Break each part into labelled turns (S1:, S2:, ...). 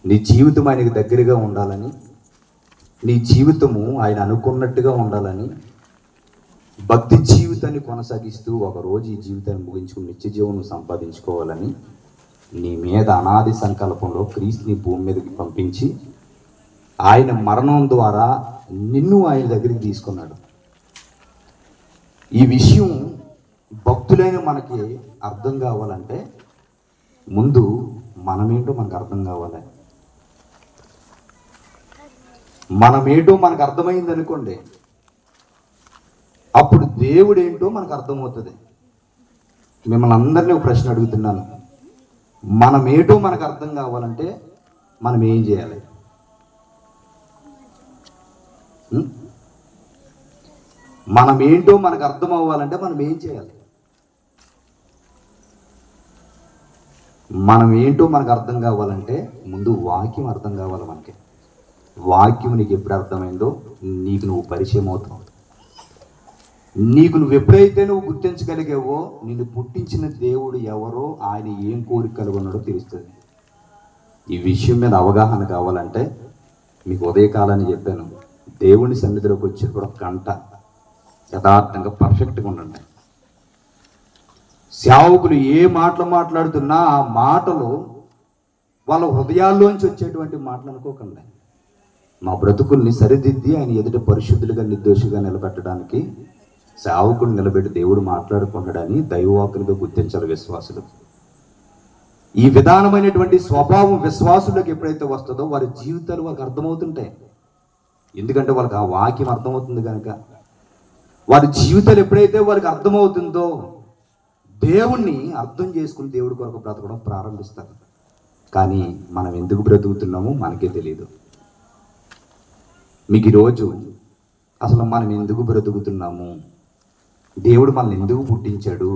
S1: నీ జీవితం ఆయనకి దగ్గరగా ఉండాలని, నీ జీవితము ఆయన అనుకున్నట్టుగా ఉండాలని, భక్తి జీవితాన్ని కొనసాగిస్తూ ఒకరోజు ఈ జీవితాన్ని ముగించుకుని నిత్య జీవనం సంపాదించుకోవాలని నీ మీద అనాది సంకల్పంలో క్రీస్తుని భూమి మీదకి పంపించి ఆయన మరణం ద్వారా నిన్ను ఆయన దగ్గరికి తీసుకున్నాడు. ఈ విషయం భక్తులైన మనకి అర్థం కావాలంటే ముందు మనమేంటో మనకు అర్థం కావాలి. మనమేంటో మనకు అర్థమైంది అనుకోండి, అప్పుడు దేవుడు ఏంటో మనకు అర్థమవుతుంది. మిమ్మల్ని అందరినీ ఒక ప్రశ్న అడుగుతున్నాను, మనమేటో మనకు అర్థం కావాలంటే మనం ఏం చేయాలి? మనం ఏంటో మనకు అర్థం అవ్వాలంటే మనం ఏం చేయాలి? మనం ఏంటో మనకు అర్థం కావాలంటే ముందు వాక్యం అర్థం కావాలి మనకి. వాక్యం నీకు ఎప్పుడు అర్థమైందో నీకు నువ్వు పరిచయం అవుతావు. నీకు నువ్వు ఎప్పుడైతే నువ్వు గుర్తించగలిగావో నిన్ను పుట్టించిన దేవుడు ఎవరో, ఆయన ఏం కోరిక కలిగి ఉన్నాడో తెలుస్తుంది. ఈ విషయం మీద అవగాహన కావాలంటే మీకు ఉదయకాలాన్ని చెప్పాను, దేవుని సన్నిధిలోకి వచ్చేటప్పుడు ఒక గంట యథార్థంగా పర్ఫెక్ట్గా ఉండండి. సేవకులు ఏ మాటలు మాట్లాడుతున్నా ఆ మాటలు వాళ్ళ హృదయాల్లోంచి వచ్చేటువంటి మాటలు అనుకోకండి. మా బ్రతుకుల్ని సరిదిద్ది ఆయన ఎదుట పరిశుద్ధులుగా నిర్దోషిగా నిలబెట్టడానికి సేవకుడు నిలబెట్టి దేవుడు మాట్లాడుకుంటాడని దైవవాకులుగా గుర్తించాలి విశ్వాసులు. ఈ విధానమైనటువంటి స్వభావం విశ్వాసులకు ఎప్పుడైతే వస్తుందో వారి జీవితాలు వాళ్ళకి అర్థమవుతుంటాయి. ఎందుకంటే వాళ్ళకి ఆ వాక్యం అర్థమవుతుంది కనుక. వారి జీవితాలు ఎప్పుడైతే వారికి అర్థమవుతుందో దేవుణ్ణి అర్థం చేసుకుని దేవుడి కొరకు బ్రతకడం ప్రారంభిస్తారు. కానీ మనం ఎందుకు బ్రతుకుతున్నామో మనకే తెలియదు. మీకు ఈరోజు అసలు మనం ఎందుకు బ్రతుకుతున్నాము, దేవుడు మనల్ని ఎందుకు పుట్టించాడు,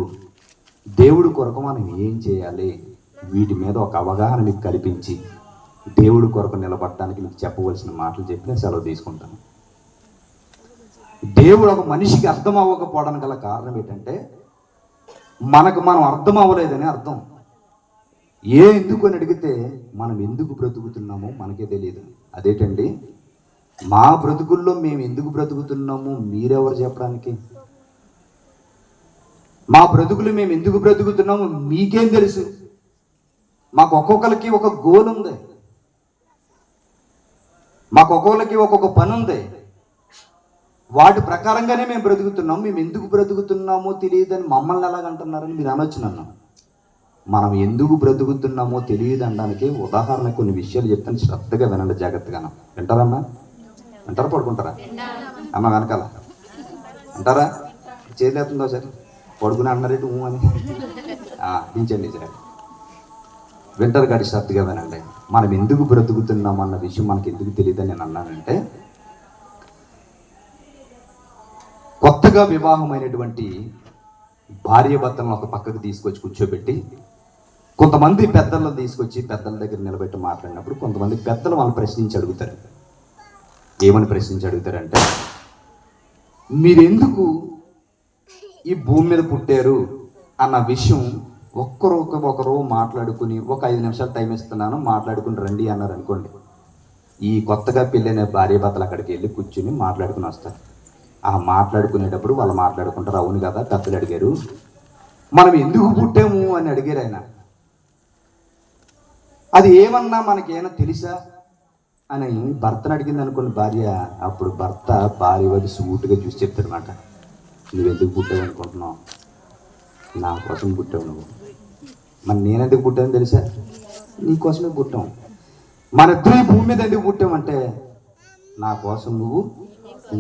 S1: దేవుడి కొరకు మనం ఏం చేయాలి, వీటి మీద ఒక అవగాహన మీకు కల్పించి దేవుడి కొరకు నిలబడటానికి మీకు చెప్పవలసిన మాటలు చెప్పి నేను సెలవు తీసుకుంటాను. దేవుడు ఒక మనిషికి అర్థం అవ్వకపోవడానికి గల కారణం ఏంటంటే మనం అర్థం అవ్వలేదని అర్థం. ఎందుకు అని అడిగితే మనం ఎందుకు బ్రతుకుతున్నామో మనకే తెలియదు. అదేంటండి, మా బ్రతుకుల్లో మేము ఎందుకు బ్రతుకుతున్నాము మీరెవరు చెప్పడానికి? మా బ్రతుకులు మేము ఎందుకు బ్రతుకుతున్నాము మీకేం తెలుసు? మాకు ఒక్కొక్కరికి ఒక గోల్ ఉంది, మాకు ఒక్కొక్కరికి ఒక్కొక్క పని ఉంది. వాటి ప్రకారంగానే మేము బ్రతుకుతున్నాము. మేము ఎందుకు బ్రతుకుతున్నామో తెలియదని మమ్మల్ని ఎలాగంటున్నారని మీరు అనొచ్చు నన్ను. మనం ఎందుకు బ్రతుకుతున్నామో తెలియదు అనడానికి ఉదాహరణ కొన్ని విషయాలు చెప్తాను, శ్రద్ధగా వినండి, జాగ్రత్తగా. వింటారమ్మా? అంటారా? పడుకుంటారా? అమ్మ వెనకాల అంటారా? చేయలేతుందో సార్ పడుకుని అన్నారేంటి అని దించండి సార్. వింటారు కాడి శ్రద్ధగా వినండి. మనం ఎందుకు బ్రతుకుతున్నాం అన్న విషయం మనకి ఎందుకు తెలియదని నేను అన్నానంటే, కొత్తగా వివాహమైనటువంటి భార్య భర్తలను ఒక పక్కకు తీసుకొచ్చి కూర్చోబెట్టి కొంతమంది పెద్దలను తీసుకొచ్చి పెద్దల దగ్గర నిలబెట్టి మాట్లాడినప్పుడు కొంతమంది పెద్దలు వాళ్ళు ప్రశ్నించి అడుగుతారు. ఏమని ప్రశ్నించి అడుగుతారంటే, మీరెందుకు ఈ భూమి మీద పుట్టారు అన్న విషయం ఒకరు మాట్లాడుకుని ఒక 5 నిమిషాలు టైం ఇస్తున్నాను మాట్లాడుకుని రండి అన్నారు అనుకోండి. ఈ కొత్తగా పెళ్ళైన భార్య భర్తలు అక్కడికి వెళ్ళి కూర్చుని మాట్లాడుకుని వస్తారు. ఆ మాట్లాడుకునేటప్పుడు వాళ్ళు మాట్లాడుకుంటారు, అవును కదా పెద్దలు అడిగారు, మనం ఎందుకు పుట్టాము అని అడిగారు ఆయన. అది ఏమన్నా మనకేమైనా తెలుసా అని భర్తను అడిగింది అనుకోండి భార్య. అప్పుడు భర్త భార్య వైపు సూటుగా చూసి చెప్తాడనమాట, నువ్వు ఎందుకు పుట్టావు అనుకుంటున్నావు? నా కోసం పుట్టావు నువ్వు. మరి నేనెందుకు పుట్టాను తెలుసా? నీకోసమే పుట్టాం. మన ఇద్దరు భూమి మీద ఎందుకు పుట్టామంటే నా కోసం నువ్వు,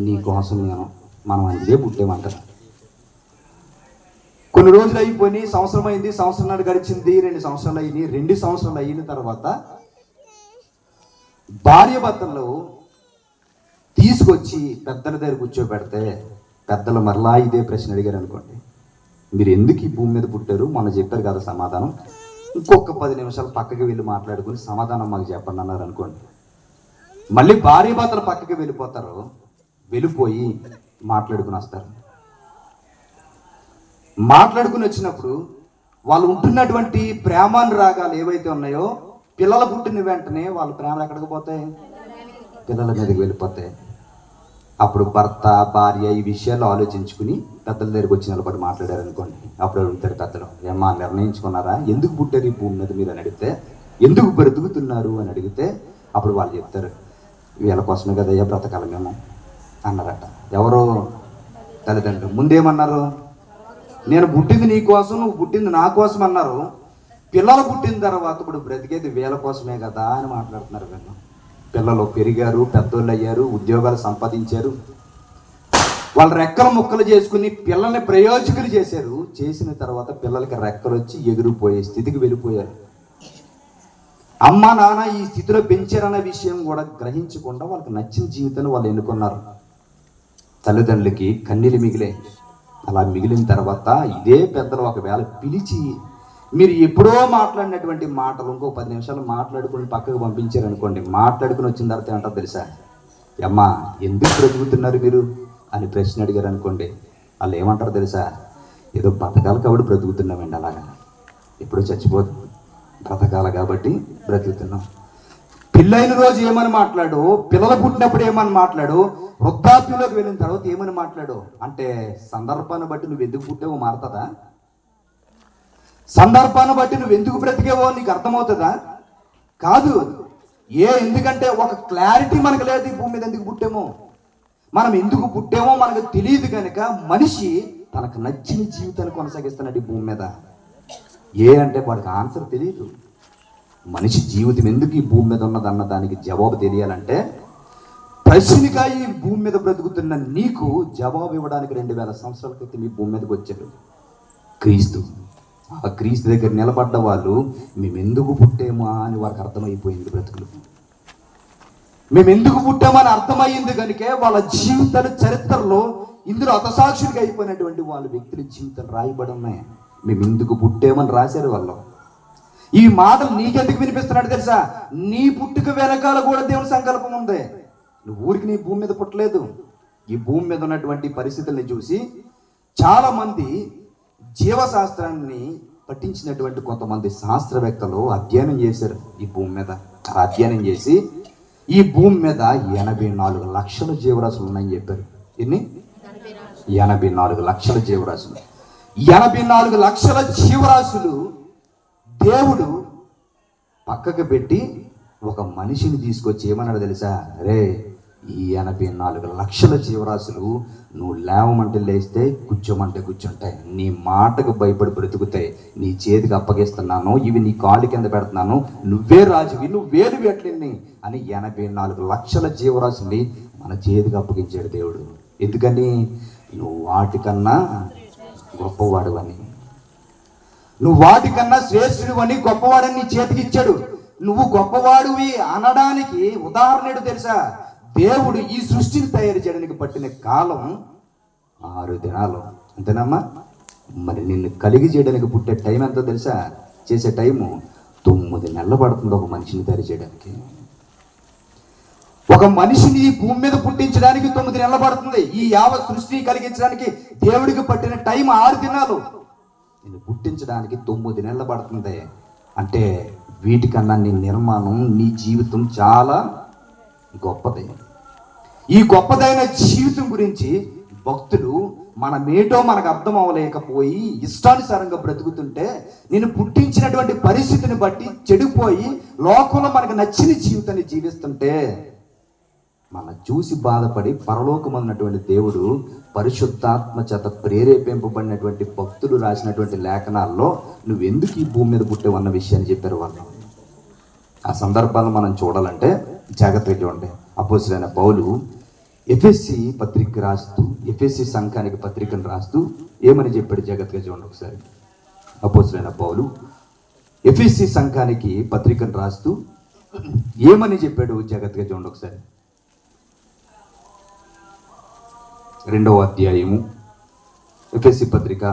S1: నీ కోసం నేను, మనం అందుకే పుట్టామంటారు. కొన్ని రోజులు అయిపోయి సంవత్సరం అయింది, సంవత్సరాలు గడిచింది, 2 సంవత్సరాలు అయింది. 2 సంవత్సరాలు అయిన తర్వాత భార్య భర్తలు తీసుకొచ్చి పెద్దల దగ్గర కూర్చోబెడితే పెద్దలు మరలా ఇదే ప్రశ్న అడిగారు అనుకోండి, మీరు ఎందుకు ఈ భూమి మీద పుట్టారు? మనం చెప్పారు కదా సమాధానం, ఇంకొక 10 నిమిషాలు పక్కకి వెళ్ళి మాట్లాడుకుని సమాధానం మాకు చెప్పండి అన్నారు అనుకోండి. మళ్ళీ భార్య భర్తలు పక్కకి వెళ్ళిపోతారు, వెళ్ళిపోయి మాట్లాడుకుని వస్తారు. మాట్లాడుకుని వచ్చినప్పుడు వాళ్ళు ఉంటున్నటువంటి ప్రేమానురాగాలు ఏవైతే ఉన్నాయో పిల్లలు పుట్టిన వెంటనే వాళ్ళ ప్రేమలు ఎక్కడికి పోతాయి? పిల్లల మీదకి వెళ్ళిపోతాయి. అప్పుడు భర్త భార్య ఈ విషయాలు ఆలోచించుకుని పెద్దల దగ్గరికి వచ్చి నిలబడి మాట్లాడారు అనుకోండి. అప్పుడు అడుగుతారు పెద్దలు, ఏమా నిర్ణయించుకున్నారా ఎందుకు పుట్టారు ఈ భూమి మీద మీరు అని అడిగితే, ఎందుకు బ్రతుకుతున్నారు అని అడిగితే అప్పుడు వాళ్ళు చెప్తారు, వీళ్ళ కోసమే కదయ్యా బ్రతకాలి మేము అన్నారట. ఎవరు? తల్లిదండ్రులు. ముందేమన్నారు? నేను పుట్టింది నీ కోసం, నువ్వు పుట్టింది నా కోసం అన్నారు. పిల్లలు పుట్టిన తర్వాత ఇప్పుడు బ్రతికేది వీళ్ళ కోసమే కదా అని మాట్లాడుతున్నారు. వీళ్ళు పిల్లలు పెరిగారు, పెద్దోళ్ళు అయ్యారు, ఉద్యోగాలు సంపాదించారు, వాళ్ళ రెక్కలు ముక్కలు చేసుకుని పిల్లల్ని ప్రయోజకులు చేశారు. చేసిన తర్వాత పిల్లలకి రెక్కలు వచ్చి ఎగిరిపోయే స్థితికి వెళ్ళిపోయారు. అమ్మ నాన్న ఈ స్థితిలో పెంచారన్న విషయం కూడా గ్రహించకుండా వాళ్ళకి నచ్చిన జీవితాన్ని వాళ్ళు ఎన్నుకున్నారు. తల్లిదండ్రులకి కన్నీళ్ళు మిగిలే. అలా మిగిలిన తర్వాత ఇదే పెద్దలు ఒకవేళ పిలిచి మీరు ఎప్పుడో మాట్లాడినటువంటి మాటలు ఇంకో 10 నిమిషాలు మాట్లాడుకుని పక్కకు పంపించారనుకోండి, మాట్లాడుకుని వచ్చిన తర్వాత ఏమంటారు తెలుసా? అమ్మా ఎందుకు బ్రతుకుతున్నారు మీరు అని ప్రశ్న అడిగారు అనుకోండి, వాళ్ళు ఏమంటారు తెలుసా? ఏదో బ్రతకాలి కాబట్టి బ్రతుకుతున్నామండి, అలాగా ఎప్పుడో చచ్చిపోదు, బ్రతకాలి కాబట్టి బ్రతుకుతున్నాం. పిల్లైన రోజు ఏమని మాట్లాడు, పిల్లలు పుట్టినప్పుడు ఏమని మాట్లాడు, వృద్ధాప్యంలోకి వెళ్ళిన తర్వాత ఏమని మాట్లాడు అంటే సందర్భాన్ని బట్టి నువ్వు ఎందుకు పుట్టావో మారుతుందా? సందర్భాన్ని బట్టి నువ్వు ఎందుకు బ్రతికేవో నీకు అర్థమవుతుందా? కాదు. ఎందుకంటే ఒక క్లారిటీ మనకు లేదు. ఈ భూమి మీద ఎందుకు పుట్టామో, మనం ఎందుకు పుట్టామో మనకు తెలియదు కనుక మనిషి తనకు నచ్చిన జీవితాన్ని కొనసాగిస్తున్నాడు ఈ భూమి మీద. అంటే వాడికి ఆన్సర్ తెలియదు. మనిషి జీవితం ఎందుకు ఈ భూమి మీద ఉన్నదన్న దానికి జవాబు తెలియాలంటే ప్రశ్నగా ఈ భూమి మీద బ్రతుకుతున్న నీకు జవాబు ఇవ్వడానికి 2000 సంవత్సరాల క్రితం ఈ భూమి మీదకి వచ్చాడు క్రీస్తు. ఆ క్రీస్తు దగ్గర నిలబడ్డ వాళ్ళు మేము ఎందుకు పుట్టామా అని వారికి అర్థమైపోయింది. బ్రతుకులు మేము ఎందుకు పుట్టామని అర్థమయ్యింది కనుక వాళ్ళ జీవితాలు చరిత్రలో ఇందులో హతసాక్షుడిగా అయిపోయినటువంటి వాళ్ళ వ్యక్తుల జీవితాలు రాయబడి ఉన్నాయి. మేము ఎందుకు పుట్టామని రాశారు వాళ్ళు. ఈ మాటలు నీకెందుకు వినిపిస్తున్నాడు తెలుసా? నీ పుట్టుక వెనకాల కూడా దేవుని సంకల్పం ఉంది. నువ్వు ఊరికి నీ భూమి మీద పుట్టలేదు. ఈ భూమి మీద ఉన్నటువంటి పరిస్థితుల్ని చూసి చాలా మంది జీవశాస్త్రాన్ని పట్టించినటువంటి కొంతమంది శాస్త్రవేత్తలు అధ్యయనం చేశారు ఈ భూమి మీద. అధ్యయనం చేసి ఈ భూమి మీద 84 లక్షల జీవరాశులు ఉన్నాయని చెప్పారు. ఎన్ని? 84 లక్షల జీవరాశులు. 84 లక్షల జీవరాశులు దేవుడు పక్కకు పెట్టి ఒక మనిషిని తీసుకొచ్చి ఏమన్నాడు తెలుసా? రే, ఈ 84 లక్షల జీవరాశులు నువ్వు లేవమంటే లేస్తే, కూర్చోమంటే కూర్చుంటాయి, నీ మాటకు భయపడి బ్రతుకుతాయి, నీ చేతికి అప్పగిస్తున్నాను, ఇవి నీ కాళ్ళు కింద పెడుతున్నాను, నువ్వే రాజువి, నువ్వేరు వేట్లిని అని 84 లక్షల జీవరాశుల్ని మన చేతికి అప్పగించాడు దేవుడు. ఎందుకని? నువ్వు వాటికన్నా గొప్పవాడు అని, నువ్వు వాటికన్నా శ్రేష్ఠుడు అని, గొప్పవాడని నీ చేతికి ఇచ్చాడు. నువ్వు గొప్పవాడివి అనడానికి ఉదాహరణ ఏంటో తెలుసా? దేవుడు ఈ సృష్టిని తయారు చేయడానికి పట్టిన కాలం 6 దినాలు. అంతేనమ్మా? మరి నిన్ను కలిగి చేయడానికి పుట్టే టైం ఎంతో తెలుసా? చేసే టైము 9 నెలలు పడుతుంది ఒక మనిషిని తయారు చేయడానికి. ఒక మనిషిని ఈ భూమి మీద పుట్టించడానికి 9 నెలలు పడుతుంది. ఈ యావత్ సృష్టిని కలిగించడానికి దేవుడికి పట్టిన టైం 6 దినాలు. నిన్ను పుట్టించడానికి 9 నెలలు పడుతుంది. అంటే వీటికన్నా నీ నిర్మాణం, నీ జీవితం చాలా గొప్పది. ఈ గొప్పదైన జీవితం గురించి భక్తులు మనమేటో మనకు అర్థం అవ్వలేకపోయి ఇష్టానుసారంగా బ్రతుకుతుంటే, నేను పుట్టించినటువంటి పరిస్థితిని బట్టి చెడిపోయి లోకంలో మనకు నచ్చిన జీవితాన్ని జీవిస్తుంటే మనం చూసి బాధపడి పరలోకమన్నటువంటి దేవుడు పరిశుద్ధాత్మ చేత ప్రేరేపింపబడినటువంటి భక్తులు రాసినటువంటి లేఖనాల్లో నువ్వెందుకు ఈ భూమి మీద పుట్టావన్న విషయాన్ని చెప్పారు వాళ్ళు. ఆ సందర్భాలను మనం చూడాలంటే జాగ్రత్తగా చూడండి. అపోస్తలుడైన పౌలు ఎఫెసీ పత్రిక రాస్తూ, ఎఫెసీ సంఘానికి పత్రికను రాస్తూ ఏమని చెప్పాడు జాగ్రత్తగా చూడండి ఒకసారి. అపోస్తలుడైన పౌలు ఎఫెసీ సంఘానికి పత్రికను రాస్తూ ఏమని చెప్పాడు జాగ్రత్తగా చూడండి ఒకసారి. 2వ అధ్యాయము ఎఫెసీ పత్రిక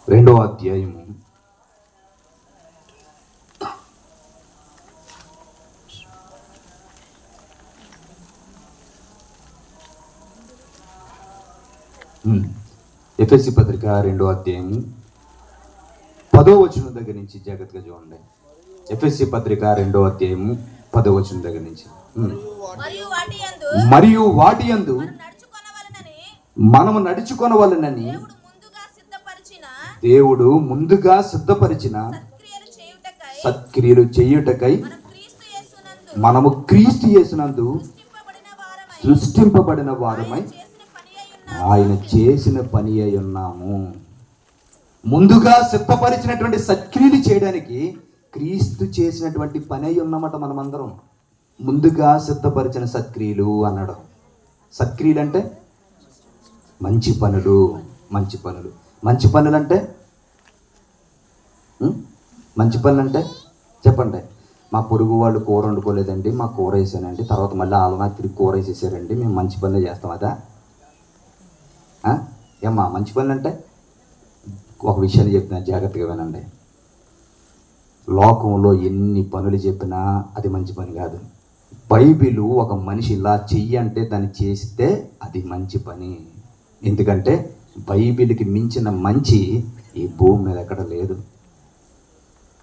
S1: 2వ అధ్యాయము 2వ అధ్యాయము 10వ వచనం దగ్గర నుంచి జాగ్రత్తగా చూడండి. ఎఫెసీ పత్రిక 2వ అధ్యాయము 10వ వచనం దగ్గర నుంచి. మరియు వాటి యందు మనము నడుచుకొనవలెనని దేవుడు ముందుగా సిద్ధపరిచిన సత్క్రియలు చేయుటకై మనము క్రీస్తు యేసునందు సృష్టింపబడిన వారమై ఆయన చేసిన పని అయి ఉన్నాము. ముందుగా సిద్ధపరిచినటువంటి సత్క్రియలు చేయడానికి క్రీస్తు చేసినటువంటి పని అయి ఉన్నామట మనమందరం. ముందుగా సిద్ధపరిచిన సత్క్రియలు అన్నాడు. సత్క్రియలు అంటే మంచి పనులు. మంచి పనులు మంచి పనులు అంటే మంచి పనులు అంటే చెప్పండి. మా పొరుగు వాళ్ళు కూర వండుకోలేదండి, మా కూర వేసానండి, తర్వాత మళ్ళీ ఆలనా తిరిగి కూర వేసేసారండి, మేము మంచి పనులు చేస్తాం. అదా ఏమ్మా మంచి పనులు అంటే? ఒక విషయాన్ని చెప్తున్నా, జాగ్రత్తగా వినండి. లోకంలో ఎన్ని పనులు చెప్పినా అది మంచి పని కాదు. బైబిల్ ఒక మనిషి ఇలా చెయ్యి అంటే దాన్ని చేస్తే అది మంచి పని. ఎందుకంటే బైబిల్కి మించిన మంచి ఈ భూమి మీద ఎక్కడ లేదు.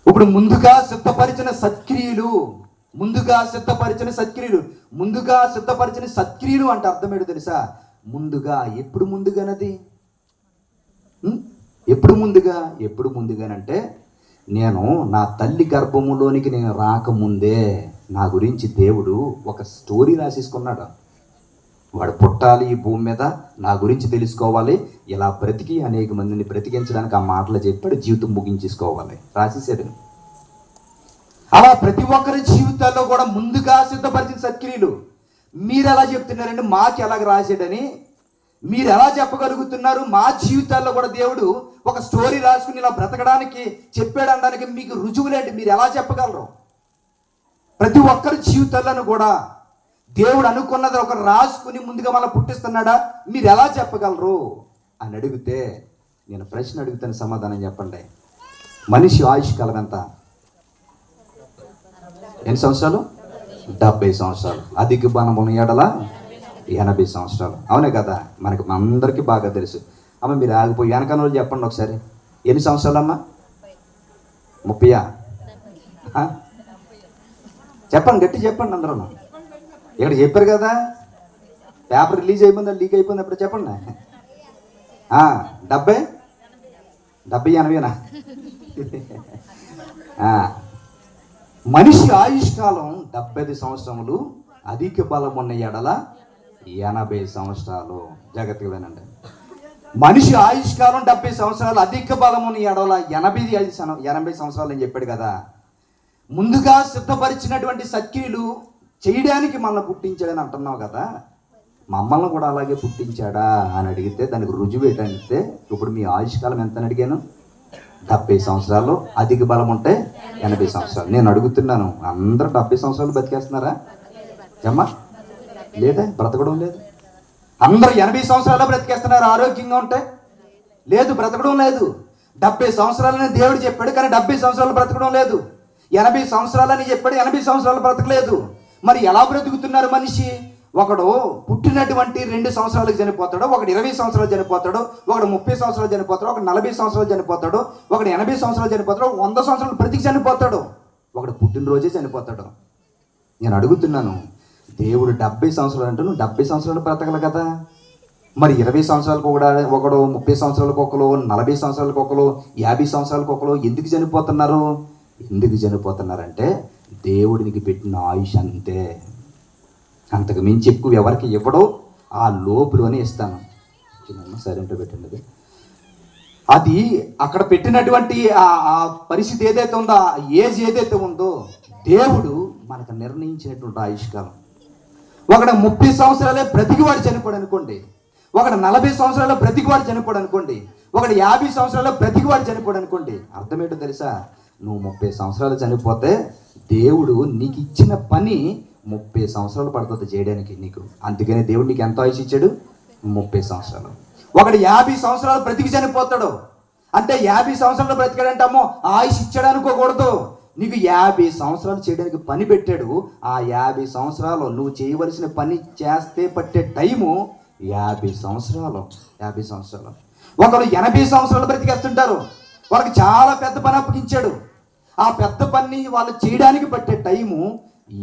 S1: ఇప్పుడు ముందుగా సిద్ధపరిచిన సత్క్రియలు, ముందుగా సిద్ధపరిచిన సత్క్రియలు, ముందుగా సిద్ధపరిచిన సత్క్రియలు అంటే అర్థం ఏంటో తెలుసా? ముందుగా ఎప్పుడు ముందుగానది? ఎప్పుడు ముందుగానంటే నేను నా తల్లి గర్భములోనికి నేను రాకముందే నా గురించి దేవుడు ఒక స్టోరీ రాసేసుకున్నాడు. వాడు పుట్టాలి ఈ భూమి మీద, నా గురించి తెలుసుకోవాలి, ఇలా బ్రతికి అనేక మందిని బ్రతికించడానికి ఆ మాటలు చెప్పాడు, జీవితం ముగించేసుకోవాలి రాసేసాడు. అలా ప్రతి ఒక్కరి జీవితాల్లో కూడా ముందుగా సిద్ధపరిచిన సత్క్రియలు. మీరు ఎలా చెప్తున్నారండి మాకు ఎలాగ రాసాడని? మీరు ఎలా చెప్పగలుగుతున్నారు? మా జీవితాల్లో కూడా దేవుడు ఒక స్టోరీ రాసుకుని ఇలా బ్రతకడానికి చెప్పాడు అనడానికి మీకు రుజువులేంటి? మీరు ఎలా చెప్పగలరు? ప్రతి ఒక్కరి జీవితాలను కూడా దేవుడు అనుకున్నది ఒకరు రాసుకుని ముందుగా మళ్ళీ పుట్టిస్తున్నాడా? మీరు ఎలా చెప్పగలరు అని అడిగితే నేను ప్రశ్న అడుగుతాను, సమాధానం చెప్పండి. మనిషి ఆయుష్ కాలం ఎంత? ఎన్ని సంవత్సరాలు? 70 సంవత్సరాలు. అధిక బలం ఎడల 80 సంవత్సరాలు. అవునే కదా? మనకి అందరికీ బాగా తెలుసు. అమ్మ మీరు ఆగిపోయి వెనక రోజు చెప్పండి ఒకసారి. ఎన్ని సంవత్సరాలమ్మా? 30? చెప్పండి, గట్టి చెప్పండి అందరూ. ఇక్కడ చెప్పారు కదా, పేపర్ రిలీజ్ అయిపోయిందా, లీక్ అయిపోయింది, అప్పుడు చెప్పండి. 70 80 మనిషి ఆయుష్ కాలం 75 సంవత్సరములు, అధిక బలం ఉన్న ఎడల 80 సంవత్సరాలు. జాగ్రత్తగా వినండి. మనిషి ఆయుష్ కాలం 70 సంవత్సరాలు, అధిక బలం ఉన్న ఎడల 80 సంవత్సరాలు అని చెప్పాడు కదా. ముందుగా సిద్ధపరిచినటువంటి సత్క్రియలు చేయడానికి మనల్ని పుట్టించాడని అంటున్నావు కదా, మమ్మల్ని కూడా అలాగే పుట్టించాడా అని అడిగితే దానికి రుజువు ఏంటంటే, ఇప్పుడు మీ ఆయుష్ కాలం ఎంత అని అడిగాను? 70 సంవత్సరాలు, అధిక బలం ఉంటే 80 సంవత్సరాలు. నేను అడుగుతున్నాను, అందరూ 70 సంవత్సరాలు బతికేస్తున్నారా? ఏమ్మా లేదా? బ్రతకడం లేదు. అందరూ 80 సంవత్సరాలు బ్రతికేస్తున్నారు ఆరోగ్యంగా ఉంటే? లేదు, బ్రతకడం లేదు. 70 సంవత్సరాలని దేవుడు చెప్పాడు, కానీ 70 సంవత్సరాలు బ్రతకడం లేదు. 80 సంవత్సరాలని చెప్పాడు, 80 సంవత్సరాలు బ్రతకలేదు. మరి ఎలా బ్రతుకుతున్నారు మనిషి? ఒకడు పుట్టినటువంటి 2 సంవత్సరాలకు చనిపోతాడు, ఒకడు 20 సంవత్సరాలు చనిపోతాడు, ఒకడు 30 సంవత్సరాలు చనిపోతాడు, ఒకడు 40 సంవత్సరాలు చనిపోతాడు, ఒకడు 80 సంవత్సరాలు చనిపోతాడు, 100 సంవత్సరాలు బ్రతికి చనిపోతాడు, ఒకడు పుట్టినరోజే చనిపోతాడు. నేను అడుగుతున్నాను, దేవుడు 70 సంవత్సరాలు అంటే నువ్వు 70 సంవత్సరాలు బ్రతకలు కదా. మరి 20 సంవత్సరాలకు ఒకడు, 30 సంవత్సరాలకు ఒకరు, 40 సంవత్సరాలకు ఒకరు, 50 సంవత్సరాలకు ఒకరు ఎందుకు చనిపోతున్నారు? ఎందుకు చనిపోతున్నారంటే దేవుడికి పెట్టిన ఆయుష్ అంతే, అంతకు మించి ఎక్కువ ఎవరికి ఇవ్వడో ఆ లోపులోనే ఇస్తాను. సైలెంట్ పెట్టండి. అది అక్కడ పెట్టినటువంటి ఆ పరిస్థితి ఏదైతే ఉందో, ఆ ఏజ్ ఏదైతే ఉందో, దేవుడు మనకు నిర్ణయించినటువంటి ఆయుష్కాలం. ఒకడు 30 సంవత్సరాలే బ్రతికివాడు చనిపోడు అనుకోండి, ఒకడు 40 సంవత్సరాలు బ్రతికివాడు చనిపోడు అనుకోండి, ఒకడు 50 సంవత్సరాలు బ్రతికివాడు చనిపోడు అనుకోండి. అర్థమేంటో తెలుసా? నువ్వు 30 సంవత్సరాలు చనిపోతే దేవుడు నీకు ఇచ్చిన పని 30 సంవత్సరాలు పడుతుంది చేయడానికి నీకు. అందుకని దేవుడు నీకు ఎంత ఆయుష్ ఇచ్చాడు? 30 సంవత్సరాలు. ఒకడు 50 సంవత్సరాలు బ్రతికి చనిపోతాడు అంటే 50 సంవత్సరాలు బ్రతికాడంటే అమ్మో ఆయుష్ ఇచ్చాడు అనుకోకూడదు. నీకు 50 సంవత్సరాలు చేయడానికి పని పెట్టాడు. ఆ 50 సంవత్సరాలు నువ్వు చేయవలసిన పని చేస్తే పట్టే టైము 50 సంవత్సరాలు. 50 సంవత్సరాలు. ఒకరు 80 సంవత్సరాలు బ్రతికేస్తుంటారు. వాళ్ళకి చాలా పెద్ద పని అప్పగించాడు. ఆ పెద్ద పని వాళ్ళు చేయడానికి పట్టే టైము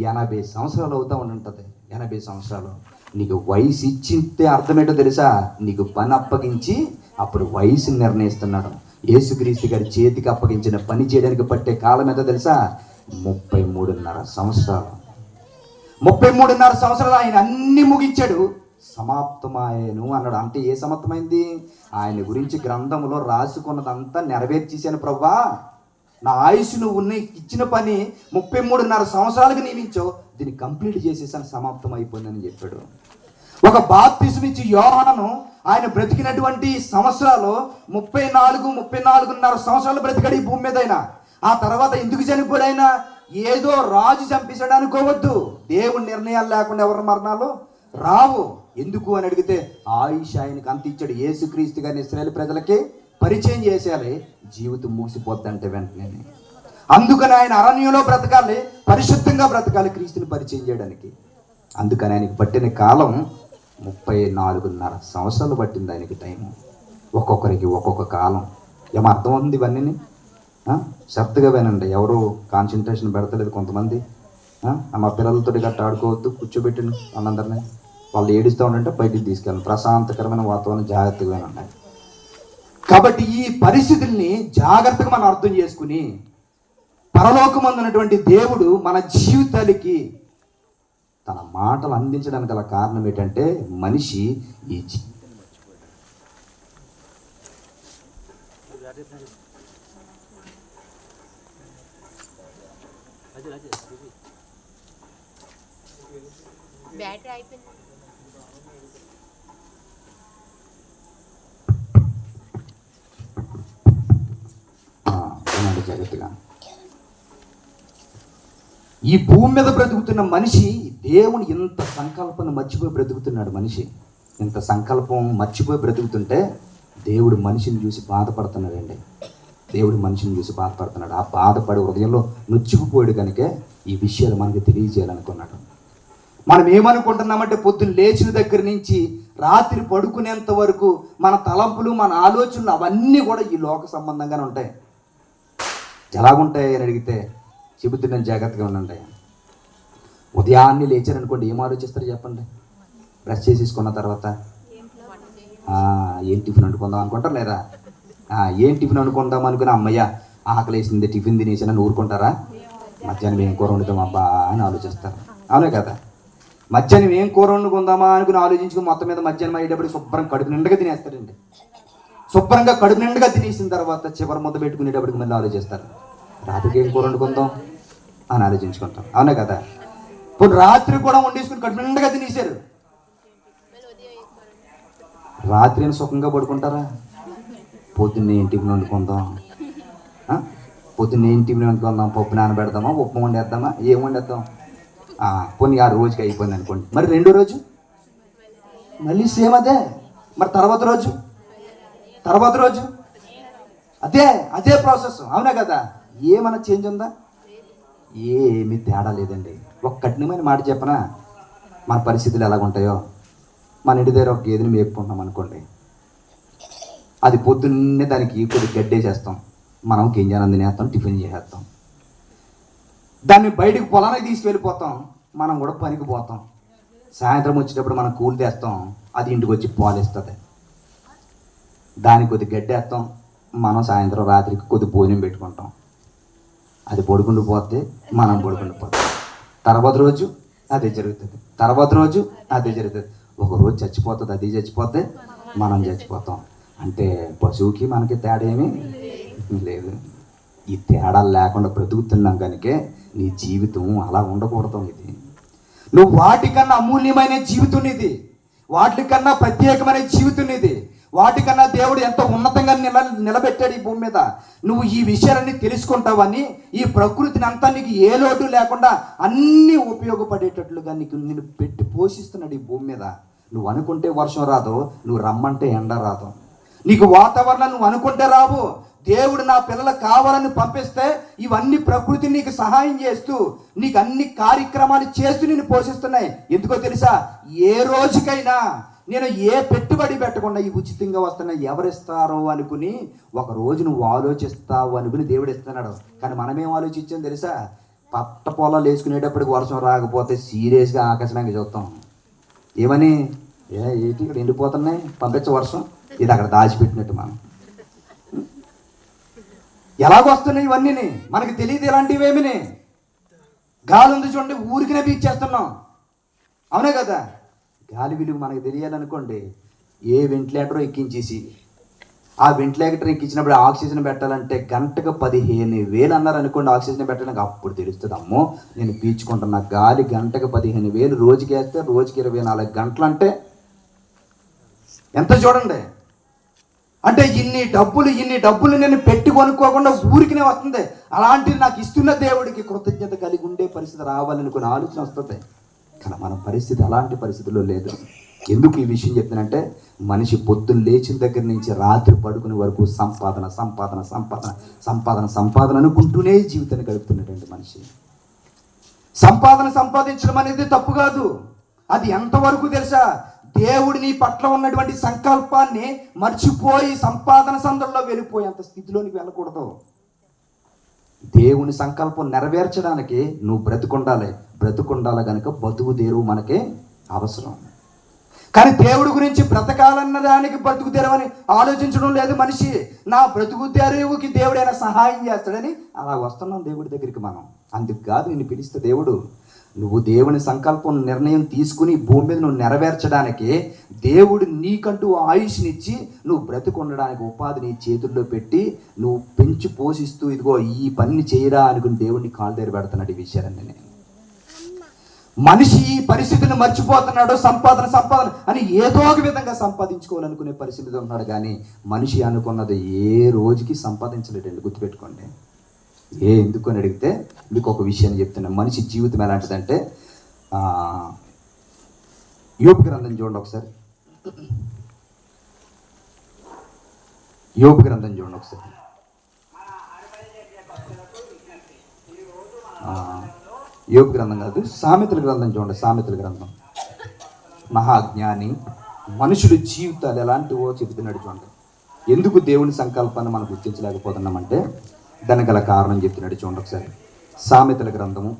S1: 80 సంవత్సరాలు అవుతా ఉంటుంది. 80 సంవత్సరాలు. నీకు వయసు ఇచ్చితే అర్థమేటో తెలుసా? నీకు పని అప్పగించి అప్పుడు వయసు నిర్ణయిస్తున్నాడు. యేసుక్రీస్తు గారి చేతికి అప్పగించిన పని చేయడానికి పట్టే కాలం ఎంత తెలుసా? 33.5 సంవత్సరాలు. 33.5 సంవత్సరాలు ఆయన అన్ని ముగించాడు. సమాప్తమాయను అన్నాడు. అంటే ఏ సమాప్తమైంది? ఆయన గురించి గ్రంథంలో రాసుకున్నదంతా నెరవేర్చేశాను ప్రభువా, నా ఆయుష్ నువ్వు ఇచ్చిన పని 33.5 సంవత్సరాలకు నియమించావు, దీన్ని కంప్లీట్ చేసేసాను, సమాప్తం అయిపోయిందని చెప్పాడు. ఒక బాప్తిసం ఇచ్చి యోహాను ఆయన బ్రతికినటువంటి సంవత్సరాలు 34.5 సంవత్సరాలు బ్రతికాడు ఈ భూమి మీద. అయినా ఆ తర్వాత ఎందుకు చనిపోయాడు? ఆయన ఏదో రాజు చంపేశాడు అనుకోవద్దు. దేవుని నిర్ణయాలు లేకుండా ఎవరి మరణాలు రావు. ఎందుకు అని అడిగితే ఆయుష్ ఆయనకు అంత ఇచ్చాడు. యేసుక్రీస్తు గారిని ఇశ్రాయేలు ప్రజలకి పరిచయం చేసేయాలి, జీవితం ముగిసిపోద్దంటే వెంటనే. అందుకని ఆయన అరణ్యంలో బ్రతకాలి, పరిశుద్ధంగా బ్రతకాలి క్రీస్తుని పరిచయం చేయడానికి. అందుకని ఆయనకి పట్టిన కాలం 34.5 సంవత్సరాలు పట్టింది ఆయనకి టైము. ఒక్కొక్కరికి ఒక్కొక్క కాలం. ఏమో అర్థమవుతుంది ఇవన్నీ? శ్రద్ధగా వినండి. ఎవరు కాన్సన్ట్రేషన్ పెడతలేదు కొంతమంది. మా పిల్లలతో గట్ట ఆడుకోవద్దు, కూర్చోబెట్టిన వాళ్ళందరినీ. వాళ్ళు ఏడుస్తూ ఉండంటే బయటికి తీసుకెళ్ళండి, ప్రశాంతకరమైన వాతావరణం, జాగ్రత్తగా వినండి. కాబట్టి ఈ పరిస్థితుల్ని జాగ్రత్తగా మనం అర్థం చేసుకుని పరలోకమందున్నటువంటి దేవుడు మన జీవితాలకి తన మాటలు అందించడానికి గల కారణం ఏంటంటే మనిషి ఈ
S2: బ్యాటరీ అయిపోయింది.
S1: జాగ్రత్తగా ఈ భూమి మీద బ్రతుకుతున్న మనిషి దేవుని ఇంత సంకల్పాన్ని మర్చిపోయి బ్రతుకుతున్నాడు. మనిషి ఇంత సంకల్పం మర్చిపోయి బ్రతుకుతుంటే దేవుడు మనిషిని చూసి బాధపడుతున్నాడండి. దేవుడు మనిషిని చూసి బాధపడుతున్నాడు. ఆ బాధపడి హృదయంలో నొచ్చుకుపోయాడు కనుక ఈ విషయాలు మనకి తెలియజేయాలనుకున్నాడు. మనం ఏమనుకుంటున్నామంటే పొద్దున్న లేచిన దగ్గర నుంచి రాత్రి పడుకునేంత వరకు మన తలంపులు, మన ఆలోచనలు అవన్నీ కూడా ఈ లోక సంబంధంగానే ఉంటాయి. ఎలాగుంటాయి అని అడిగితే చెబుతున్నాను, జాగ్రత్తగా ఉండండి. ఉదయాన్నే లేచారనుకోండి, ఏం ఆలోచిస్తారు చెప్పండి? బ్రష్ చేసేసుకున్న తర్వాత ఏం టిఫిన్ వండుకుందాం అనుకుంటారు లేదా? ఏం టిఫిన్ వండుకుందాం అనుకుని అమ్మయ్య ఆకలి వేసింది, టిఫిన్ తినేసానని ఊరుకుంటారా? మధ్యాహ్నం ఏం కూర వండుతాం అబ్బా అని ఆలోచిస్తారు. అవునే కదా? మధ్యాహ్నం ఏం కూర వండుకుందామా అనుకుని ఆలోచించుకుని మొత్తం మీద మధ్యాహ్నం అయ్యేటప్పుడు శుభ్రం కడుపు నిండుగా తినేస్తారండి. శుభ్రంగా కడుపు నిండుగా తినేసిన తర్వాత చివరి ముద్ద పెట్టుకునేటప్పటికి మళ్ళీ ఆలోచిస్తారు, రాత్రికి ఏం కూర వండుకుందాం అని ఆలోచించుకుంటాం. అవునే కదా? ఇప్పుడు రాత్రి కూడా వండేసుకుని కడుపు నిండుగా తినేసారు, రాత్రి అని సుఖంగా పడుకుంటారా? పొద్దున్నే ఏం టిఫిన్ వండుకుందాం, పొద్దున్నే ఏం టిఫిన్ వండుకుందాం, పప్పు నానబెడదామా, ఉప్మా వండేద్దామా, ఏం వండేద్దాం, కొన్ని ఆ రోజుకి అయిపోయింది అనుకోండి. మరి రెండో రోజు మళ్ళీ సేమ్ అదే. మరి తర్వాత రోజు అదే ప్రాసెస్. అవునా కదా? ఏమన్నా చేంజ్ ఉందా? ఏమీ తేడా లేదండి. ఒక కఠినమైన మాట చెప్పనా, మన పరిస్థితులు ఎలాగుంటాయో. మన ఇంటి దగ్గర ఒక గేదెని మేపుకుంటున్నాం అనుకోండి, అది పొద్దున్నే దానికి కొద్ది గడ్డేసేస్తాం, మనం గింజానం తినేస్తాం, టిఫిన్ చేసేస్తాం. దాన్ని బయటకు పొలానికి తీసుకెళ్ళిపోతాం, మనం కూడా పనికి పోతాం. సాయంత్రం వచ్చేటప్పుడు మనం కూలి తెస్తాం, అది ఇంటికి వచ్చి పాలిస్తుంది. దానికి కొద్ది గడ్డేస్తాం, మనం సాయంత్రం రాత్రికి కొద్ది భోజనం పెట్టుకుంటాం. అది పడుకుంటూ పోతే మనం పడుకుంటూ పోతాం. తర్వాత రోజు అదే జరుగుతుంది, తర్వాత రోజు అదే జరుగుతుంది. ఒకరోజు చచ్చిపోతుంది, అది చచ్చిపోతే మనం చచ్చిపోతాం. అంటే పశువుకి మనకి తేడా ఏమీ లేదు. ఈ తేడా లేకుండా బ్రతుకుతున్నాం కనుకే నీ జీవితం అలా ఉండకూడదు. ఇది నువ్వు వాటికన్నా అమూల్యమైన జీవితం ఇది, వాటికన్నా ప్రత్యేకమైన జీవితం ఇది, వాటికన్నా దేవుడు ఎంతో ఉన్నతంగా నిలబెట్టాడు ఈ భూమి మీద. నువ్వు ఈ విషయాలన్నీ తెలుసుకుంటావని ఈ ప్రకృతిని అంతా నీకు ఏ లోటు లేకుండా అన్నీ ఉపయోగపడేటట్లుగా నిన్ను పెట్టి పోషిస్తున్నాడు ఈ భూమి మీద. నువ్వు అనుకుంటే వర్షం రాదు, నువ్వు రమ్మంటే ఎండ రాదు. నీకు వాతావరణం నువ్వు అనుకుంటే రావు. దేవుడు నా పిల్లలకు కావాలని పంపిస్తే ఇవన్నీ ప్రకృతి నీకు సహాయం చేస్తూ నీకు అన్ని కార్యక్రమాలు చేస్తూ నిన్ను పోషిస్తున్నాయి. ఎందుకో తెలుసా? ఏ రోజుకైనా నేను ఏ పెట్టుబడి పెట్టకుండా ఈ ఉచితంగా వస్తున్నా ఎవరిస్తారో అనుకుని ఒక రోజు నువ్వు ఆలోచిస్తావు అనుకుని దేవుడు ఇస్తున్నాడు. కానీ మనమేం ఆలోచించాం తెలుసా? పట్ట పొలాలు వేసుకునేటప్పటికి వర్షం రాకపోతే సీరియస్గా ఆకాశంగా చూస్తాం. ఏమని? ఏంటి ఇక్కడ ఎండిపోతున్నాయి, పంపించ వర్షం, ఇది అక్కడ దాచిపెట్టినట్టు. మనం ఎలాగొస్తున్నాయి ఇవన్నీ మనకి తెలియదు. ఇలాంటివేమిని గాలి ఉంది చూడండి, ఊరికినే పీల్చేస్తున్నాం. అవునే కదా? గాలి విలువ మనకు తెలియాలనుకోండి, ఏ వెంటిలేటర్ ఎక్కించేసి ఆ వెంటిలేటర్ ఎక్కించినప్పుడు ఆక్సిజన్ పెట్టాలంటే గంటకు 15,000 అన్నారు అనుకోండి. ఆక్సిజన్ పెట్టడానికి అప్పుడు తెలుస్తుంది, అమ్మో నేను పీల్చుకుంటున్నా గాలి గంటకు 15,000, రోజుకి వేస్తే రోజుకి 24 గంటలు అంటే ఎంత చూడండి. అంటే ఇన్ని డబ్బులు నేను పెట్టి కొనుక్కోకుండా ఊరికినే వస్తుంది. అలాంటిది నాకు ఇస్తున్న దేవుడికి కృతజ్ఞత కలిగి ఉండే పరిస్థితి రావాలని కొన్ని ఆలోచన వస్తుంది. కానీ మన పరిస్థితి అలాంటి పరిస్థితుల్లో లేదు. ఎందుకు ఈ విషయం చెప్తానంటే, మనిషి పొద్దున్న లేచిన దగ్గర నుంచి రాత్రి పడుకునే వరకు సంపాదన సంపాదన సంపాదన సంపాదన సంపాదన అనుకుంటూనే జీవితాన్ని గడుపుతున్నటువంటి మనిషి. సంపాదించడం అనేది తప్పు కాదు. అది ఎంతవరకు తెలుసా? దేవుడు నీ పట్ల ఉన్నటువంటి సంకల్పాన్ని మర్చిపోయి సంపాదన సందర్లో వెళ్ళిపోయేంత స్థితిలోనికి వెళ్ళకూడదు. దేవుని సంకల్పం నెరవేర్చడానికి నువ్వు బ్రతుకుండాలి కనుక బతుకు తెరువు మనకే అవసరం. కానీ దేవుడి గురించి బ్రతకాలన్న దానికి బ్రతుకు తెరవని ఆలోచించడం లేదు మనిషి. నా బ్రతుకు తెరువుకి దేవుడైనా సహాయం చేస్తాడని అలా వస్తున్నాం దేవుడి దగ్గరికి మనం. అందుకు కాదు నిన్ను పిలిస్తే దేవుడు. నువ్వు దేవుని సంకల్పం నిర్ణయం తీసుకుని భూమి మీద నువ్వు నెరవేర్చడానికి దేవుడు నీకంటూ ఆయుష్నిచ్చి నువ్వు బ్రతుకుండడానికి ఉపాధి నీ చేతుల్లో పెట్టి నువ్వు పెంచి పోషిస్తూ ఇదిగో ఈ పని చేయరా అనుకుని దేవుడిని కాలు దగ్గర పెడుతున్నాడు. ఈ విషయాన్ని నేను మనిషి ఈ పరిస్థితిని మర్చిపోతున్నాడు. సంపాదన అని ఏదో ఒక విధంగా సంపాదించుకోవాలనుకునే పరిస్థితి ఉన్నాడు. కానీ మనిషి అనుకున్నది ఏ రోజుకి సంపాదించలేడండి, గుర్తుపెట్టుకోండి. ఎందుకు అని అడిగితే మీకు ఒక విషయాన్ని చెప్తున్నా. మనిషి జీవితం ఎలాంటిదంటే, యోబు గ్రంథం చూడండి ఒకసారి. యోబు గ్రంథం చూడండి ఒకసారి. యోబు గ్రంథం కాదు, సామెతల గ్రంథం చూడండి. సామెతల గ్రంథం. మహాజ్ఞాని మనుషుల జీవితాలు ఎలాంటివో చెబుతున్నాడు చూడండి. ఎందుకు దేవుని సంకల్పాన్ని మనం గుర్తించలేకపోతున్నామంటే దానికి గల కారణం చెప్తున్నాడు చూడండి ఒకసారి. సామెతల గ్రంథము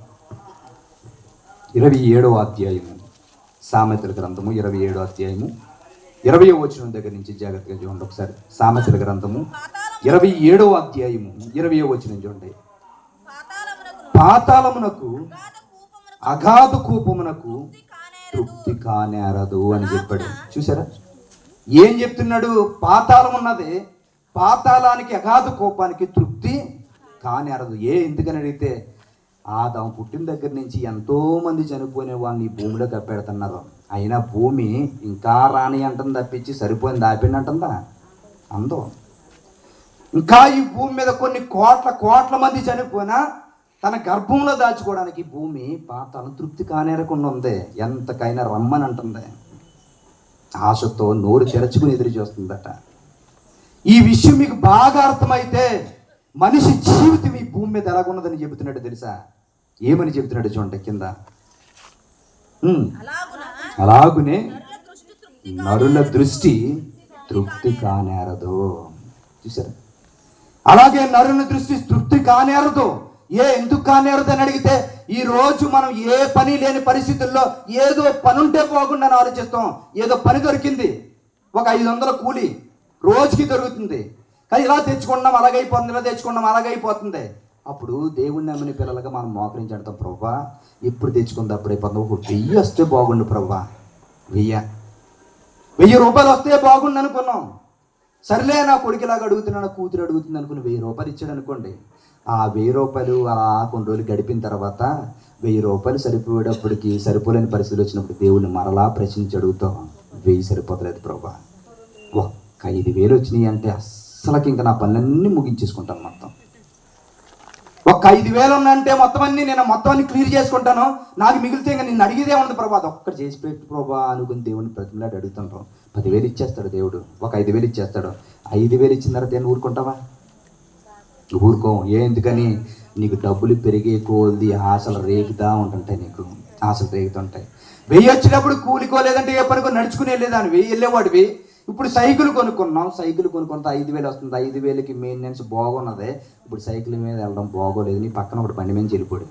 S1: 27వ అధ్యాయము. సామెతల గ్రంథము 27వ అధ్యాయము 20వ వచనం దగ్గర నుంచి జాగ్రత్తగా చూడండి ఒకసారి. సామెతల గ్రంథము 27వ అధ్యాయము 20వ వచనం చూడండి. పాతాళమునకు అగాధ కూపమునకు తృప్తి కానేరదు అని చెప్పాడు. చూసారా ఏం చెప్తున్నాడు? పాతాళం ఉన్నది, పాతాళానికి అగాధ కోపానికి తృప్తి కానేరదు. ఎందుకని అడిగితే, ఆదాము పుట్టిన దగ్గర నుంచి ఎంతోమంది చనిపోయిన వాళ్ళని ఈ భూమిలో కప్పెడుతున్నారు. అయినా భూమి ఇంకా రాని అంటుంది తప్పించి సరిపోయింది ఆపిండి అంటుందా? అందో. ఇంకా ఈ భూమి మీద కొన్ని కోట్ల మంది చనిపోయినా తన గర్భంలో దాచుకోవడానికి భూమి పాతాళం తృప్తి కానేరకుండా ఉంది. ఎంతకైనా రమ్మని అంటుంది. ఆశతో నోరు తెరచుకుని ఎదురు చూస్తుందట. ఈ విషయం మీకు బాగా అర్థమైతే మనిషి జీవితం ఈ భూమి మీద ఎలాగున్నదని చెబుతున్నాడు తెలుసా? ఏమని చెబుతున్నాడు చూడండి కింద. అలాగునే నరుల దృష్టి తృప్తి కానేరదు. చూసారా? అలాగే నరుల దృష్టి తృప్తి కానేరదు. ఎందుకు కానేరదు అని అడిగితే, ఈ రోజు మనం ఏ పని లేని పరిస్థితుల్లో ఏదో పని ఉంటే పోకుండా అని ఆలోచిస్తాం. ఏదో పని దొరికింది, ఒక 500 కూలి రోజుకి దొరుకుతుంది. కానీ ఇలా తెచ్చుకున్నాం అలాగైపోతుంది, ఇలా తెచ్చుకున్నాం అలాగైపోతుంది. అప్పుడు దేవుణ్ణి నమ్మిన పిల్లలుగా మనం మోకరించి అంటాం, ప్రభువా ఎప్పుడు తెచ్చుకుంది అప్పుడైపోతుంది, ఒక 1000 వస్తే బాగుండు ప్రభువా, 1000 రూపాయలు వస్తే బాగుండు అనుకున్నాం. సర్లే నా కొడుకులాగా అడుగుతున్నా, నా కూతురు అడుగుతుంది అనుకుని 1000 రూపాయలు ఇచ్చాడు అనుకోండి. ఆ 1000 రూపాయలు అలా కొన్ని రోజులు గడిపిన తర్వాత 1000 రూపాయలు సరిపోయేటప్పటికి సరిపోలేని పరిస్థితులు వచ్చినప్పుడు దేవుడిని మరలా ప్రశ్నించి అడుగుతాం, 1000 సరిపోతలేదు ప్రభా, ఒక్క 5000 వచ్చినాయి అంటే అస్సలకి ఇంకా నా పనులన్నీ ముగించేసుకుంటాను. మొత్తం ఒక్క 5000 ఉన్నాయంటే మొత్తం అన్ని క్లియర్ చేసుకుంటాను. నాకు మిగిలితే ఇంకా నిన్ను అడిగేదే ఉండదు ప్రభా, అది ఒక్కటి చేసి పెట్టు ప్రభా అనుకుని దేవుడిని ప్రతిమలాడి అడుగుతుంటాం. 10,000 ఇచ్చేస్తాడు దేవుడు, ఒక 5,000 ఇచ్చేస్తాడు. 5,000 ఇచ్చిన తర్వాత దేన్ని ఊరుకుంటావా? ఊరుకో. ఎందుకని? నీకు డబ్బులు పెరిగే కొద్ది ఆశలు రేగుతూ ఉంటుంటాయి, నీకు ఆశలు రేగుతుంటాయి. వెయ్యి వచ్చేటప్పుడు కూలికో లేదంటే ఏ పనికో నడుచుకుని వెళ్ళేదానివి, వెళ్ళేవాడివి. ఇప్పుడు సైకిల్ కొనుక్కున్నాం, సైకిల్ కొనుక్కుంటే 5,000 వస్తుంది. 5,000కి మెయింటెనెన్స్ బాగున్నదే. ఇప్పుడు సైకిల్ మీద వెళ్ళడం బాగోలేదు. నీ పక్కన ఒకటి బండి మీద వెళ్ళిపోడు.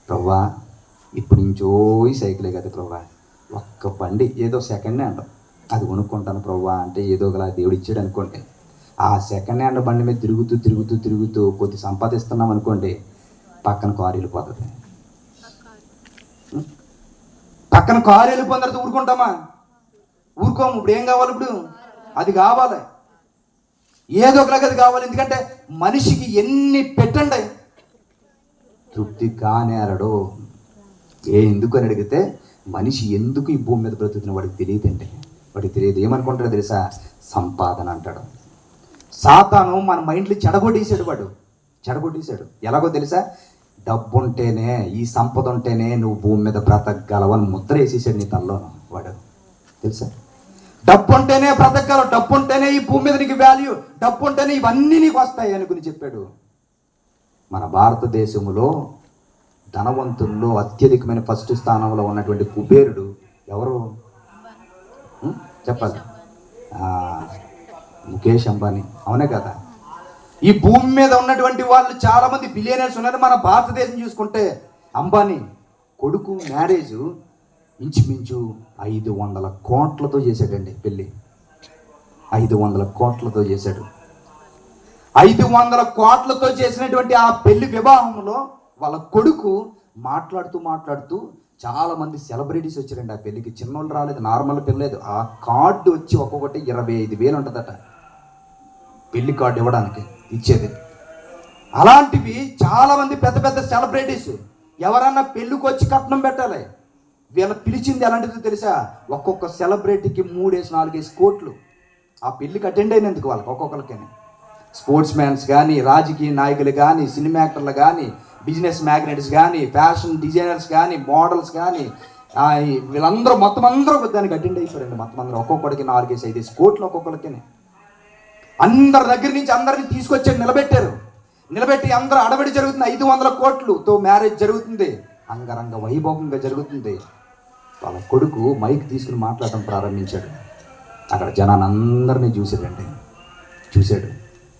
S1: ప్రవ్వా ఇప్పుడు నుంచో ఈ సైకిలే కదా ప్రవ్వా, ఒక్క బండి ఏదో సెకండ్ హ్యాండ్ అది కొనుక్కుంటాను ప్రవ్వా అంటే ఏదో ఒకలా దేవుడు ఇచ్చాడు అనుకోండి. ఆ సెకండ్ హ్యాండ్ బండి మీద తిరుగుతూ తిరుగుతూ తిరుగుతూ కొద్ది సంపాదిస్తున్నాం అనుకోండి, పక్కన కారు వెళ్ళిపోతుంది. పక్కన కారు వెళ్ళిపోయిన తర్వాత ఊరుకుంటామా? ఊరుకోము. ఇప్పుడు ఏం కావాలి? ఇప్పుడు అది కావాలి, ఏదో ఒకలాగా అది కావాలి. ఎందుకంటే మనిషికి ఎన్ని పెట్టండి తృప్తి కానేరడు. ఎందుకు అని అడిగితే మనిషి ఎందుకు ఈ భూమి మీద బ్రతుకుతున్న వాడికి తెలియదండి. వాడికి తెలియదు. ఏమనుకుంటాడో తెలుసా? సంపాదన అంటాడు. సాతాను మన మైండ్లో చెడగొట్టేశాడు. వాడు చెడగొట్టేశాడు. ఎలాగో తెలుసా? డబ్బు ఉంటేనే, ఈ సంపద ఉంటేనే నువ్వు భూమి మీద బ్రతకగలవని ముద్ర వేసేసాడు నీ తనలో. వాడు తెలుసా? డబ్బు ఉంటేనే బ్రతకగలవు, డబ్బు ఉంటేనే ఈ భూమి మీద నీకు వాల్యూ, డబ్బు ఉంటేనే ఇవన్నీ నీకు వస్తాయి అనుకుని చెప్పాడు. మన భారతదేశంలో ధనవంతుల్లో అత్యధికమైన ఫస్ట్ స్థానంలో ఉన్నటువంటి కుబేరుడు ఎవరు చెప్పాలి? ముఖేష్ అంబానీ. అవునే కదా? ఈ భూమి మీద ఉన్నటువంటి వాళ్ళు చాలా మంది బిలియనర్స్ ఉన్నారు. మన భారతదేశం చూసుకుంటే అంబానీ కొడుకు మ్యారేజ్ ఇంచుమించు 500 కోట్లతో చేశాడండి పెళ్ళి. 500 కోట్లతో చేశాడు. 500 కోట్లతో చేసినటువంటి ఆ పెళ్లి వివాహంలో వాళ్ళ కొడుకు మాట్లాడుతూ చాలా మంది సెలబ్రిటీస్ వచ్చారండి ఆ పెళ్లికి. చిన్నోళ్ళు రాలేదు, నార్మల్ పెళ్ళలేదు. ఆ కార్డు వచ్చి ఒక్కొక్కటి 25,000 ఉంటుందట పెళ్లి కార్డు ఇవ్వడానికి ఇచ్చేది. అలాంటివి చాలా మంది పెద్ద పెద్ద సెలబ్రిటీస్ ఎవరన్నా పెళ్ళికి వచ్చి కట్నం పెట్టాలి. వీళ్ళ పిలిచింది ఎలాంటిదో తెలుసా? ఒక్కొక్క సెలబ్రిటీకి 3-4 కోట్లు ఆ పెళ్ళికి అటెండ్ అయినందుకు వాళ్ళకి ఒక్కొక్కరికైనా. స్పోర్ట్స్ మ్యాన్స్ కానీ, రాజకీయ నాయకులు కానీ, సినిమా యాక్టర్లు కానీ, బిజినెస్ మ్యాగ్నెట్స్ కానీ, ఫ్యాషన్ డిజైనర్స్ కానీ, మోడల్స్ కానీ, వీళ్ళందరూ మొత్తం అందరూ దానికి అటెండ్ అయిపోయారండి. మొత్తం అందరూ ఒక్కొక్కడికి 4-5 కోట్లు ఒక్కొక్కరికి. అందరి దగ్గర నుంచి అందరిని తీసుకొచ్చి నిలబెట్టి అందరూ అడబడి జరుగుతుంది. 500 కోట్లతో మ్యారేజ్ జరుగుతుంది, అంగరంగ వైభవంగా జరుగుతుంది. వాళ్ళ కొడుకు మైక్ తీసుకుని మాట్లాడటం ప్రారంభించాడు. అక్కడ జనాన్ని అందరినీ చూశాడు.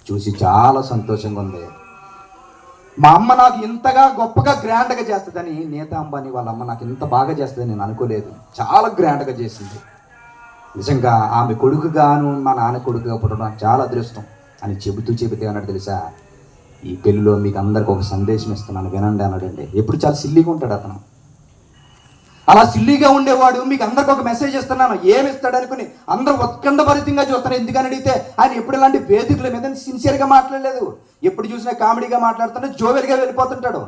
S1: చూసి చాలా సంతోషంగా ఉంది. మా అమ్మ నాకు ఇంతగా గొప్పగా గ్రాండ్గా చేస్తుందని, నీతా అంబానీ వాళ్ళ అమ్మ నాకు ఇంత బాగా చేస్తుందని నేను అనుకోలేదు. చాలా గ్రాండ్గా చేసింది. నిజంగా ఆమె కొడుకుగాను మా నాన్న కొడుకుగా పుట్టడం నాకు చాలా అదృష్టం అని చెబుతే అన్నాడు తెలుసా? ఈ పెళ్ళిలో మీకు అందరికి ఒక సందేశం ఇస్తున్నాను, వినండి అన్నాడండి. ఎప్పుడు చాలా సిల్లీగా ఉంటాడు అతను. అలా సిల్లీగా ఉండేవాడు మీకు అందరికి ఒక మెసేజ్ ఇస్తున్నాను. ఏమి ఇస్తాడు అనుకుని అందరూ ఉత్కంఠభరితంగా చూస్తారు. ఎందుకని అడిగితే ఆయన ఎప్పుడు ఇలాంటి వేదికల మీద సిన్సియర్గా మాట్లాడలేదు. ఎప్పుడు చూసినా కామెడీగా మాట్లాడుతున్నాడు, జోవెల్గా వెళ్ళిపోతుంటాడు.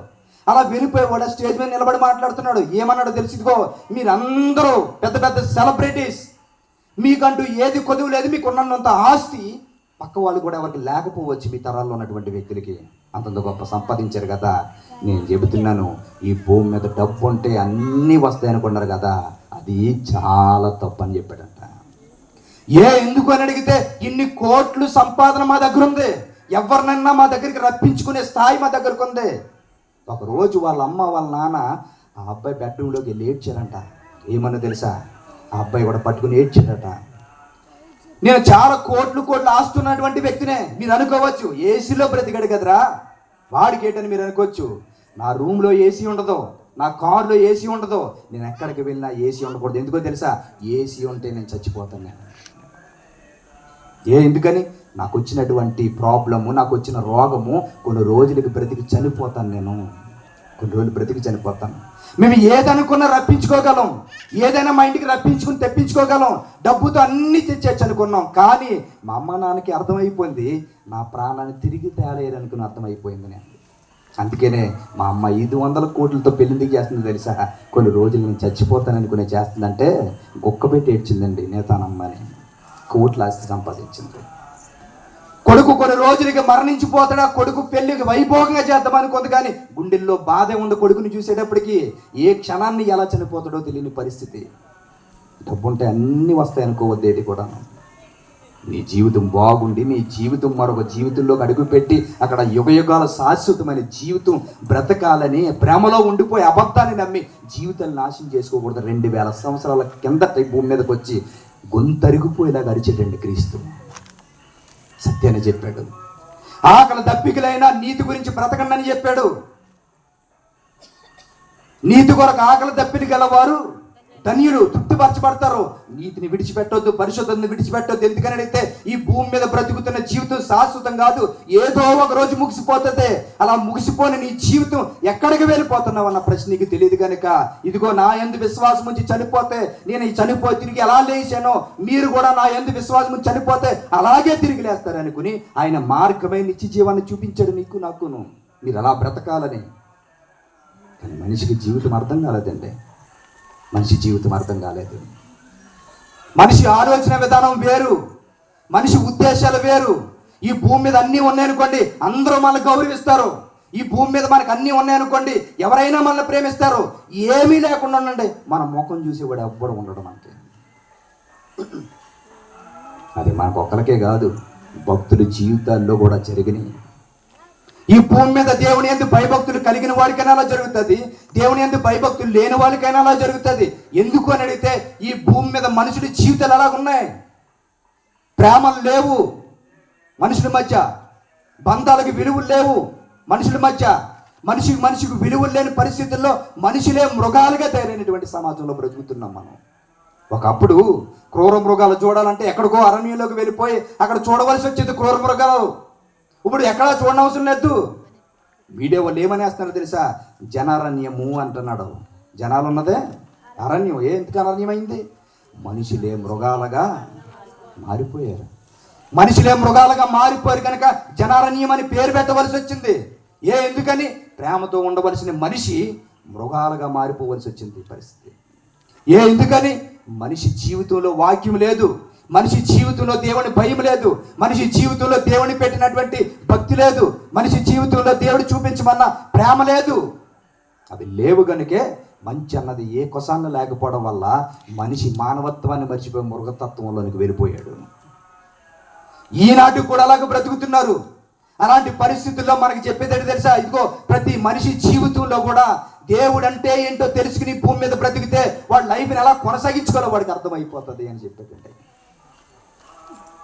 S1: అలా వెళ్ళిపోయేవాడు స్టేజ్ మీద నిలబడి మాట్లాడుతున్నాడు. ఏమన్నాడో తెలిసిదిగో, మీరందరూ పెద్ద పెద్ద సెలబ్రిటీస్, మీకంటూ ఏది కొదువు లేదు, మీకు ఉన్నంత ఆస్తి పక్క వాళ్ళు కూడా ఎవరికి లేకపోవచ్చు. మీ తరాల్లో ఉన్నటువంటి వ్యక్తులకి అంతంత గొప్ప సంపాదించారు కదా. నేను చెబుతున్నాను, ఈ భూమి మీద డబ్బు ఉంటే అన్నీ వస్తాయి అనుకున్నారు కదా, అది చాలా తప్పు అని చెప్పాడంట. ఎందుకు అని అడిగితే, ఇన్ని కోట్లు సంపాదన మా దగ్గర ఉంది, ఎవరినైనా మా దగ్గరికి రప్పించుకునే స్థాయి మా దగ్గరకు ఉంది. ఒకరోజు వాళ్ళ అమ్మ వాళ్ళ నాన్న ఆ అబ్బాయి బెడ్రూమ్లోకి వెళ్ళి ఏడ్చారంట. ఏమన్నా తెలుసా? ఆ అబ్బాయి కూడా పట్టుకుని ఏడ్చాడట. నేను చాలా కోట్లు ఆస్తున్నటువంటి వ్యక్తినే. మీరు అనుకోవచ్చు, ఏసీలో బ్రతికాడు కదరా వాడికి ఏంటని మీరు అనుకోవచ్చు. నా రూమ్లో ఏసీ ఉండదు, నా కారులో ఏసీ ఉండదు, నేను ఎక్కడికి వెళ్ళినా ఏసీ ఉండకూడదు. ఎందుకో తెలుసా? ఏసీ ఉంటే నేను చచ్చిపోతాను. నేను ఎందుకని? నాకు వచ్చినటువంటి ప్రాబ్లము, నాకు వచ్చిన రోగము కొన్ని రోజులకి బ్రతికి చనిపోతాను. నేను కొన్ని రోజులు బ్రతికి చనిపోతాను. మేము ఏదనుకున్నా రప్పించుకోగలం, ఏదైనా మా ఇంటికి రప్పించుకుని తెప్పించుకోగలం, డబ్బుతో అన్నీ తెచ్చేచ్చు అనుకున్నాం. కానీ మా అమ్మ నాన్నకి అర్థమైపోయింది, నా ప్రాణాన్ని తిరిగి తేలేరనుకుని అర్థమైపోయింది. నేను అందుకనే మా అమ్మ 500 కోట్లతో పెళ్ళిందుకు చేస్తుంది తెలుసా? కొన్ని రోజులు నేను చచ్చిపోతాననుకునే చేస్తుందంటే గొక్కబెట్టి ఏడ్చిందండి నేతానమ్మని. కోట్ల ఆస్తి సంపాదించింది. కొడుకు కొన్ని రోజులకి మరణించిపోతాడు. కొడుకు పెళ్లికి వైభోగంగా చేద్దామనుకుంది, కానీ గుండెల్లో బాధ ఉంది. కొడుకుని చూసేటప్పటికి ఏ క్షణాన్ని ఎలా చనిపోతాడో తెలియని పరిస్థితి. డబ్బు ఉంటే అన్నీ వస్తాయి అనుకోవద్దు. ఏది కూడా నీ జీవితం బాగుండి నీ జీవితం మరొక జీవితంలోకి అడుగుపెట్టి అక్కడ యుగయుగాల శాశ్వతమైన జీవితం బ్రతకాలని ప్రేమలో ఉండిపోయి అబద్ధాన్ని నమ్మి జీవితాన్ని నాశనం చేసుకోకూడదు. 2000 సంవత్సరాల కిందట భూమి మీదకి వచ్చి గొంతరిగిపోయేలాగా అరిచేటండి క్రీస్తు. సత్యాన్ని చెప్పాడు. ఆకలి దప్పికలైనా నీతి గురించి బ్రతకండి అని చెప్పాడు. నీతి కొరకు ఆకలి దప్పిక గలవారు ధన్యులు, తృప్తిపరచబడతారు. నీతిని విడిచిపెట్టొద్దు, పరిశుద్ధతని విడిచిపెట్టొద్దు. ఎందుకని అడిగితే ఈ భూమి మీద బ్రతుకుతున్న జీవితం శాశ్వతం కాదు, ఏదో ఒక రోజు ముగిసిపోతుంది. అలా ముగిసిపోని నీ జీవితం ఎక్కడికి వెళ్ళిపోతున్నావు అన్న ప్రశ్న నీకు తెలియదు కనుక, ఇదిగో నా యందు విశ్వాసం ఉంచి చనిపోతే నేను ఈ చనిపోయి తిరిగి ఎలా లేచానో మీరు కూడా నా యందు విశ్వాసం ఉంచి చనిపోతే అలాగే తిరిగి లేస్తారు అనుకుని ఆయన మార్గమే నిత్య జీవాన్ని చూపించాడు నీకు నాకును, మీరు అలా బ్రతకాలని. కానీ మనిషికి జీవితం అర్థం కాలేదండి. మనిషి జీవితం అర్థం కాలేదు. మనిషి ఆలోచన విధానం వేరు, మనిషి ఉద్దేశాలు వేరు. ఈ భూమి మీద అన్నీ ఉన్నాయనుకోండి, అందరూ మనల్ని గౌరవిస్తారు. ఈ భూమి మీద మనకు అన్నీ ఉన్నాయనుకోండి, ఎవరైనా మనల్ని ప్రేమిస్తారు. ఏమీ లేకుండా ఉండండి, మన ముఖం చూసేవాడు ఎవ్వడు ఉండడం మనకి. అది మనకు ఒక్కరికే కాదు, భక్తుల జీవితాల్లో కూడా జరిగినాయి. ఈ భూమి మీద దేవుని యందు భయభక్తులు కలిగిన వాడికైనా అలా జరుగుతుంది, దేవుని యందు భయభక్తులు లేని వాళ్ళకైనా అలా జరుగుతుంది. ఎందుకు అని అడిగితే ఈ భూమి మీద మనుషుల జీవితాలు అలాగ ఉన్నాయి. ప్రేమలు లేవు మనుషుల మధ్య, బంధాలకు విలువలు లేవు మనుషుల మధ్య. మనిషికి విలువలు లేని పరిస్థితుల్లో మనుషులే మృగాలుగా తయారైనటువంటి సమాజంలో బ్రతుకుతున్నాం మనం. ఒకప్పుడు క్రూర మృగాలు చూడాలంటే ఎక్కడికో అరణ్యంలోకి వెళ్ళిపోయి అక్కడ చూడవలసి వచ్చేది క్రూర మృగాలు. ఇప్పుడు ఎక్కడా చూడనవసరం లేదు. మీడియా వాళ్ళు ఏమనేస్తున్నారు తెలుసా? జనారణ్యము అంటున్నాడు. జనాలు ఉన్నదే అరణ్యం. ఎందుకు అరణ్యమైంది? మనుషులే మృగాలుగా మారిపోయారు. మనుషులే మృగాలుగా మారిపోయారు కనుక జనారణ్యం అని పేరు పెట్టవలసి వచ్చింది. ఎందుకని? ప్రేమతో ఉండవలసిన మనిషి మృగాలుగా మారిపోవలసి వచ్చింది పరిస్థితి. ఎందుకని? మనిషి జీవితంలో వాక్యం లేదు, మనిషి జీవితంలో దేవుని భయం లేదు, మనిషి జీవితంలో దేవుని పెట్టినటువంటి భక్తి లేదు, మనిషి జీవితంలో దేవుడు చూపించమన్న ప్రేమ లేదు. అవి లేవు కనుకే మంచి అన్నది ఏ కొసాన్న లేకపోవడం వల్ల మనిషి మానవత్వాన్ని మర్చిపోయి మృగతత్వంలోనికి వెళ్ళిపోయాడు. ఈనాటికి కూడా అలాగే బ్రతుకుతున్నారు. అలాంటి పరిస్థితుల్లో మనకి చెప్పేది తెలుసా? ఇదిగో ప్రతి మనిషి జీవితంలో కూడా దేవుడు అంటే ఏంటో తెలుసుకుని భూమి మీద బ్రతికితే వాడి లైఫ్ని ఎలా కొనసాగించుకోవాలో వాడికి అర్థమైపోతుంది అని చెప్పేదండి.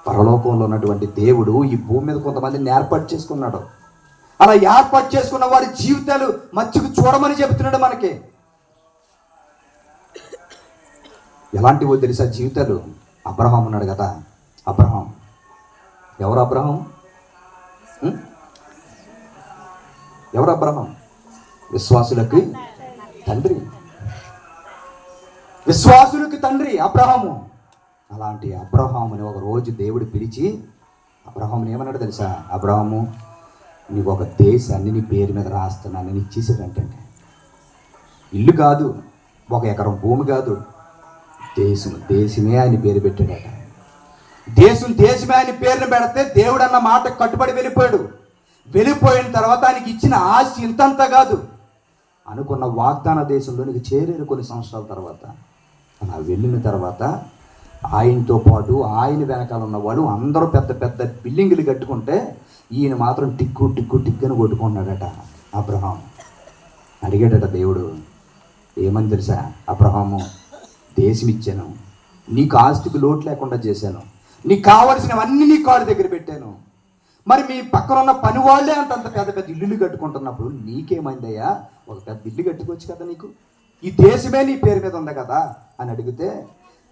S1: పరలోకంలో ఉన్నటువంటి దేవుడు ఈ భూమి మీద కొంతమందిని ఏర్పాటు చేసుకున్నాడు. అలా ఏర్పాటు చేసుకున్న వారి జీవితాలు మచ్చుకు చూడమని చెబుతున్నాడు మనకి. ఎలాంటివో తెలుసా జీవితాలు? అబ్రహాం ఉన్నాడు కదా, అబ్రహాం ఎవరు? అబ్రహాం ఎవరు? అబ్రహాం విశ్వాసులకి తండ్రి, విశ్వాసులకి తండ్రి అబ్రహాము. అలాంటి అబ్రహాముని ఒక రోజు దేవుడు పిలిచి అబ్రహాముని ఏమన్నాడు తెలుసా? అబ్రహాము, నీకు ఒక దేశాన్ని నీ పేరు మీద రాస్తున్నానని ఇచ్చేసాడంటే, ఇల్లు కాదు, 1 ఎకరం భూమి కాదు, దేశమే ఆయన పేరు పెట్టాడట. దేశమే ఆయన పేరుని పెడితే దేవుడు అన్న మాట కట్టుబడి వెళ్ళిపోయాడు. వెళ్ళిపోయిన తర్వాత ఆయనకి ఇచ్చిన ఆస్తి ఇంతంతా కాదు, అనుకున్న వాగ్దాన దేశంలోనికి చేరేరు కొన్ని సంవత్సరాల తర్వాత. అలా వెళ్ళిన తర్వాత ఆయనతో పాటు ఆయన వెనకాల ఉన్న వాళ్ళు అందరూ పెద్ద పెద్ద బిల్డింగులు కట్టుకుంటే ఈయన మాత్రం టిక్కు అని కొట్టుకున్నాడట. అబ్రహాం అడిగాడట దేవుడు, ఏమని తెలుసా? అబ్రహాము, దేశం ఇచ్చాను, నీకు ఆస్తికి లోటు లేకుండా చేశాను, నీకు కావలసినవన్నీ నీ కాళ్ళ దగ్గర పెట్టాను. మరి మీ పక్కన ఉన్న పని వాళ్ళే అంతంత పెద్ద పెద్ద ఇల్లులు కట్టుకుంటున్నప్పుడు నీకేమైందయ్యా? ఒక పెద్ద ఇల్లు కట్టుకోవచ్చు కదా, నీకు ఈ దేశమే నీ పేరు మీద ఉంది కదా అని అడిగితే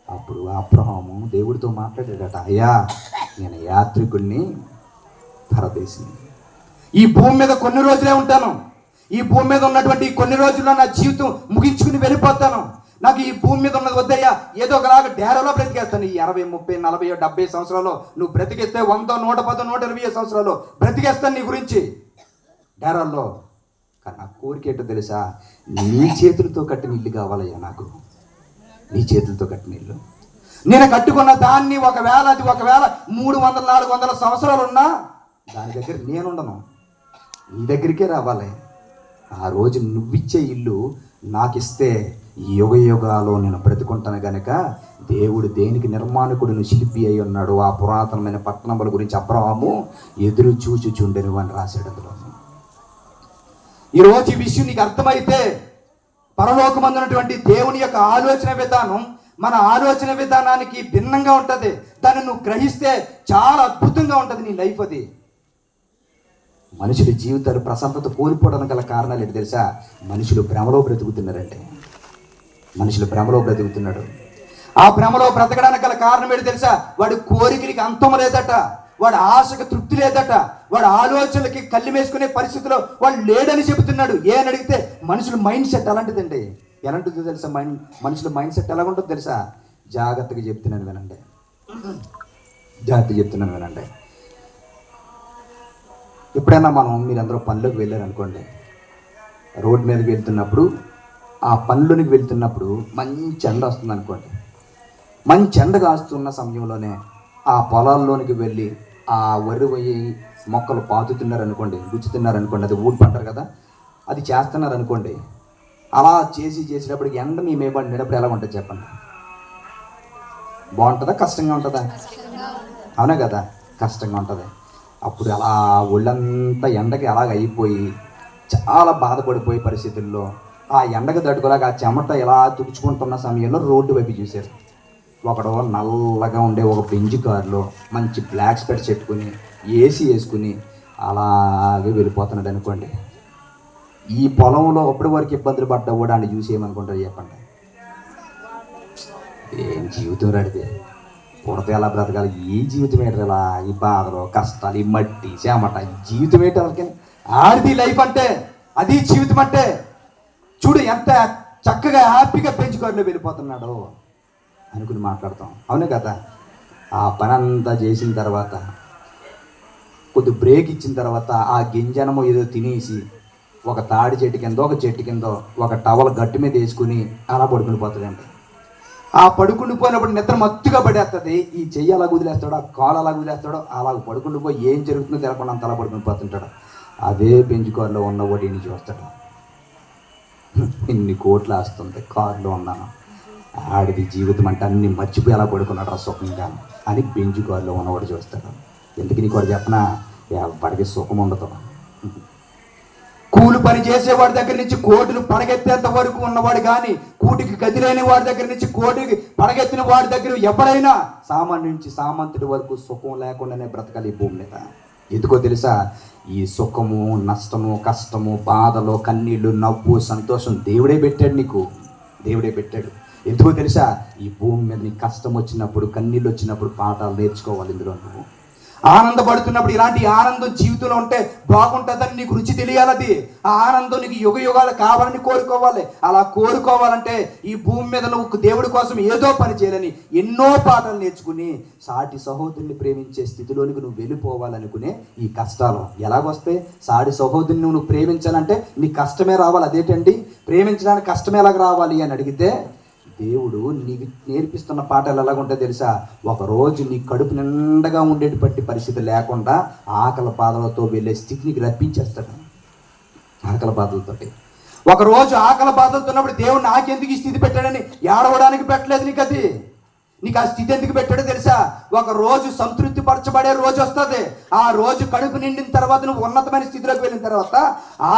S1: అప్పుడు అబ్రహాము దేవుడితో మాట్లాడాడట, అయ్యా నేను యాత్రికుడిని, పరదేశిని, ఈ భూమి మీద కొన్ని రోజులే ఉంటాను, ఈ భూమి మీద ఉన్నటువంటి కొన్ని రోజుల్లో నా జీవితం ముగించుకుని వెళ్ళిపోతాను, నాకు ఈ భూమి మీద ఉన్నది వద్దయ్యా, ఏదో ఒకలాగా డేరాలో బ్రతికేస్తాను. ఈ 60, 30, 40, 70 సంవత్సరాలు నువ్వు బ్రతికేస్తే 100, 110, 120 సంవత్సరాలు బ్రతికేస్తాను నీ గురించి డేరాల్లో. కానీ నా కోరిక ఏంటో తెలుసా? నీ చేతులతో కట్టిన ఇల్లు కావాలయ్యా నాకు, నీ చేతులతో కట్టిన ఇల్లు. నేను కట్టుకున్న దాన్ని ఒకవేళ 300, 400 సంవత్సరాలు ఉన్నా దాని దగ్గర నేనుండను, నీ దగ్గరికే రావాలి. ఆ రోజు నువ్విచ్చే ఇల్లు నాకు ఇస్తే యుగ యుగాలు నేను బ్రతుకుంటాను గనక దేవుడు దేనికి నిర్మాణకుడిని శిల్పి అయి ఉన్నాడు, ఆ పురాతనమైన పట్టణముల గురించి అబ్రహాము ఎదురు చూచుచుండెను అని రాశాడు అందులో. ఈరోజు ఈ విషయం నీకు అర్థమైతే పరలోకమందున్నటువంటి దేవుని యొక్క ఆలోచన విధానం మన ఆలోచన విధానానికి భిన్నంగా ఉంటుంది. దాన్ని నువ్వు గ్రహిస్తే చాలా అద్భుతంగా ఉంటుంది నీ లైఫ్. అది మనుషుల జీవితాలు ప్రశాంతత కోల్పోవడానికి గల కారణాలు ఏంటి తెలుసా? మనుషులు భ్రమలో బ్రతుకుతున్నారంటే, మనుషులు భ్రమలో బ్రతుకుతున్నాడు. ఆ భ్రమలో బ్రతకడానికి గల కారణం ఏంటి తెలుసా? వాడి కోరికలకి అంతం లేదట, వాడి ఆశకు తృప్తి లేదట, వాడి ఆలోచనలకి కళ్ళు వేసుకునే పరిస్థితిలో వాడు లేడని చెబుతున్నాడు. అని అడిగితే మనుషుల మైండ్ సెట్ అలాంటిదండి. ఎలాంటిదో తెలుసా? మనుషుల మైండ్ సెట్ ఎలా ఉంటుందో తెలుసా? జాగ్రత్తగా చెప్తున్నాను వినండి, జాగ్రత్తగా చెప్తున్నాను వినండి. ఎప్పుడైనా మీరందరూ పనిలోకి వెళ్ళారనుకోండి, రోడ్డు మీదకి వెళ్తున్నప్పుడు, ఆ పనిలోనికి వెళ్తున్నప్పుడు మంచి ఎండ వస్తుంది అనుకోండి. మంచి ఎండ కాస్తున్న సమయంలోనే ఆ పొలాల్లోనికి వెళ్ళి ఆ వరి మొక్కలు పాతుతున్నారనుకోండి, గుచ్చుతున్నారనుకోండి, అది ఊడ్పంటారు కదా, అది చేస్తున్నారనుకోండి. అలా చేసినప్పటికి ఎండ మీ మేపడినప్పుడు ఎలా ఉంటుంది చెప్పండి? బాగుంటుందా కష్టంగా ఉంటుందా? అవునా కదా, కష్టంగా ఉంటుంది. అప్పుడు అలా ఒళ్ళంతా ఎండకి అలాగ అయిపోయి చాలా బాధపడిపోయే పరిస్థితుల్లో ఆ ఎండకు తట్టుకోలేక ఆ చెమట ఇలా తుడుచుకుంటున్న సమయంలో రోడ్డు వైపు చూశారు. ఒకడు నల్లగా ఉండే ఒక బెంజ్ కారులో మంచి బ్లాక్ స్పెట్స్ పెట్టుకుని ఏసీ వేసుకుని అలాగే వెళ్ళిపోతున్నాడు అనుకోండి. ఈ పొలంలో అప్పటి వరకు ఇబ్బందులు పడ్డా కూడా అని చూసి ఏమనుకుంటారు చెప్పండి? ఏం జీవితం రాడితే, పుడత ఎలా బ్రతకాలి, ఈ జీవితం ఏంటి ఇలా, ఈ బాధలు కష్టాలు, ఈ మట్టి చెమట, ఈ జీవితం ఏంటి వాళ్ళకి? ఆడిది లైఫ్ అంటే, అది జీవితం అంటే. చూడు ఎంత చక్కగా హ్యాపీగా పెంచుకోరులో వెళ్ళిపోతున్నాడు అనుకుని మాట్లాడతాం, అవునే కదా. ఆ పని అంతా చేసిన తర్వాత కొద్ది బ్రేక్ ఇచ్చిన తర్వాత ఆ గింజనమో ఏదో తినేసి ఒక తాడి చెట్టు కింద, ఒక చెట్టు కింద ఒక టవల్ గట్టి మీద వేసుకుని అలా పడుకుని పోతాడండి. ఆ పడుకుని పోయినప్పుడు నిద్ర మత్తుగా పడేస్తుంది. ఈ చెయ్యి అలా వదిలేస్తాడో, ఆ కాలు అలా వదిలేస్తాడో, అలా పడుకుని పోయి ఏం జరుగుతుందో తెలకుండా అంత అలా పడుకుని పోతుంటాడు. అదే పెంచుకోరులో ఉన్నవాడు ఈయన చూస్తాడు, ఇన్ని కోట్లు వస్తుంది కారులో ఉన్నాను, ఆడిది జీవితం అంటే అన్ని మర్చిపోయి అలా పడుకున్నాడు రా సుఖంగా అని బెంచ్ కారులో ఉన్నవాడు చూస్తాడు. ఎందుకు నీకు వాడు చెప్పనా? వాడికి సుఖం ఉండదు. కూలి పని చేసేవాడి దగ్గర నుంచి కోటులు పడగెత్తేంత వరకు ఉన్నవాడు కానీ, కూటికి గతి లేని వాడి దగ్గర నుంచి కోటికి పడగెత్తిన వాడి దగ్గర ఎవరైనా సామాన్య నుంచి సామంతుడి వరకు సుఖం లేకుండానే బ్రతకాలి ఈ భూమి మీద. ఎందుకో తెలుసా? ఈ సుఖము, నష్టము, కష్టము, బాధలు, కన్నీళ్ళు, నవ్వు, సంతోషం దేవుడే పెట్టాడు నీకు, దేవుడే పెట్టాడు. ఎందుకో తెలుసా? ఈ భూమి మీద నీకు కష్టం వచ్చినప్పుడు, కన్నీళ్ళు వచ్చినప్పుడు పాఠాలు నేర్చుకోవాలి. ఇందులో నువ్వు ఆనందపడుతున్నప్పుడు ఇలాంటి ఆనందం జీవితంలో ఉంటే బాగుంటుందని నీకు రుచి తెలియాలది. ఆ ఆనందం నీకు యుగ యుగాలు కావాలని కోరుకోవాలి. అలా కోరుకోవాలంటే ఈ భూమి మీద నువ్వు దేవుడి కోసం ఏదో పని చేయాలని ఎన్నో పాఠాలు నేర్చుకుని సాటి సహోదరుని ప్రేమించే స్థితిలోనికి నువ్వు వెళ్ళిపోవాలనుకునే ఈ కష్టాలు ఎలాగొస్తాయి? సాటి సహోదరుని నువ్వు ప్రేమించాలంటే నీకు కష్టమే రావాలి. అదేంటండి ప్రేమించడానికి కష్టమే ఎలాగ రావాలి అని అడిగితే, దేవుడు నీకు నేర్పిస్తున్న పాఠాలు ఎలాగుంటాయో తెలుసా? ఒకరోజు నీ కడుపు నిండగా ఉండేటువంటి పరిస్థితి లేకుండా ఆకలి బాధలతో వెళ్ళే స్థితి నీకు రప్పించేస్తాడు. ఆకలి బాధలతోటి ఒకరోజు ఆకలి బాధలతో ఉన్నప్పుడు దేవుడు నాకెందుకు ఈ స్థితి పెట్టాడని ఏడవడానికి పెట్టలేదు నీకు. అది నీకు ఆ స్థితి ఎందుకు పెట్టాడో తెలుసా? ఒక రోజు సంతృప్తి పరచబడే రోజు వస్తుంది. ఆ రోజు కడుపు నిండిన తర్వాత నువ్వు ఉన్నతమైన స్థితిలోకి వెళ్ళిన తర్వాత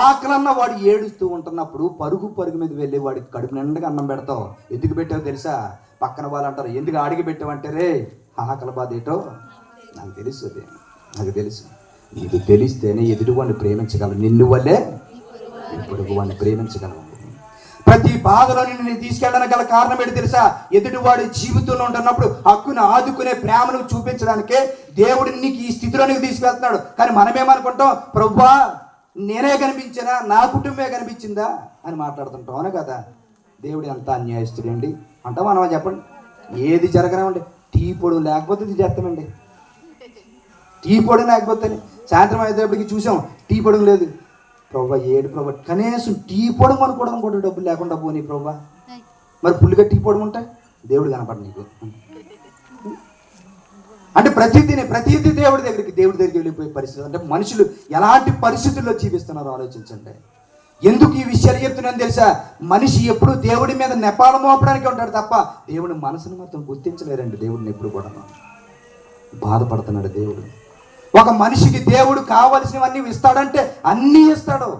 S1: ఆకలన్న వాడు ఏడుస్తూ ఉంటున్నప్పుడు పరుగు మీద వెళ్ళి వాడికి కడుపు నిండగా అన్నం పెడతావు. ఎందుకు పెట్టావు తెలుసా? పక్కన వాళ్ళు అంటారు, ఎందుకు అడిగి పెట్టావంటే, రే ఆకలి బాధ ఏటో నాకు తెలుసు, నాకు తెలుసు. నీకు తెలిస్తేనే ఎదుటివాడిని ప్రేమించగలవు, నిన్ను వల్లే పొరుగు వాడిని ప్రేమించగలవు. ప్రతి బాధలో నిన్ను తీసుకెళ్ళడానికి గల కారణం ఏంటి తెలుసా? ఎదుటివాడి జీవితంలో ఉంటున్నప్పుడు హక్కును ఆదుకునే ప్రేమను చూపించడానికే దేవుడు నీకు ఈ స్థితిలోనికి తీసుకెళ్తున్నాడు. కానీ మనమేమనుకుంటాం, ప్రభువా నేనే కనిపించినా, నా కుటుంబమే కనిపించిందా అని మాట్లాడుతుంటాం, అవునా కదా. దేవుడు ఎంత అన్యాయస్తుడండి అంటాం మనం. చెప్పండి, ఏది జరగనివ్వండి, టీ పొడి లేకపోతే ఇది చేస్తామండి. టీ పొడి లేకపోతే సాయంత్రం అయ్యేటప్పటికి చూసాం టీ పొడి లేదు. ప్రభా ఏడు ప్రభా, కనీసం టీ పొడం అనుకోవడం కూడా డబ్బులు లేకుండా పోనీ ప్రభా. మరి పుల్లిగా టీ పొడం ఉంటాయి, దేవుడు కనపడ నీకు అంటే ప్రతిదీ దేవుడి దగ్గరికి వెళ్ళిపోయే పరిస్థితి. అంటే మనుషులు ఎలాంటి పరిస్థితుల్లో జీవిస్తున్నారో ఆలోచించండి. ఎందుకు ఈ విషయాలు చెప్తున్నాను తెలుసా? మనిషి ఎప్పుడు దేవుడి మీద నెపాలు మోపడానికి ఉంటాడు తప్ప దేవుడి మనసును మాత్రం గుర్తించలేరండి. దేవుడిని ఎప్పుడు కూడా బాధపడుతున్నాడు దేవుడు. ఒక మనిషికి దేవుడు కావలసినవన్నీ ఇస్తాడంటే అన్నీ ఇస్తాడు,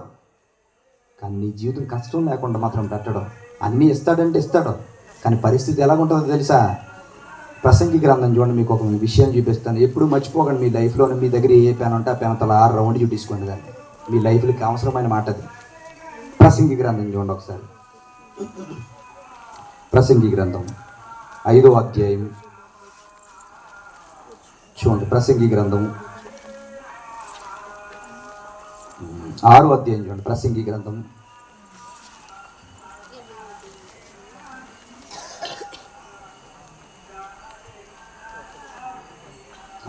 S1: కానీ నీ జీవితం కష్టం లేకుండా మాత్రం పెట్టడం. అన్నీ ఇస్తాడంటే ఇస్తాడు, కానీ పరిస్థితి ఎలాగుంటుందో తెలుసా? ప్రసంగి గ్రంథం చూడండి, మీకు ఒక విషయం చూపిస్తాను. ఎప్పుడు మర్చిపోకండి. మీ లైఫ్లో మీ దగ్గర ఏ పెన్ ఉంటే ఆ పెన్ తల 6 రౌండ్ చూపించుకోండి. దాన్ని మీ లైఫ్కి అవసరమైన మాట అది. ప్రసంగి గ్రంథం చూడండి ఒకసారి. ప్రసంగి గ్రంథం 5వ అధ్యాయం చూడండి. ప్రసంగి గ్రంథం 6వ అధ్యాయం చూడండి. ప్రసంగి గ్రంథం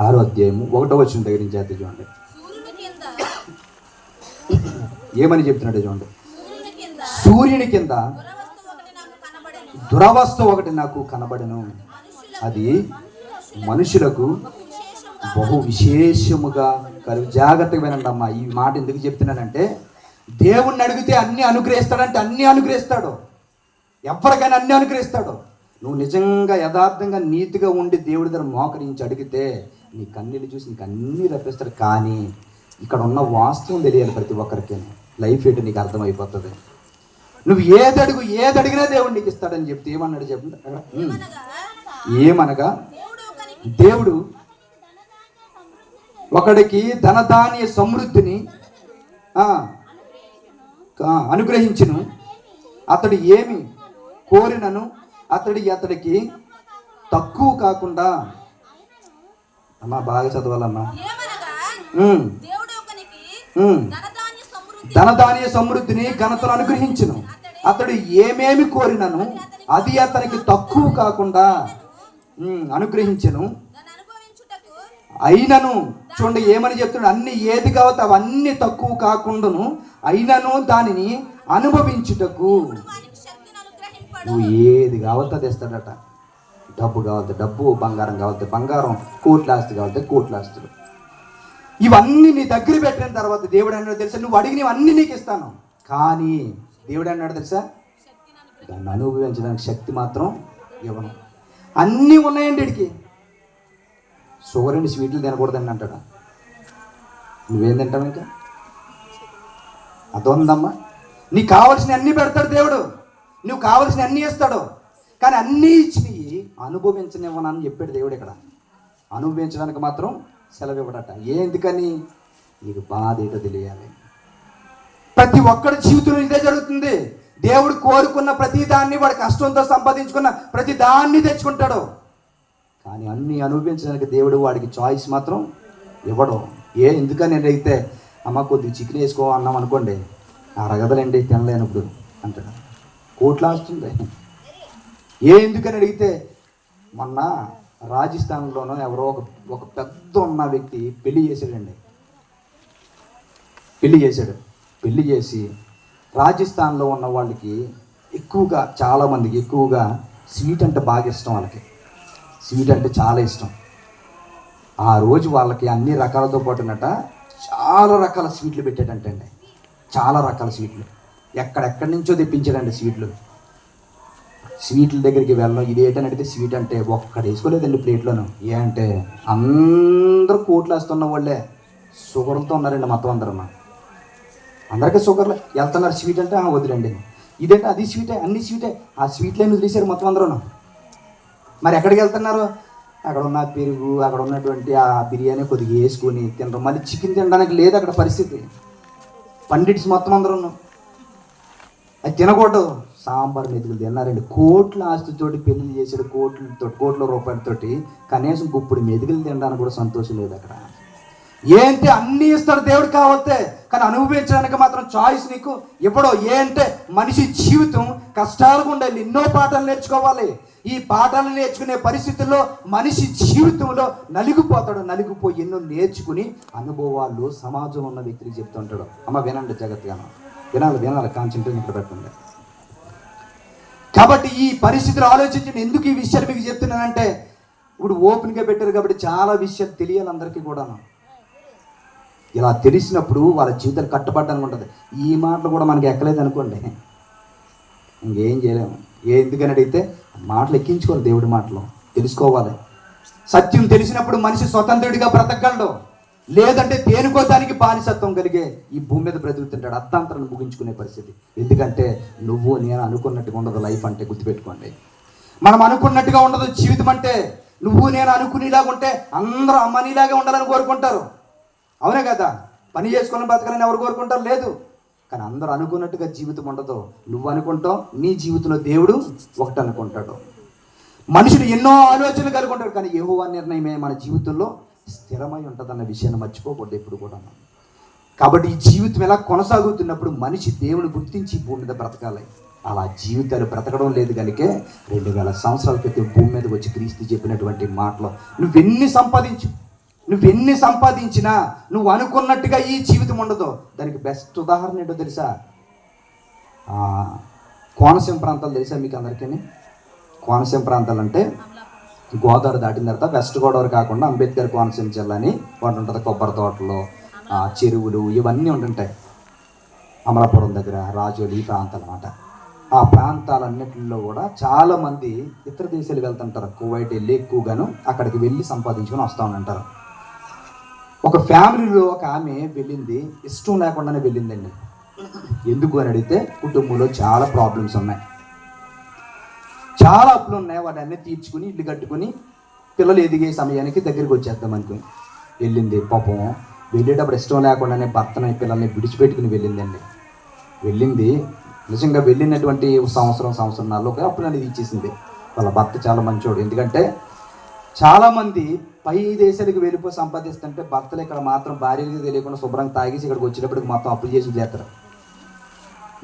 S1: 6వ అధ్యాయము 1వ వచనం దగ్గర నుంచి అయితే చూడండి. ఏమని చెప్తున్నాడు చూడండి. సూర్యుని కింద దురవస్థ ఒకటి నాకు కనబడెను, అది మనుషులకు బహు విశేషముగా జాగ్రత్తగా వినండి అమ్మా. ఈ మాట ఎందుకు చెప్తున్నానంటే, దేవుణ్ణి అడిగితే అన్ని అనుగ్రహిస్తాడంటే అన్ని అనుగ్రహిస్తాడు. ఎవరికైనా అన్ని అనుగ్రహిస్తాడు. నువ్వు నిజంగా యథార్థంగా నీతిగా ఉండి దేవుడి దగ్గర మోకరించి అడిగితే నీ కన్నీళ్ళు చూసి నీకు అన్నీ రప్పిస్తాడు. కానీ ఇక్కడ ఉన్న వాస్తవం తెలియాలి ప్రతి ఒక్కరికి. లైఫ్ ఏంటో నీకు అర్థమైపోతుంది. నువ్వు ఏది అడిగినా దేవుడు నీకు ఇస్తాడని చెప్తే ఏమన్నాడు చెప్పండి. ఏమనగా దేవుడు ఒకడికి ధనధాన్య సమృద్ధిని అనుగ్రహించును, అతడు ఏమి కోరినను అతడికి తక్కువ కాకుండా. అమ్మా బాగా చదవాలమ్మా. ధనధాన్య సమృద్ధిని ఘనతను అనుగ్రహించును, అతడు ఏమేమి కోరినను అది అతనికి తక్కువ కాకుండా అనుగ్రహించును. అయినను చూడండి ఏమని చెప్తున్నాడు. అన్ని ఏది కావద్దు అవన్నీ తక్కువ కాకుండాను అయినను దానిని అనుభవించుటకు నువ్వు ఏది కావద్దు అది ఇస్తాడట. డబ్బు కావద్దు డబ్బు, బంగారం కావద్దు బంగారం, కోట్ల ఆస్తి కావద్దు కోట్ల ఆస్తులు. ఇవన్నీ నీ దగ్గర పెట్టిన తర్వాత దేవుడు అన్నాడు తెలుసా, నువ్వు అడిగినవన్నీ నీకు ఇస్తాను. కానీ దేవుడు అన్నాడు తెలుసా, దాన్ని అనుభవించడానికి శక్తి మాత్రం ఇవ్వను. అన్నీ ఉన్నాయండి వీడికి. షుగర్ అండి స్వీట్లు తినకూడదండి అంటాడు. నువ్వేం తింటావు ఇంకా? అదొందమ్మా. నీకు కావాల్సిన అన్నీ పెడతాడు దేవుడు, నువ్వు కావాల్సిన అన్నీ ఇస్తాడు. కానీ అన్నీ ఇచ్చి అనుభవించనివ్వనని చెప్పాడు దేవుడు. ఇక్కడ అనుభవించడానికి మాత్రం సెలవు ఇవ్వడట. ఎందుకని? నీకు బాధ ఏంటో తెలియాలి. ప్రతి ఒక్కడి జీవితంలో ఇదే జరుగుతుంది. దేవుడు కోరుకున్న ప్రతి దాన్ని వాడు కష్టంతో సంపాదించుకున్న ప్రతి దాన్ని తెచ్చుకుంటాడు. కానీ అన్నీ అనుభవించడానికి దేవుడు వాడికి చాయిస్ మాత్రం ఇవ్వడం. ఎందుకని అయితే అమ్మ కొద్దిగా చికెన్ వేసుకో అన్నాం అనుకోండి, అరగదలండి తినలేనప్పుడు అంటాడు. కోట్ల వస్తుంది. ఎందుకని అడిగితే, మొన్న రాజస్థాన్లోనో ఎవరో ఒక పెద్ద ఉన్న వ్యక్తి పెళ్లి చేశాడండి. పెళ్లి చేసి రాజస్థాన్లో ఉన్న వాళ్ళకి ఎక్కువగా, చాలామందికి ఎక్కువగా స్వీట్ అంటే బాగా ఇష్టం. వాళ్ళకి స్వీట్ అంటే చాలా ఇష్టం. ఆ రోజు వాళ్ళకి అన్ని రకాలతో పాటునట చాలా రకాల స్వీట్లు పెట్టాడంటండి. చాలా రకాల స్వీట్లు ఎక్కడెక్కడి నుంచో తెప్పించాడండి. స్వీట్ల దగ్గరికి వెళ్ళడం. ఇది ఏంటని అడిగితే స్వీట్ అంటే ఒక్కడు వేసుకోలేదండి ప్లేట్లోను. అంటే అందరూ కోట్లు వేస్తున్న వాళ్ళే షుగర్లతో ఉన్నారండి మొత్తం అందరికీ షుగర్లు వెళ్తున్నారు. స్వీట్ అంటే వదిలేండి, ఇదేంటే అది స్వీటే, అన్ని స్వీటే. ఆ స్వీట్లన్నీ వదిలేశారు మొత్తం అందరూ. మరి ఎక్కడికి వెళ్తున్నారు? అక్కడ ఉన్న పెరుగు, అక్కడ ఉన్నటువంటి ఆ బిర్యానీ కొద్దిగా వేసుకొని తినరు. మళ్ళీ చికెన్ తినడానికి లేదు అక్కడ పరిస్థితి. పండిట్స్ మొత్తం అందరూ అది తినకూడదు. సాంబార్ మెతుకులు తిన్నారండి. కోట్ల ఆస్తితోటి పెళ్లి చేసాడు, కోట్ల రూపాయలతోటి. కనీసం గుప్పుడు మెతుకులు తినడానికి కూడా సంతోషం లేదు అక్కడ. ఏంటి అన్నీ ఇస్తాడు దేవుడు కావస్తే, కానీ అనుభవించడానికి మాత్రం చాయిస్ నీకు ఇవ్వడం. అంటే మనిషి జీవితం కష్టాలుగా ఉండాలి. ఎన్నో పాఠాలు నేర్చుకోవాలి. ఈ పాఠాలు నేర్చుకునే పరిస్థితుల్లో మనిషి జీవితంలో నలిగిపోయి ఎన్నో నేర్చుకుని అనుభవాలు సమాజంలో ఉన్న వ్యక్తికి చెప్తూ ఉంటాడు. అమ్మ వినండి, జాగ్రత్తగా వినాలి కాన్సంట్రేషన్ ఇక్కడ పెట్టండి. కాబట్టి ఈ పరిస్థితులు ఆలోచించి ఎందుకు ఈ విషయాలు మీకు చెప్తున్నానంటే, ఇప్పుడు ఓపెన్గా పెట్టారు కాబట్టి చాలా విషయాలు తెలియాలి అందరికీ కూడా. ఇలా తెలిసినప్పుడు వాళ్ళ జీవితాలు కట్టుబడ్డానికి ఉంటుంది. ఈ మాటలు కూడా మనకి ఎక్కలేదు అనుకోండి, ఇంకేం చేయలేము. ఎందుకని అడిగితే మాటలు ఎక్కించుకోవాలి, దేవుడి మాటలు తెలుసుకోవాలి. సత్యం తెలిసినప్పుడు మనిషి స్వతంత్రుడిగా బ్రతకగలడు. లేదంటే దేనికో దానికి బానిసత్వం కలిగే ఈ భూమి మీద బ్రతుకుతుంటాడు, అర్థాంతరాన్ని ముగించుకునే పరిస్థితి. ఎందుకంటే నువ్వు నేను అనుకున్నట్టుగా ఉండదు లైఫ్ అంటే, గుర్తుపెట్టుకోండి. మనం అనుకున్నట్టుగా ఉండదు జీవితం అంటే. నువ్వు నేను అనుకునేలాగా ఉంటే అందరూ అమ్మనిలాగే ఉండాలని కోరుకుంటారు, అవునే కదా? పని చేసుకుని బతకాలని ఎవరు కోరుకుంటారు? లేదు. కానీ అందరూ అనుకున్నట్టుగా జీవితం ఉండదు. నువ్వు అనుకుంటావు, నీ జీవితంలో దేవుడు ఒకటి అనుకుంటాడు. మనుషులు ఎన్నో ఆలోచనలు కలిగి ఉంటాడు, కానీ యెహోవా నిర్ణయమే మన జీవితంలో స్థిరమై ఉంటుందన్న విషయాన్ని మర్చిపోకూడదు ఎప్పుడు కూడా. కాబట్టి ఈ జీవితం ఎలా కొనసాగుతున్నప్పుడు మనిషి దేవుని గుర్తించి భూమి మీద బ్రతకాలి. అలా జీవితాలు బ్రతకడం లేదు కనుకే 2000 సంవత్సరాల క్రితం భూమి మీదకి వచ్చి క్రీస్తు చెప్పినటువంటి మాటలు, నువ్వెన్ని సంపాదించినా నువ్వు అనుకున్నట్టుగా ఈ జీవితం ఉండదు. దానికి బెస్ట్ ఉదాహరణ ఏంటో తెలుసా? కోనసీమ ప్రాంతాలు తెలుసా మీకు అందరికీ? కోనసీమ ప్రాంతాలు అంటే గోదావరి దాటిన తర్వాత వెస్ట్ గోదావరి కాకుండా అంబేద్కర్ కోనసీమ జిల్లా అని ఒకటి ఉంటుంది. కొబ్బరి తోటలు, చెరువులు ఇవన్నీ ఉంటుంటాయి. అమలాపురం దగ్గర, రాజోలి ఈ ప్రాంతాలు అన్నమాట. ఆ ప్రాంతాలన్నింటిలో కూడా చాలామంది ఇతర దేశాలు వెళ్తుంటారు. కువైట్ వెళ్ళి ఎక్కువగాను అక్కడికి వెళ్ళి సంపాదించుకొని వస్తూ ఉంటారు. ఒక ఫ్యామిలీలో ఒక ఆమె వెళ్ళింది, ఇష్టం లేకుండానే వెళ్ళిందండి. ఎందుకు అని అడిగితే కుటుంబంలో చాలా ప్రాబ్లమ్స్ ఉన్నాయి, చాలా అప్పులు ఉన్నాయి. వాటి అన్నీ తీర్చుకుని ఇల్లు కట్టుకుని పిల్లలు ఎదిగే సమయానికి దగ్గరికి వచ్చేద్దాం అనుకుని వెళ్ళింది. పాపం వెళ్ళేటప్పుడు ఇష్టం లేకుండానే భర్తని పిల్లల్ని విడిచిపెట్టుకుని వెళ్ళిందండి. వెళ్ళింది నిజంగా వెళ్ళినటువంటి సంవత్సరంన్నరలోకి అప్పులన్నీ తీర్చేసింది. వాళ్ళ భర్త చాలా మంచోడు. ఎందుకంటే చాలామంది పై దేశాలకు వెళ్ళిపోయి సంపాదిస్తుంటే భర్తలు ఇక్కడ మాత్రం భార్యకి తెలియకుండా శుభ్రంగా తాగేసి ఇక్కడికి వచ్చేటప్పటికి మొత్తం అప్పులు చేసి చేస్తారు.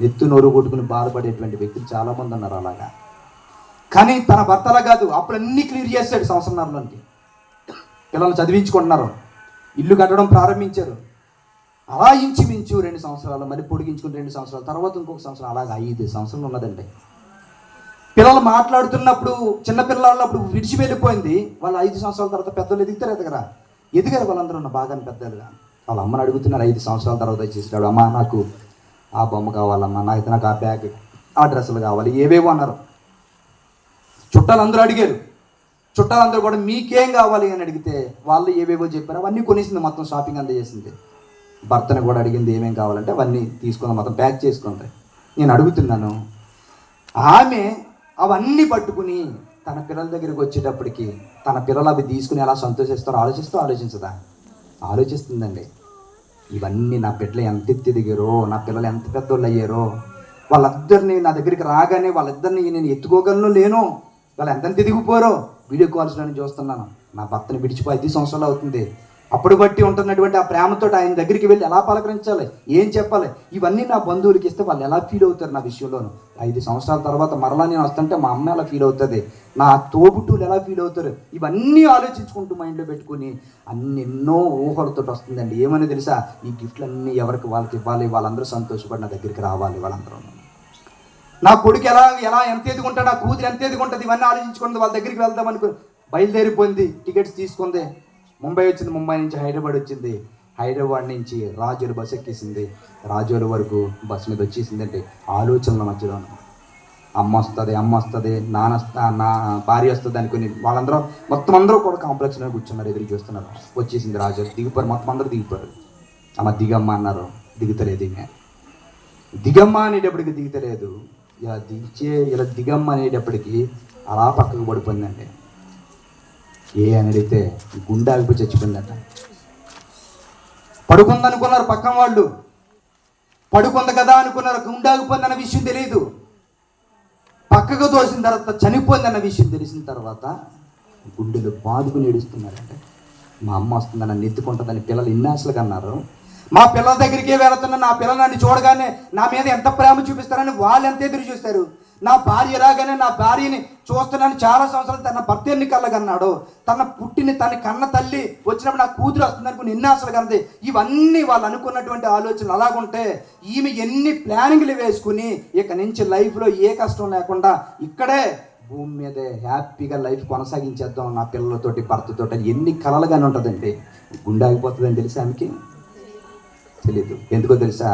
S1: నెత్తు నోరు కొట్టుకుని బాధపడేటువంటి వ్యక్తులు చాలామంది ఉన్నారు అలాగా. కానీ తన భర్తలా కాదు, అప్పులన్నీ క్లియర్ చేస్తాడు సంవత్సరంన్నరలోకి. పిల్లలు చదివించుకుంటున్నారు, ఇల్లు కట్టడం ప్రారంభించారు. అలా ఇంచుమించు 2 సంవత్సరాలు, మరి పొడిగించుకుని 2 సంవత్సరాల తర్వాత ఇంకొక సంవత్సరం, అలాగా 5 సంవత్సరాలు ఉన్నదండి. పిల్లలు మాట్లాడుతున్నప్పుడు చిన్నపిల్లలప్పుడు విడిచి వెళ్ళిపోయింది. వాళ్ళు 5 సంవత్సరాల తర్వాత పెద్దలు ఎదిగారు వాళ్ళందరూ ఉన్న బాగానే పెద్దలుగా. వాళ్ళ అమ్మని అడుగుతున్నారు 5 సంవత్సరాల తర్వాత చేసినాడు, అమ్మ నాకు ఆ బొమ్మ కావాలమ్మా, నాకు ఆ బ్యాగ్, ఆ డ్రెస్సులు కావాలి, ఏవేవో అన్నారు. చుట్టాలందరూ అడిగారు. చుట్టాలందరూ కూడా మీకేం కావాలి అని అడిగితే వాళ్ళు ఏవేవో చెప్పారు. అవన్నీ కొనేసింది, మొత్తం షాపింగ్ అంతా చేసింది. భర్తని కూడా అడిగింది ఏమేం కావాలంటే అవన్నీ తీసుకుందాం, మొత్తం ప్యాక్ చేసుకుంది. నేను అడుగుతున్నాను, ఆమె అవన్నీ పట్టుకుని తన పిల్లల దగ్గరికి వచ్చేటప్పటికి తన పిల్లలు అవి తీసుకుని ఎలా సంతోషిస్తారో ఆలోచించదా? ఆలోచిస్తుందండి. ఇవన్నీ నా బిడ్డలు ఎంత ఎదిగారో, నా పిల్లలు ఎంత పెద్దోళ్ళు అయ్యారో, వాళ్ళిద్దరిని నా దగ్గరికి రాగానే వాళ్ళిద్దరిని నేను ఎత్తుకోగలను లేను, వాళ్ళు ఎంత ఎదిగిపోరో వీడియో కాల్స్లో నేను చూస్తున్నాను. నా భర్తని విడిచిపోయి 5 సంవత్సరాలు అవుతుంది. అప్పుడు బట్టి ఉంటున్నటువంటి ఆ ప్రేమతో ఆయన దగ్గరికి వెళ్ళి ఎలా పలకరించాలి, ఏం చెప్పాలి, ఇవన్నీ నా బంధువులకి ఇస్తే వాళ్ళు ఎలా ఫీల్ అవుతారు నా విషయంలోను. 5 సంవత్సరాల తర్వాత మరలా నేను వస్తుంటే మా అమ్మ ఎలా ఫీల్ అవుతుంది, నా తోబుట్టులు ఎలా ఫీల్ అవుతారు, ఇవన్నీ ఆలోచించుకుంటూ మైండ్లో పెట్టుకుని ఎన్నో ఊహలతో వస్తుందండి. ఏమని తెలుసా? ఈ గిఫ్ట్లన్నీ ఎవరికి వాళ్ళకి ఇవ్వాలి, వాళ్ళందరూ సంతోషపడి నా దగ్గరికి రావాలి, వాళ్ళందరూ నా కొడుకు ఎలా ఎంత ఎదుగుంటాడు, నా కూతురు ఎంత ఎదుగుంటుంది, ఇవన్నీ ఆలోచించుకుంటుంది. వాళ్ళ దగ్గరికి వెళ్దాం అనుకుని బయలుదేరిపోయింది. టికెట్స్ తీసుకుంది. ముంబై వచ్చింది, ముంబై నుంచి హైదరాబాద్ వచ్చింది, హైదరాబాద్ నుంచి రాజోలు బస్సు ఎక్కేసింది, రాజోలు వరకు బస్సు మీద వచ్చేసిందంటే ఆలోచనల మధ్యలో అమ్మ వస్తుంది, నా భార్య వస్తుంది అనుకుని వాళ్ళందరూ మొత్తం అందరూ కూడా కాంప్లెక్స్లో కూర్చున్నారు, ఎదురు చూస్తున్నారు. వచ్చేసింది రాజోలు, దిగిపోరు, మొత్తం అందరూ దిగిపోరు. అమ్మ దిగమ్మ అన్నారు, దిగుతలేదు. ఈమె దిగమ్మ అనేటప్పటికి దిగుతలేదు. ఇలా దిగమ్మ అనేటప్పటికి అలా పక్కకు పడిపోయిందండి. అని అడిగితే గుండె ఆగిపోయి చచ్చిపోయిందట. పడుకుందనుకున్నారు పక్కన వాళ్ళు, పడుకుంది కదా అనుకున్నారు, గుండె ఆగిపోయిందన్న విషయం తెలియదు. పక్కకు తోసిన తర్వాత చనిపోయిందన్న విషయం తెలిసిన తర్వాత గుండెలు బాదుకుని ఏడుస్తున్నారంటే, మా అమ్మ వస్తుందని నన్ను ఎత్తుకుంటుందని పిల్లలు ఇన్ని ఆశలుగా అన్నారు. మా పిల్లల దగ్గరికే వెళుతున్నా, నా పిల్లలు నన్ను చూడగానే నా మీద ఎంత ప్రేమ చూపిస్తారని వాళ్ళు ఎంత ఎదురు చూస్తారు. నా భార్య రాగానే నా భార్యని చూస్తున్నాను, చాలా సంవత్సరాలు తన భర్త ఎన్ని కళ్ళగన్నాడు, తన కన్న తల్లి వచ్చినప్పుడు నా కూతురు వస్తుంది అనుకుని ఎన్ని ఆశలు కన్నది. ఇవన్నీ వాళ్ళు అనుకున్నటువంటి ఆలోచనలు అలాగుంటే ఈమె ఎన్ని ప్లానింగ్లు వేసుకుని ఇక నుంచి లైఫ్లో ఏ కష్టం లేకుండా ఇక్కడే భూమి మీదే హ్యాపీగా లైఫ్ కొనసాగించేద్దాం నా పిల్లలతోటి భర్తతోటి ఎన్ని కలలుగానే ఉంటుందండి. గుండె ఆగిపోతుందని తెలిసి ఆమెకి తెలీదు. ఎందుకో తెలుసా,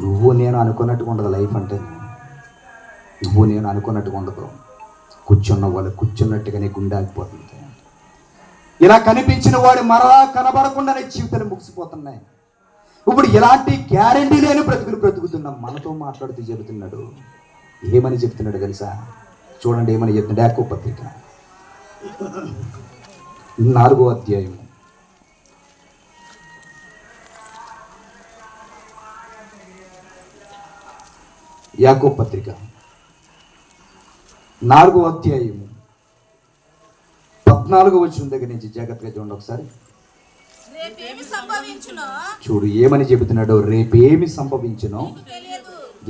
S1: నువ్వు నేను అనుకున్నట్టుగా ఉండదు లైఫ్ అంటే. నువ్వు నేను అనుకున్నట్టుగా ఉండదు. కూర్చున్న వాళ్ళు కూర్చున్నట్టుగానే గుండె ఆగిపోతుంది. ఇలా కనిపించిన వాడు మరలా కనబడకుండానే జీవితాలు ముగిసిపోతున్నాయి. ఇప్పుడు ఇలాంటి గ్యారెంటీ లేని బ్రతుకులు బ్రతుకుతున్నాం. మనతో మాట్లాడుతూ చెబుతున్నాడు. ఏమని చెప్తున్నాడు తెలుసా? చూడండి ఏమని చెప్తున్నాడు. యాకోబు పత్రిక 4వ అధ్యాయం యాకోబు పత్రిక 4వ అధ్యాయము 14వ వచనం దగ్గర నుంచి జాగ్రత్తగా చూడండి ఒకసారి. చూడు ఏమని చెబుతున్నాడు. రేపేమి సంభవించునో,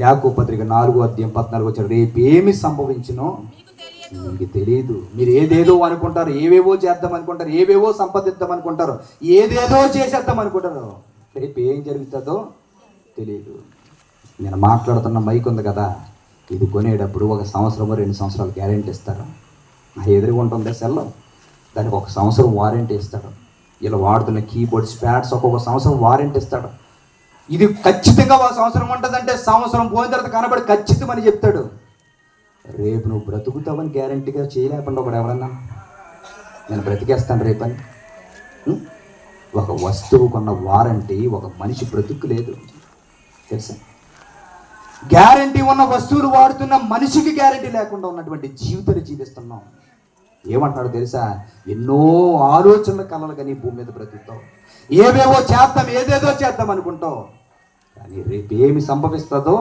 S1: యాకోబు పత్రిక 4వ అధ్యాయం 14వ వచనం. రేపేమి సంభవించునో మీకు తెలియదు. మీరు ఏదేదో అనుకుంటారు, ఏవేవో చేద్దాం అనుకుంటారు, ఏవేవో సంపాదిద్దాం అనుకుంటారు, ఏదేదో చేసేద్దాం అనుకుంటారు. రేపు ఏం జరుగుతుందో తెలియదు. నేను మాట్లాడుతున్న మైక్ ఉంది కదా, ఇది కొనేటప్పుడు 1 సంవత్సరమో 2 సంవత్సరాలు గ్యారెంటీ ఇస్తారు. నా ఎదురుగా ఉంటుంది సెల్, దానికి 1 సంవత్సరం వారంటీ ఇస్తాడు. ఇలా వాడుతున్న కీబోర్డ్స్, ప్యాడ్స్ ఒక్కొక్క సంవత్సరం వారంటీ ఇస్తాడు. ఇది ఖచ్చితంగా 1 సంవత్సరం ఉంటుందంటే సంవత్సరం పోయిన తర్వాత కనబడి ఖచ్చితమని చెప్తాడు. రేపు నువ్వు బ్రతుకుతావని గ్యారెంటీగా చేయలేకుండా ఒకడు ఎవరన్నా నేను బ్రతికేస్తాను రేపని. ఒక వస్తువు కొన్న వారంటీ ఒక మనిషి బ్రతుకు లేదు తెలుసా. గ్యారెంటీ ఉన్న వస్తువులు వాడుతున్న మనిషికి గ్యారెంటీ లేకుండా ఉన్నటువంటి జీవితాలు జీవిస్తున్నాం. ఏమంటాడు తెలుసా? ఎన్నో ఆలోచనల కలలు కానీ భూమి మీద బ్రతుకుతావు, ఏవేవో చేద్దాం, ఏదేదో చేద్దాం అనుకుంటావు, కానీ రేపు ఏమి సంభవిస్తుందో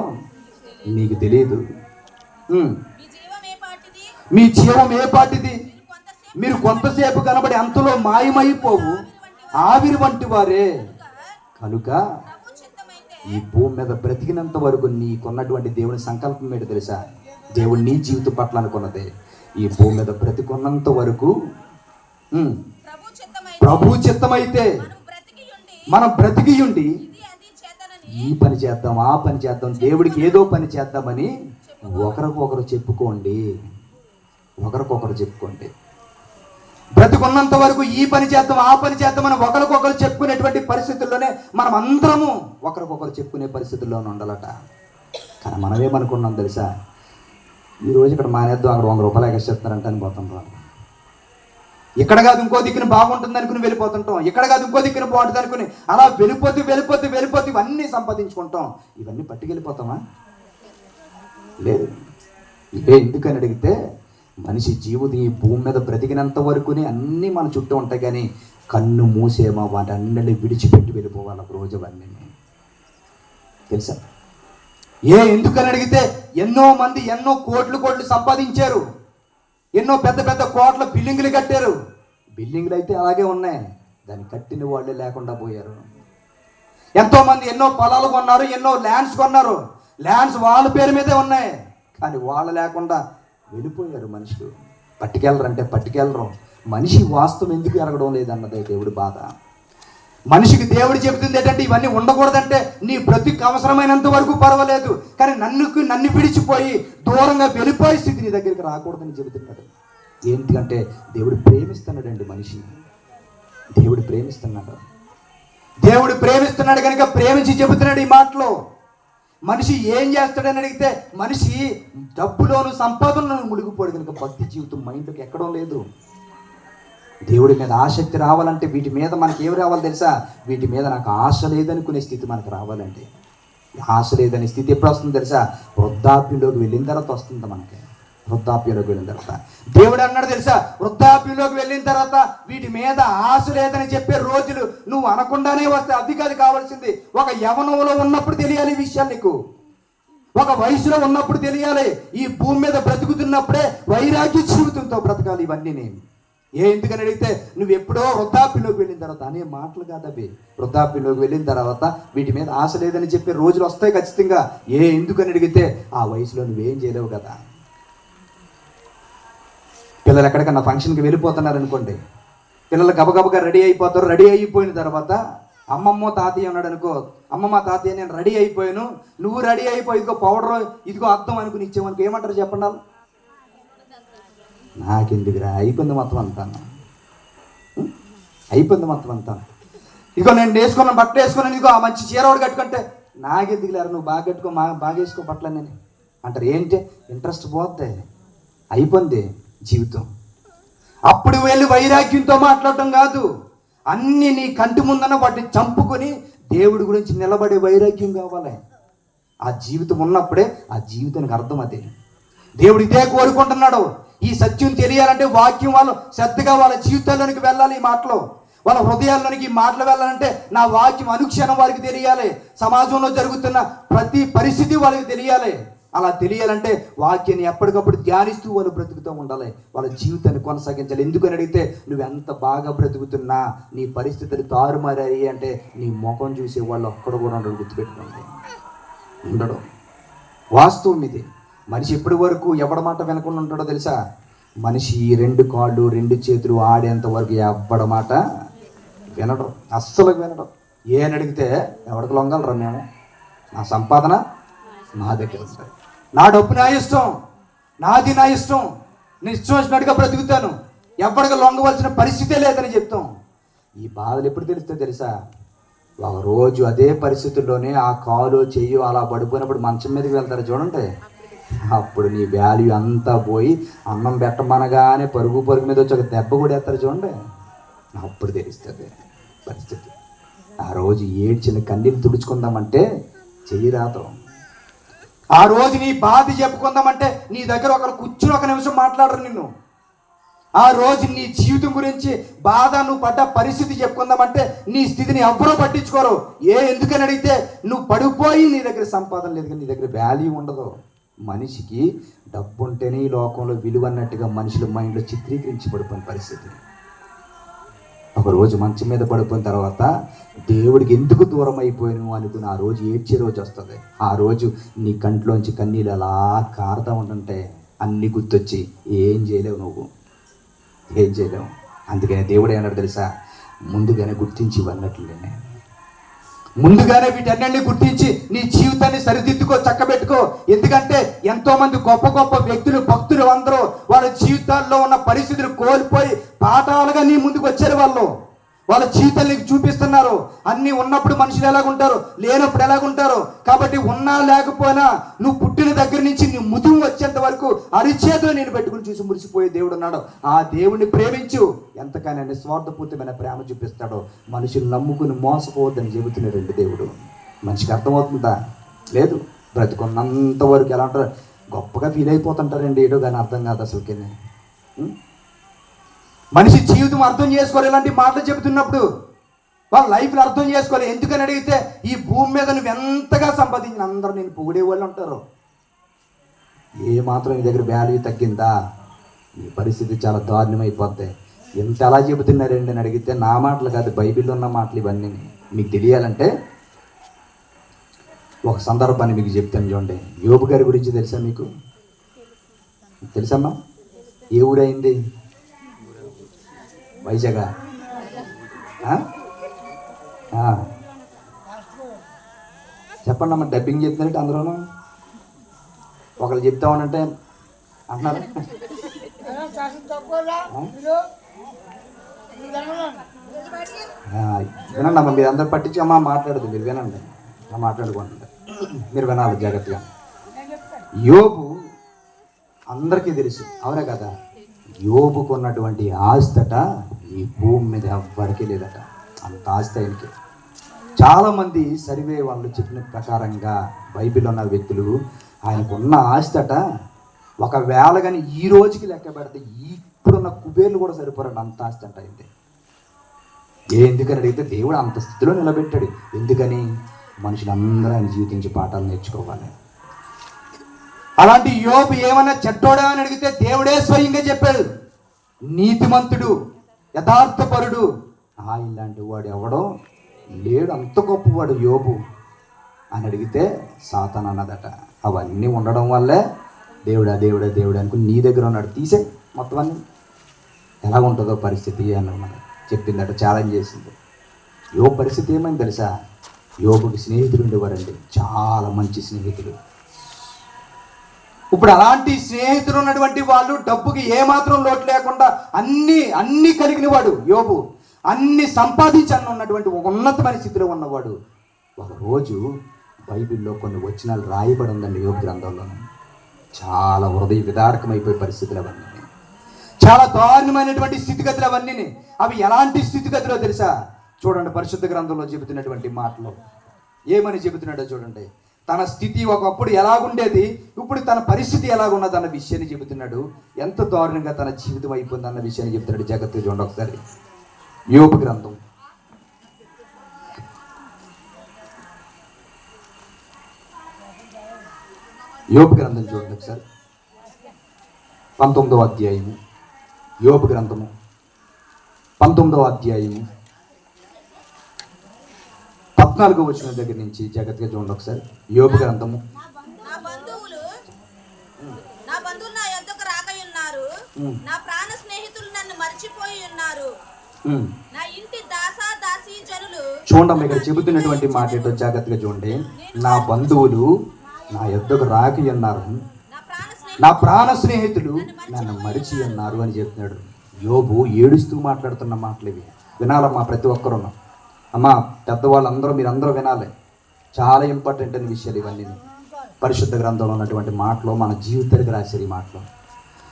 S1: నీకు తెలియదు. మీ జీవం ఏ పాటిది? మీరు కొంతసేపు కనబడి అంతలో మాయమైపోవు ఆవిరి వంటి వారే. కనుక ఈ భూమి మీద బ్రతికినంత వరకు నీకున్నటువంటి దేవుని సంకల్పం ఏంటి తెలుసా? దేవుడు నీ జీవితం పట్ల అనుకున్నదే. ఈ భూమి మీద బ్రతికున్నంత వరకు ప్రభు చిత్తమైతే మనం బ్రతికి ఉండి ఈ పని చేద్దాం, ఆ పని చేద్దాం, దేవుడికి ఏదో పని చేద్దామని ఒకరికొకరు చెప్పుకోండి. ఒకరికొకరు చెప్పుకోండి. బ్రతికున్నంత వరకు ఈ పని చేద్దాం, ఆ పని చేద్దామని ఒకరికొకరు చెప్పుకునేటువంటి పరిస్థితుల్లోనే మనం అందరము ఒకరికొకరు చెప్పుకునే పరిస్థితుల్లోనే ఉండాలట. కానీ మనమేమనుకున్నాం తెలుసా? ఈరోజు ఇక్కడ మానేద్దాం, అక్కడ 100 రూపాయలు ఎగేస్తారంటే అని పోతుంటాం. ఇక్కడ కాదు ఇంకో దిక్కున బాగుంటుంది అనుకుని వెళ్ళిపోతుంటాం, ఇక్కడ కాదు ఇంకో దిక్కున బాగుంటుంది అనుకుని అలా వెళ్ళిపోతూ ఇవన్నీ సంపాదించుకుంటాం. ఇవన్నీ పట్టుకెళ్ళిపోతామా? లేదు. ఎందుకని అడిగితే మనిషి జీవితం ఈ భూమి మీద బ్రతికినంత వరకునే అన్నీ మన చుట్టూ ఉంటాయి, కానీ కన్ను మూసేమో వాటి అన్నిటిని విడిచిపెట్టి వెళ్ళిపోవాలి ఒక రోజు అవన్నీ తెలుసా. ఎందుకని అడిగితే ఎన్నో మంది ఎన్నో కోట్లు సంపాదించారు, ఎన్నో పెద్ద కోట్ల బిల్డింగులు కట్టారు. బిల్డింగులు అయితే అలాగే ఉన్నాయి, దాన్ని కట్టిన వాళ్ళే లేకుండా పోయారు. ఎంతో మంది ఎన్నో పొలాలు కొన్నారు, ఎన్నో ల్యాండ్స్ కొన్నారు, ల్యాండ్స్ వాళ్ళ పేరు మీదే ఉన్నాయి, కానీ వాళ్ళు లేకుండా వెళ్ళిపోయారు. మనుషులు పట్టుకెళ్ళరు. మనిషి వాస్తవం ఎందుకు ఎరగడం లేదన్నదే దేవుడి బాధ. మనిషికి దేవుడు చెబుతుంది ఏంటంటే ఇవన్నీ ఉండకూడదంటే నీ బ్రతికి అవసరమైనంత వరకు పర్వాలేదు, కానీ నన్ను విడిచిపోయి దూరంగా వెళ్ళిపోయే స్థితి నీ దగ్గరికి రాకూడదని చెబుతున్నాడు. ఏంటంటే దేవుడు ప్రేమిస్తున్నాడండి మనిషిని. దేవుడు ప్రేమిస్తున్నాడు కనుక ప్రేమించి చెబుతున్నాడు ఈ మాటలో. మనిషి ఏం చేస్తాడని అడిగితే మనిషి డబ్బులోను సంపాదనలోను మునిగిపోడు కనుక భక్తి జీవితం మైండ్కి ఎక్కడం లేదు. దేవుడి మీద ఆసక్తి రావాలంటే వీటి మీద మనకి ఏమి రావాలి తెలుసా? వీటి మీద నాకు ఆశ లేదనుకునే స్థితి మనకు రావాలంటే. ఆశ లేదనే స్థితి ఎప్పుడు వస్తుంది తెలుసా? వృద్ధాప్యంలోకి వెళ్ళిన తర్వాత వస్తుంది మనకి. వృద్ధాప్యంలోకి వెళ్ళిన తర్వాత దేవుడు అన్నాడు తెలుసా? వృద్ధాప్యంలోకి వెళ్ళిన తర్వాత వీటి మీద ఆశ లేదని చెప్పే రోజులు నువ్వు అనకుండానే వస్తే అది కాదు కావాల్సింది. ఒక యవనంలో ఉన్నప్పుడు తెలియాలి ఈ విషయాలు నీకు, ఒక వయసులో ఉన్నప్పుడు తెలియాలి. ఈ భూమి మీద బ్రతుకుతున్నప్పుడే వైరాగ్య జీవితంతో బ్రతకాలి ఇవన్నీ. నేను ఎందుకని అడిగితే నువ్వు ఎప్పుడో వృద్ధాప్యంలోకి వెళ్ళిన తర్వాత అనే మాటలు కాదు అవి. వృద్ధాప్యంలోకి వెళ్ళిన తర్వాత వీటి మీద ఆశ లేదని చెప్పే రోజులు వస్తాయి ఖచ్చితంగా. ఎందుకని అడిగితే ఆ వయసులో నువ్వేం చేయలేవు కదా. పిల్లలు ఎక్కడికన్నా ఫంక్షన్కి వెళ్ళిపోతున్నారు అనుకోండి, పిల్లలు గబగబగా రెడీ అయిపోతారు. రెడీ అయిపోయిన తర్వాత అమ్మమ్మ తాతయ్య ఉన్నాడు అనుకో, అమ్మమ్మ తాతయ్య నేను రెడీ అయిపోయాను, నువ్వు రెడీ అయిపోయి ఇదిగో పౌడర్ ఇదిగో అర్థం అనుకుని ఇచ్చేమనుకో ఏమంటారు చెప్పండి? నాకెందుకురా, అయిపోయింది మొత్తం అంతా. ఇదిగో నేను వేసుకున్న బట్టలు వేసుకున్నాను, ఇదిగో ఆ మంచి చీర ఒకటి కట్టుకుంటే నాకెందుకు లేరు, నువ్వు బాగా కట్టుకో, బాగా వేసుకో బట్టలు నేను అంటారు. ఏంటి ఇంట్రెస్ట్ పోద్ది, అయిపోయింది జీవితం. అప్పుడు వెళ్ళి వైరాగ్యంతో మాట్లాడటం కాదు, అన్నీ నీ కంటి ముందన్న వాటిని చంపుకొని దేవుడి గురించి నిలబడే వైరాగ్యం కావాలి. ఆ జీవితం ఉన్నప్పుడే ఆ జీవితానికి అర్థం అదే. దేవుడు ఇదే కోరుకుంటున్నాడు. ఈ సత్యం తెలియాలంటే వాక్యం వాళ్ళు శ్రద్ధగా వాళ్ళ జీవితాల్లోనికి వెళ్ళాలి. ఈ మాటలు వాళ్ళ హృదయాల్లోనికి ఈ మాటలు వెళ్ళాలంటే నా వాక్యం అనుక్షణం వారికి తెలియాలి. సమాజంలో జరుగుతున్న ప్రతి పరిస్థితి వాళ్ళకి తెలియాలి. అలా తెలియాలంటే వాక్యాన్ని ఎప్పటికప్పుడు ధ్యానిస్తూ వాళ్ళు బ్రతుకుతూ ఉండాలి, వాళ్ళ జీవితాన్ని కొనసాగించాలి. ఎందుకని అడిగితే నువ్వు ఎంత బాగా బ్రతుకుతున్నా నీ పరిస్థితులు తారుమారాయి అంటే నీ ముఖం చూసే వాళ్ళు ఒక్కడు కూడా ఉండడు, గుర్తుపెట్టుకోండి. ఉండడం వాస్తవం ఇది. మనిషి ఎప్పటి వరకు ఎవడ మాట వినకుండా ఉంటాడో తెలుసా? మనిషి 2 కాళ్ళు 2 చేతులు ఆడేంత వరకు ఎవ్వడ మాట వినడం, అస్సలు వినడం. ఏని అడిగితే ఎవరికి లొంగలరా మేము, నా సంపాదన నా దగ్గర ఉంటుంది, నా డబ్బు నా ఇష్టం, నాది నా ఇష్టం, నేను ఇష్టం వచ్చినట్టుగా బ్రతుకుతాను, ఎవరికి లొంగవలసిన పరిస్థితే లేదని చెప్తాం. ఈ బాధలు ఎప్పుడు తెలుస్తాయో తెలుసా? ఒక రోజు అదే పరిస్థితుల్లోనే ఆ కాలు చెయ్యి అలా పడిపోయినప్పుడు మంచం మీదకి వెళ్తారు చూడండి, అప్పుడు నీ వాల్యూ అంతా పోయి అన్నం పెట్టమనగానే పరుగు మీద వచ్చి ఒక దెబ్బ కూడా వేస్తారు చూడండి, అప్పుడు తెలుస్తుంది పరిస్థితి. ఆ రోజు ఏడ్చిన కన్నీళ్ళు తుడుచుకుందామంటే చెయ్యి రాదు. ఆ రోజు నీ బాధ చెప్పుకుందామంటే నీ దగ్గర ఒకరు కూర్చుని 1 నిమిషం మాట్లాడరు నిన్ను. ఆ రోజు నీ జీవితం గురించి బాధ, నువ్వు పడ్డ పరిస్థితి చెప్పుకుందామంటే నీ స్థితిని ఎవ్వరూ పట్టించుకోరు. ఎందుకని అడిగితే నువ్వు పడిపోయి నీ దగ్గర సంపాదన లేదు, నీ దగ్గర వాల్యూ ఉండదు. మనిషికి డబ్బు ఉంటేనే ఈ లోకంలో విలువ అన్నట్టుగా మనుషుల మైండ్లో చిత్రీకరించి పడిపోయిన పరిస్థితి. ఒకరోజు మంచం మీద పడిపోయిన తర్వాత దేవుడికి ఎందుకు దూరం అయిపోయాను అనుకుని ఆ రోజు ఏడ్చే రోజు వస్తుంది. ఆ రోజు నీ కంట్లోంచి కన్నీళ్ళు అలా కారుతూ ఉంటుంటే అన్నీ గుర్తొచ్చి ఏం చేయలేవు, నువ్వు ఏం చేయలేవు. అందుకని దేవుడు ఏమన్నాడు తెలుసా? ముందుగానే గుర్తించి ఇవన్నట్లేనే, ముందుగానే వీటన్నింటినీ గుర్తించి నీ జీవితాన్ని సరిదిద్దుకో, చక్కబెట్టుకో. ఎందుకంటే ఎంతోమంది గొప్ప గొప్ప వ్యక్తులు, భక్తులు అందరూ వాళ్ళ జీవితాల్లో ఉన్న పరిస్థితులు కోల్పోయి పాఠాలుగా నీ ముందుకు వచ్చారు. వాళ్ళ జీవితాలు నీకు చూపిస్తున్నారు. అన్నీ ఉన్నప్పుడు మనుషులు ఎలాగుంటారు, లేనప్పుడు ఎలాగుంటారు. కాబట్టి ఉన్నా లేకపోయినా నువ్వు పుట్టిన దగ్గర నుంచి నీ ముదుము వచ్చేంత వరకు అరిచేతులు నేను పెట్టుకుని చూసి మురిసిపోయే దేవుడు ఉన్నాడు. ఆ దేవుడిని ప్రేమించు, ఎంతకైనా నిస్వార్థపూర్తమైన ప్రేమ చూపిస్తాడో. మనుషులు నమ్ముకుని మోసపోవద్దని చెబుతున్నాడు దేవుడు. మనిషికి అర్థమవుతుందా? లేదు. బ్రతుకున్నంత వరకు ఎలా అంటారు, గొప్పగా ఫీల్ అయిపోతుంటారండి, ఏదో కానీ అర్థం కాదు అసలుకి. మనిషి జీవితం అర్థం చేసుకోవాలి. ఇలాంటి మాటలు చెబుతున్నప్పుడు వాళ్ళ లైఫ్లో అర్థం చేసుకోవాలి. ఎందుకని అడిగితే ఈ భూమి మీద నువ్వు ఎంతగా సంపాదించిన అందరూ నేను పొగిడే వాళ్ళు ఉంటారు. ఏ మాత్రం నీ దగ్గర వాల్యూ తగ్గిందా నీ పరిస్థితి చాలా దారుణమైపోద్ది. ఎంత ఎలా చెబుతున్నారండి అని అడిగితే నా మాటలు కాదు, బైబిల్లో ఉన్న మాటలు ఇవన్నీ. మీకు తెలియాలంటే ఒక సందర్భాన్ని మీకు చెప్తాను చూడండి. యోబు గారి గురించి తెలుసా మీకు? తెలుసమ్మా? ఏ ఊరైంది? వైజాగ్. చెప్పండి అమ్మ, డబ్బింగ్ చెప్తున్నట్టు అందరూ ఒకళ్ళు చెప్తామనంటే అంటున్నారు. వినండి అమ్మ, మీరు అందరు పట్టించి అమ్మ మాట్లాడదు, మీరు వినండి, మాట్లాడుకోండి, మీరు వినాలి జాగ్రత్తగా. యోబు అందరికీ తెలుసు, అవునా కదా? యోబుకు ఉన్నటువంటి ఆస్తట ఈ భూమి మీద ఎవ్వడికి లేదట, అంత ఆస్తి ఆయనకి. చాలామంది సర్వే వాళ్ళు చెప్పిన ప్రకారంగా బైబిల్లో ఉన్న వ్యక్తులు ఆయనకున్న ఆస్తట ఒకవేళ కానీ ఈ రోజుకి లెక్క పెడితే ఇప్పుడున్న కుబేర్లు కూడా సరిపోరండి, అంత ఆస్తి అంట అయింది. ఎందుకని అడిగితే దేవుడు అంత స్థితిలో నిలబెట్టాడు. ఎందుకని? మనుషులందరూ ఆయన జీవించి పాఠాలు నేర్చుకోవాలి. అలాంటి యోబు ఏమన్నా చెడ్డోడా అని అడిగితే దేవుడే స్వయంగా చెప్పాడు, నీతిమంతుడు, యథార్థపరుడు, ఇలాంటి వాడు ఎవడో లేడు, అంత గొప్పవాడు యోబు అని అడిగితే సాతాను అన్నదట. అవన్నీ ఉండడం వల్లే దేవుడా దేవుడా దేవుడా అనుకుని నీ దగ్గర ఉన్నాడు, తీసే మొత్తం అన్నీ. ఎలా ఉంటుందో పరిస్థితి అన్నమాట చెప్పిందట, ఛాలెంజ్ చేసింది. యోబు పరిస్థితి ఏమైంది తెలుసా? యోబుకి స్నేహితులు ఉండేవారండి, చాలా మంచి స్నేహితులు. ఇప్పుడు అలాంటి స్నేహితులు ఉన్నటువంటి వాళ్ళు డబ్బుకి ఏమాత్రం లోటు లేకుండా అన్నీ కలిగిన వాడు యోబు. అన్ని సంపాదించాలని ఉన్నటువంటి ఒక ఉన్నతమైన స్థితిలో ఉన్నవాడు ఒకరోజు బైబిల్లో కొన్ని వచనాలు రాయబడి ఉందండి యోబు గ్రంథంలో. చాలా హృదయ విదారకమైపోయే పరిస్థితులు అవన్నీ, చాలా దారుణమైనటువంటి స్థితిగతులు అవన్నీ. అవి ఎలాంటి స్థితిగతులో తెలుసా? చూడండి, పరిశుద్ధ గ్రంథంలో చెబుతున్నటువంటి మాటలు ఏమని చెబుతున్నాడో చూడండి. తన స్థితి ఒకప్పుడు ఎలాగుండేది, ఇప్పుడు తన పరిస్థితి ఎలాగున్నది అన్న విషయాన్ని చెబుతున్నాడు. ఎంత దారుణంగా తన జీవితం అయిపోయింది అన్న విషయాన్ని చెబుతున్నాడు. జాగ్రత్తగా చూడండి ఒకసారి యోబు గ్రంథం. యోబు గ్రంథం చూడండి ఒకసారి, 19వ అధ్యాయము. యోబు గ్రంథము 19వ అధ్యాయము 14వ వచనం దగ్గర నుంచి జాగ్రత్తగా చూడండి ఒకసారి. యోబు గ్రంథము.
S2: నా బంధువులు నా యొద్దకు రాకయున్నారు, నా ప్రాణ స్నేహితులు నన్ను మర్చిపోయి ఉన్నారు, నా ఇంటి దాసీ జనులు.
S1: చూడండి ఇక్కడ చెబుతున్నటువంటి మాట ఏంటో జాగ్రత్తగా చూడండి. నా బంధువులు నా యొద్దకు రాకి ఉన్నారు, నా ప్రాణ స్నేహితులు నన్ను మరిచి ఉన్నారు అని చెప్తున్నాడు. యోబు ఏడుస్తూ మాట్లాడుతున్న మాటలు ఇవి. వినాలమ్మా ప్రతి ఒక్కరు. అమ్మా పెద్దవాళ్ళందరూ మీరందరూ వినాలి. చాలా ఇంపార్టెంట్ అయిన విషయాలు ఇవన్నీ. పరిశుద్ధ గ్రంథంలో ఉన్నటువంటి మాటలు మన జీవితానికి రాశారు. ఈ మాటలు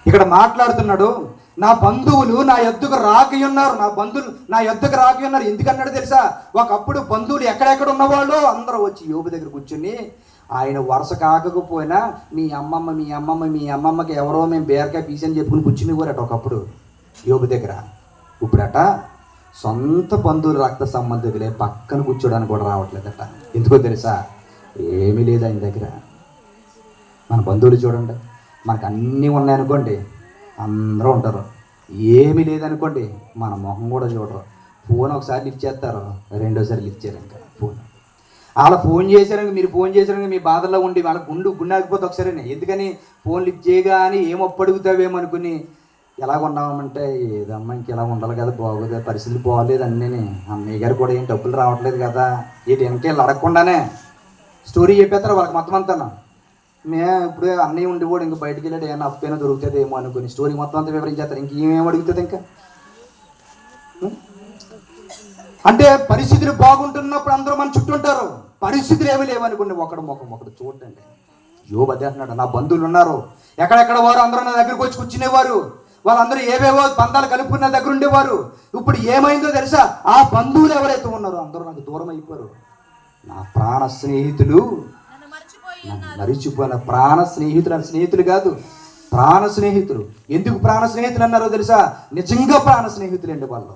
S1: ఇక్కడ మాట్లాడుతున్నాడు. నా బంధువులు నా యొద్దకు రాకి ఉన్నారు, నా బంధువులు నా యొద్దకు రాకి ఉన్నారు. ఎందుకన్నాడు తెలుసా? ఒకప్పుడు బంధువులు ఎక్కడెక్కడ ఉన్నవాళ్ళు అందరూ వచ్చి యోబు దగ్గర కూర్చుని, ఆయన వరుస కాకపోయినా మీ అమ్మమ్మకి ఎవరో మేము బేరకాయ పీసని చెప్పుకుని కూర్చునేవారట ఒకప్పుడు యోబు దగ్గర. ఇప్పుడట సొంత బంధువులు రక్త సంబంధికులే పక్కన కూర్చోడానికి కూడా రావట్లేదట. ఎందుకో తెలుసా? ఏమీ లేదు ఆయన దగ్గర. మన బంధువులు చూడండి, మనకు అన్నీ ఉన్నాయనుకోండి అందరూ ఉంటారు. ఏమీ లేదనుకోండి మన మొహం కూడా చూడరు. ఫోన్ ఒకసారి లిఫ్ట్ చేస్తారు, రెండోసారి లిఫ్ట్ చేయరు. ఇంకా ఫోన్ అలా ఫోన్ చేశారని మీరు ఫోన్ చేశారని మీ బాధల్లో ఉండి వాళ్ళ గుండాకపోతే ఒకసారి ఎందుకని ఫోన్ లిఫ్ట్ చేయగా అని ఏమొప్పడుగుతావేమో అనుకుని ఎలాగున్నామంటే ఏదమ్మా ఇంక ఇలా ఉండాలి కదా, బాగోదు, పరిస్థితులు బాగోలేదు అన్నీ. అన్నయ్య గారు కూడా ఏం డబ్బులు రావట్లేదు కదా, ఏంటి వెనకేళ్ళు అడగకుండానే స్టోరీ చెప్పేస్తారు వాళ్ళకి మొత్తం అంతా. ఇప్పుడు అన్నయ్య ఉండి కూడా ఇంక బయటికి వెళ్ళాడు, ఏమన్నా అప్పైనా దొరుకుతుంది ఏమో అనుకుని స్టోరీ మొత్తం అంతా వివరించేస్తారు. ఇంకేమేమి అడుగుతుంది ఇంకా? అంటే పరిస్థితులు బాగుంటున్నప్పుడు అందరూ మన చుట్టూ ఉంటారు, పరిస్థితులు ఏమీ లేవనుకోండి ఒకడు చూడండి. యోబు అదే అంటున్నాడు. నా బంధువులు ఉన్నారు, ఎక్కడెక్కడ వారు అందరూ నా దగ్గరకు వచ్చి కూర్చునేవారు, వాళ్ళందరూ ఏవేవో బంధాలు కలుపుకున్న దగ్గర ఉండేవారు. ఇప్పుడు ఏమైందో తెలుసా? ఆ బంధువులు ఎవరైతే ఉన్నారో అందరూ నాకు దూరం అయిపోయారు. నా ప్రాణ స్నేహితులు మరిచిపోయిన ప్రాణ స్నేహితులు. స్నేహితులు కాదు, ప్రాణ స్నేహితులు. ఎందుకు ప్రాణ స్నేహితులు అన్నారో తెలుసా? నిజంగా ప్రాణ స్నేహితులు అండి వాళ్ళు.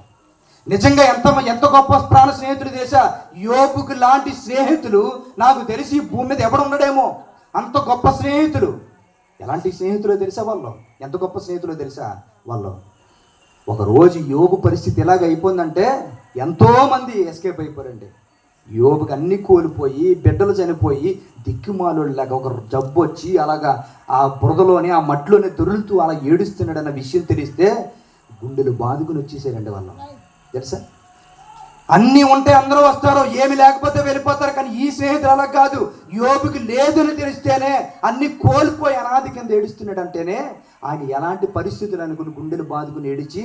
S1: నిజంగా ఎంత గొప్ప ప్రాణ స్నేహితులు తెలుసా? యోబుకు లాంటి స్నేహితులు నాకు తెలిసి భూమి మీద ఎవడు ఉండడేమో, అంత గొప్ప స్నేహితులు. ఎలాంటి స్నేహితులో తెలుసా వాళ్ళు? ఎంత గొప్ప స్నేహితులో తెలుసా వాళ్ళు? ఒకరోజు యోబు పరిస్థితి ఎలాగ అయిపోయిందంటే ఎంతోమంది ఎస్కేప్ అయిపోయారండి. యోబుకి అన్ని కోల్పోయి, బిడ్డలు చనిపోయి, దిక్కుమాలులాగా ఒక జబ్బు వచ్చి అలాగా ఆ బురదలోని ఆ మట్టిలోనే దొరులుతూ అలా ఏడుస్తున్నాడు అన్న విషయం తెలిస్తే గుండెలు బాదుకుని వచ్చేసారండి వాళ్ళు. తెలుసా? అన్నీ ఉంటే అందరూ వస్తారు, ఏమి లేకపోతే వెళ్ళిపోతారు. కానీ ఈ స్నేహితులు అలా కాదు. యోబుకి లేదని తెలిస్తేనే అన్ని కోల్పోయి అనాది కింద ఏడుస్తున్నాడు అంటేనే ఆయన ఎలాంటి పరిస్థితులు అనుకుని గుండెలు బాదుకుని ఏడిచి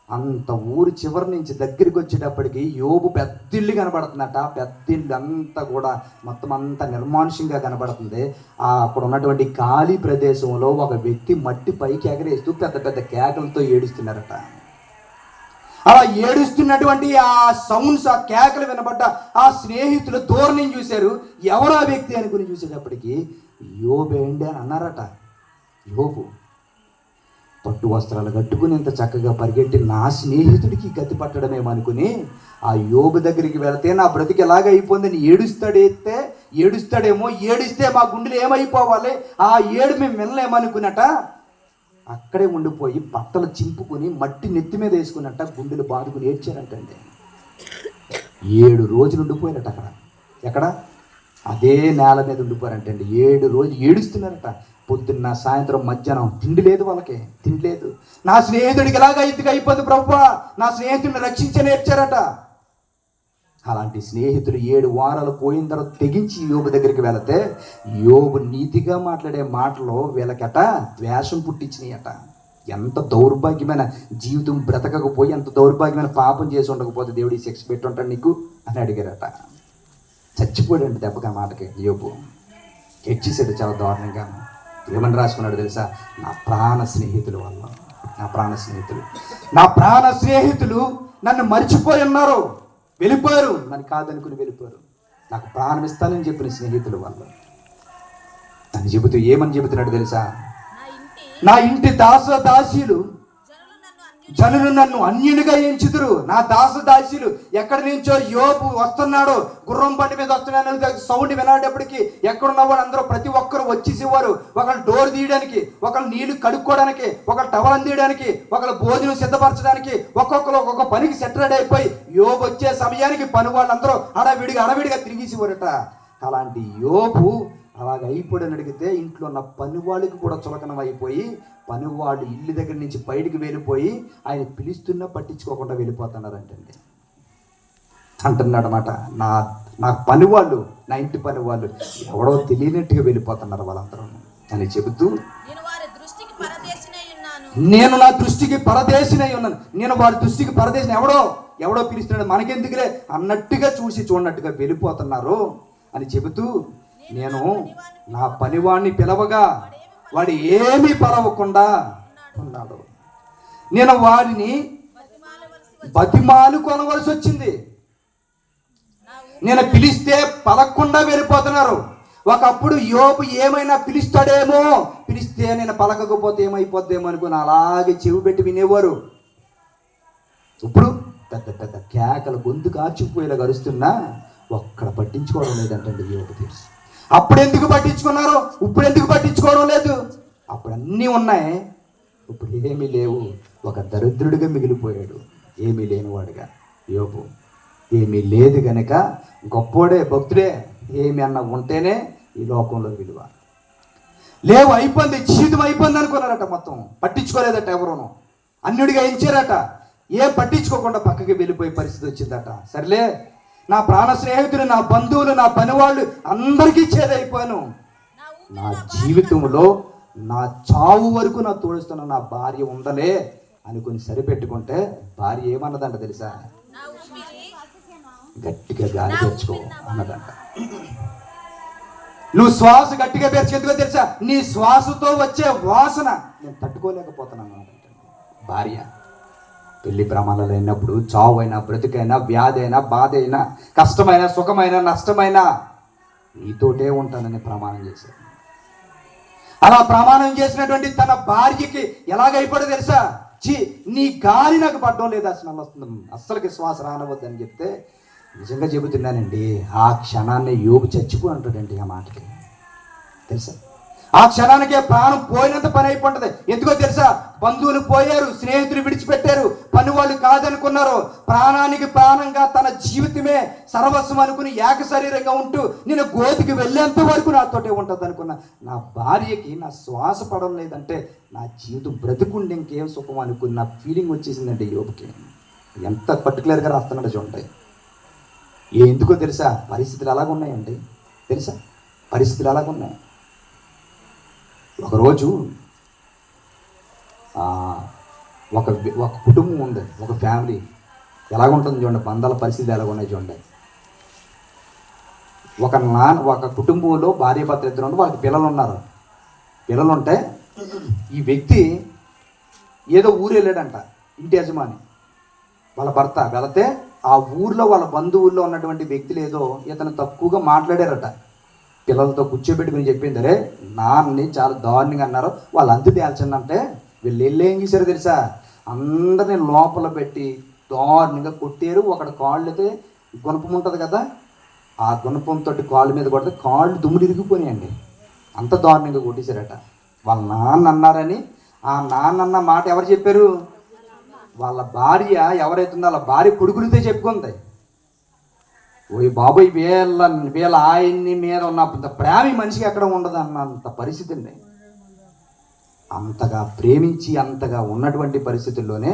S1: అంత ఊరు చివరి నుంచి దగ్గరికి వచ్చేటప్పటికి యోబు పెద్దిల్లు కనబడుతుందట. పెద్దిల్లు అంతా కూడా మొత్తం అంతా నిర్మానుష్యంగా కనబడుతుంది. అక్కడ ఉన్నటువంటి ఖాళీ ప్రదేశంలో ఒక వ్యక్తి మట్టి పైకి ఎగరేస్తూ పెద్ద పెద్ద కేకలతో ఏడుస్తున్నారట. అలా ఏడుస్తున్నటువంటి ఆ సౌండ్స్, ఆ కేకలు వినబడ్డ ఆ స్నేహితులు దూరం నుంచి చూశారు. ఎవరు ఆ వ్యక్తి అనుకుని చూసేటప్పటికి యోబేండి అని అన్నారట. యోబు పట్టు వస్త్రాలు కట్టుకుని ఇంత చక్కగా పరిగెట్టి నా స్నేహితుడికి గతి పట్టడమేమనుకుని ఆ యోబు దగ్గరికి వెళితే నా బ్రతికి ఎలాగ అయిపోయిందని ఏడుస్తాడేమో, ఏడిస్తే మా గుండెలు ఏమైపోవాలి, ఆ ఏడు మేము వినలేమనుకున్నట అక్కడే ఉండిపోయి బట్టలు చింపుకొని మట్టి నెత్తి మీద వేసుకున్నట్ట గుండెలు బాదుకుని ఏడ్చారంటండి. 7 రోజులు ఉండిపోయారట అక్కడ. ఎక్కడ? అదే నేల మీద ఉండిపోయారంటండి. 7 రోజులు ఏడుస్తున్నారట. పొద్దున్న సాయంత్రం మధ్యాహ్నం తిండి లేదు వాళ్ళకి, తిండి లేదు. నా స్నేహితుడికి ఎలాగ ఇంటికి అయిపోద్ది ప్రభువా, నా స్నేహితుడిని రక్షించని ఏడ్చారట. అలాంటి స్నేహితులు 7 వారాలు పోయిన తర్వాత తెగించి యోబు దగ్గరికి వెళితే యోబు నీతిగా మాట్లాడే మాటలు వీళ్ళకట ద్వేషం పుట్టించినాయట. ఎంత దౌర్భాగ్యమైన జీవితం బ్రతకకపోయి ఎంత దౌర్భాగ్యమైన పాపం చేసి ఉండకపోతే దేవుడు ఈ శిక్ష పెట్టి ఉంటాడు నీకు అని అడిగారట. చచ్చిపోయాడండి దెబ్బకి ఆ మాటకి యోబు. హెచ్చేసాడు చాలా దారుణంగా. ఏమని రాసుకున్నాడు తెలుసా? నా ప్రాణ స్నేహితుల వల్ల, నా ప్రాణ స్నేహితులు నన్ను మర్చిపోయి ఉన్నారు, వెళ్ళిపోయారు, నన్ను కాదనుకుని వెళ్ళిపోయారు. నాకు ప్రాణం ఇస్తానని చెప్పిన స్నేహితుల వల్ల నన్ను చెబుతూ ఏమని చెబుతున్నాడు తెలుసా? నా ఇంటి దాసీలు జనులు నన్ను అన్యునిగా ఎంచుదురు. నా దాసీలు ఎక్కడి నుంచో యోబు వస్తున్నాడు, గుర్రం బండి మీద వస్తున్నాడు, సౌండ్ వినేటప్పటికి ఎక్కడున్న వాడు అందరూ ప్రతి ఒక్కరు వచ్చేసేవారు. ఒకళ్ళు డోర్ తీయడానికి, ఒకళ్ళు నీళ్లు కడుక్కోవడానికి, ఒకళ్ళు టవలం తీయడానికి, ఒకళ్ళు భోజనం సిద్ధపరచడానికి, ఒక్కొక్కరు ఒక్కొక్క పనికి సెటిల్డ్ అయిపోయి యోబు వచ్చే సమయానికి పని వాళ్ళందరూ అడవిడిగా తిరిగేసేవారట. అలాంటి యోబు అలాగ అయిపోయాడని అడిగితే ఇంట్లో ఉన్న పని వాళ్ళకి కూడా చులకనం అయిపోయి పనివాళ్ళు ఇల్లు దగ్గర నుంచి బయటికి వెళ్ళిపోయి ఆయన పిలుస్తున్నా పట్టించుకోకుండా వెళ్ళిపోతున్నారంటండి. అంటున్నాడు అన్నమాట. నా పనివాళ్ళు, నా ఇంటి పని వాళ్ళు ఎవడో తెలియనట్టుగా వెళ్ళిపోతున్నారు వాళ్ళందరూ అని చెబుతూ, నేను నా దృష్టికి పరదేశినై ఉన్నాను, నేను వారి దృష్టికి పరదేశిని, ఎవడో పిలుస్తున్నాడు మనకెందుకులే అన్నట్టుగా చూడనట్టుగా వెళ్ళిపోతున్నారు అని చెబుతూ, నేను నా పనివాణ్ణి పిలవగా వాడు ఏమీ పలవకుండా ఉన్నాడు. నేను వాడిని బతిమాలు కొనవలసి వచ్చింది. నేను పిలిస్తే పలకకుండా వెళ్ళిపోతున్నారు. ఒకప్పుడు యోబు ఏమైనా పిలిస్తే నేను పలకకపోతే ఏమైపోద్దేమో అనుకుని అలాగే చెవి పెట్టి వినేవారు. ఇప్పుడు పెద్ద కేకలు గొంతు కార్చిపోయేలా గరుస్తున్నా ఒక్కడ పట్టించుకోవడం లేదంటండి యోబు తెలుసు. అప్పుడు ఎందుకు పట్టించుకున్నారు, ఇప్పుడు ఎందుకు పట్టించుకోవడం లేదు? అప్పుడు అన్నీ ఉన్నాయి, ఇప్పుడు ఏమీ లేవు. ఒక దరిద్రుడిగా మిగిలిపోయాడు, ఏమీ లేనివాడుగా యోబు. ఏమీ లేదు గనక గొప్పోడే భక్తుడే ఏమి అన్న ఉంటేనే ఈ లోకంలో విలువ. లేవు, అయిపోయింది, జీవితం అయిపోయింది అనుకున్నారట. మొత్తం పట్టించుకోలేదట, ఎవరును అన్యుడిగా ఎంచారట. ఏం పట్టించుకోకుండా పక్కకి వెళ్ళిపోయే పరిస్థితి వచ్చిందట. సర్లే, నా ప్రాణ స్నేహితులు, నా బంధువులు, నా పనివాళ్ళు అందరికీ ఇచ్చేదైపోయాను. నా జీవితంలో నా చావు వరకు నా తోడుస్తున్న నా భార్య ఉందలే అనుకుని సరిపెట్టుకుంటే భార్య ఏమన్నదంట తెలుసా? గట్టిగా గాలి తెచ్చుకో అన్నదంట. నువ్వు శ్వాస గట్టిగా పేర్చేందుకో తెలుసా? నీ శ్వాసతో వచ్చే వాసన నేను తట్టుకోలేకపోతున్నాను అన్నదంట భార్య. పెళ్లి ప్రమాణాలు అయినప్పుడు చావు అయినా, బ్రతికైనా, వ్యాధి అయినా, బాధ అయినా, కష్టమైన, సుఖమైన, నష్టమైనా నీతోటే ఉంటానని ప్రమాణం చేశారు. అలా ప్రమాణం చేసినటువంటి తన భార్యకి ఎలాగైపోయాడో తెలుసా? నీ గాలి నాకు పడ్డం లేదు, అసలు వస్తుంది, అస్సలకి శ్వాస రానవద్దని చెప్తే, నిజంగా చెబుతున్నానండి, ఆ క్షణాన్ని యోబు చచ్చిపో అంటాడండి ఆ మాటకి. తెలుసా? ఆ క్షణానికే ప్రాణం పోయినంత పని అయిపోతుంది. ఎందుకో తెలుసా? బంధువులు పోయారు, స్నేహితులు విడిచిపెట్టారు, పని వాళ్ళు కాదనుకున్నారు. ప్రాణానికి ప్రాణంగా తన జీవితమే సర్వస్వం అనుకుని ఏక శరీరంగా ఉంటూ నేను గోతికి వెళ్ళేంత వరకు నాతోటే ఉంటుంది అనుకున్న నా భార్యకి నా శ్వాస పడడం లేదంటే నా జీవితం బ్రతుకుండి ఇంకేం సుఖం అనుకుని నా ఫీలింగ్ వచ్చేసిందంటే యోబుకి. ఎంత పర్టికులర్గా రాస్తున్నాడో చూడండి. ఎందుకో తెలుసా? పరిస్థితులు అలాగున్నాయండి. తెలుసా? పరిస్థితులు అలాగున్నాయి. ఒకరోజు ఒక కుటుంబం ఉంది, ఒక ఫ్యామిలీ ఎలాగుంటుంది చూడండి, బంధాల పరిస్థితి ఎలాగున్నాయి చూడండి. ఒక కుటుంబంలో భార్య భర్త ఇద్దరు ఉండి వాళ్ళకి పిల్లలు ఉన్నారు. పిల్లలు ఉంటే ఈ వ్యక్తి ఏదో ఊరు వెళ్ళాడంట, ఇంటి యజమాని వాళ్ళ భర్త వెళితే ఆ ఊర్లో వాళ్ళ బంధువుల్లో ఉన్నటువంటి వ్యక్తులు ఏదో ఇతను తక్కువగా మాట్లాడారట. పిల్లలతో కూర్చోబెట్టుకుని చెప్పింది, అరే నాన్నని చాలా దారుణంగా అన్నారు, వాళ్ళు అంతు తేల్చండి. వీళ్ళు ఏం చేశారు తెలుసా? అందరినీ లోపల పెట్టి దారుణంగా కొట్టారు. ఒకటి కాళ్ళు అయితే గుణపం ఉంటుంది కదా, ఆ గుణపంతో కాళ్ళ మీద కొడితే కాళ్ళు దుమ్ములు ఇరిగిపోయాయండి. అంత దారుణంగా కొట్టేశారట. వాళ్ళ నాన్న అన్నారని, ఆ నాన్న అన్న మాట ఎవరు చెప్పారు? వాళ్ళ భార్య ఎవరైతుందో వాళ్ళ భార్య కొడుకులతో చెప్పుకుంది. ఓ బాబోయ్, వీళ్ళ ఆయన్ని మీద ఉన్న ప్రేమ మనిషికి ఎక్కడ ఉండదు అన్నంత పరిస్థితి అండి. అంతగా ప్రేమించి అంతగా ఉన్నటువంటి పరిస్థితుల్లోనే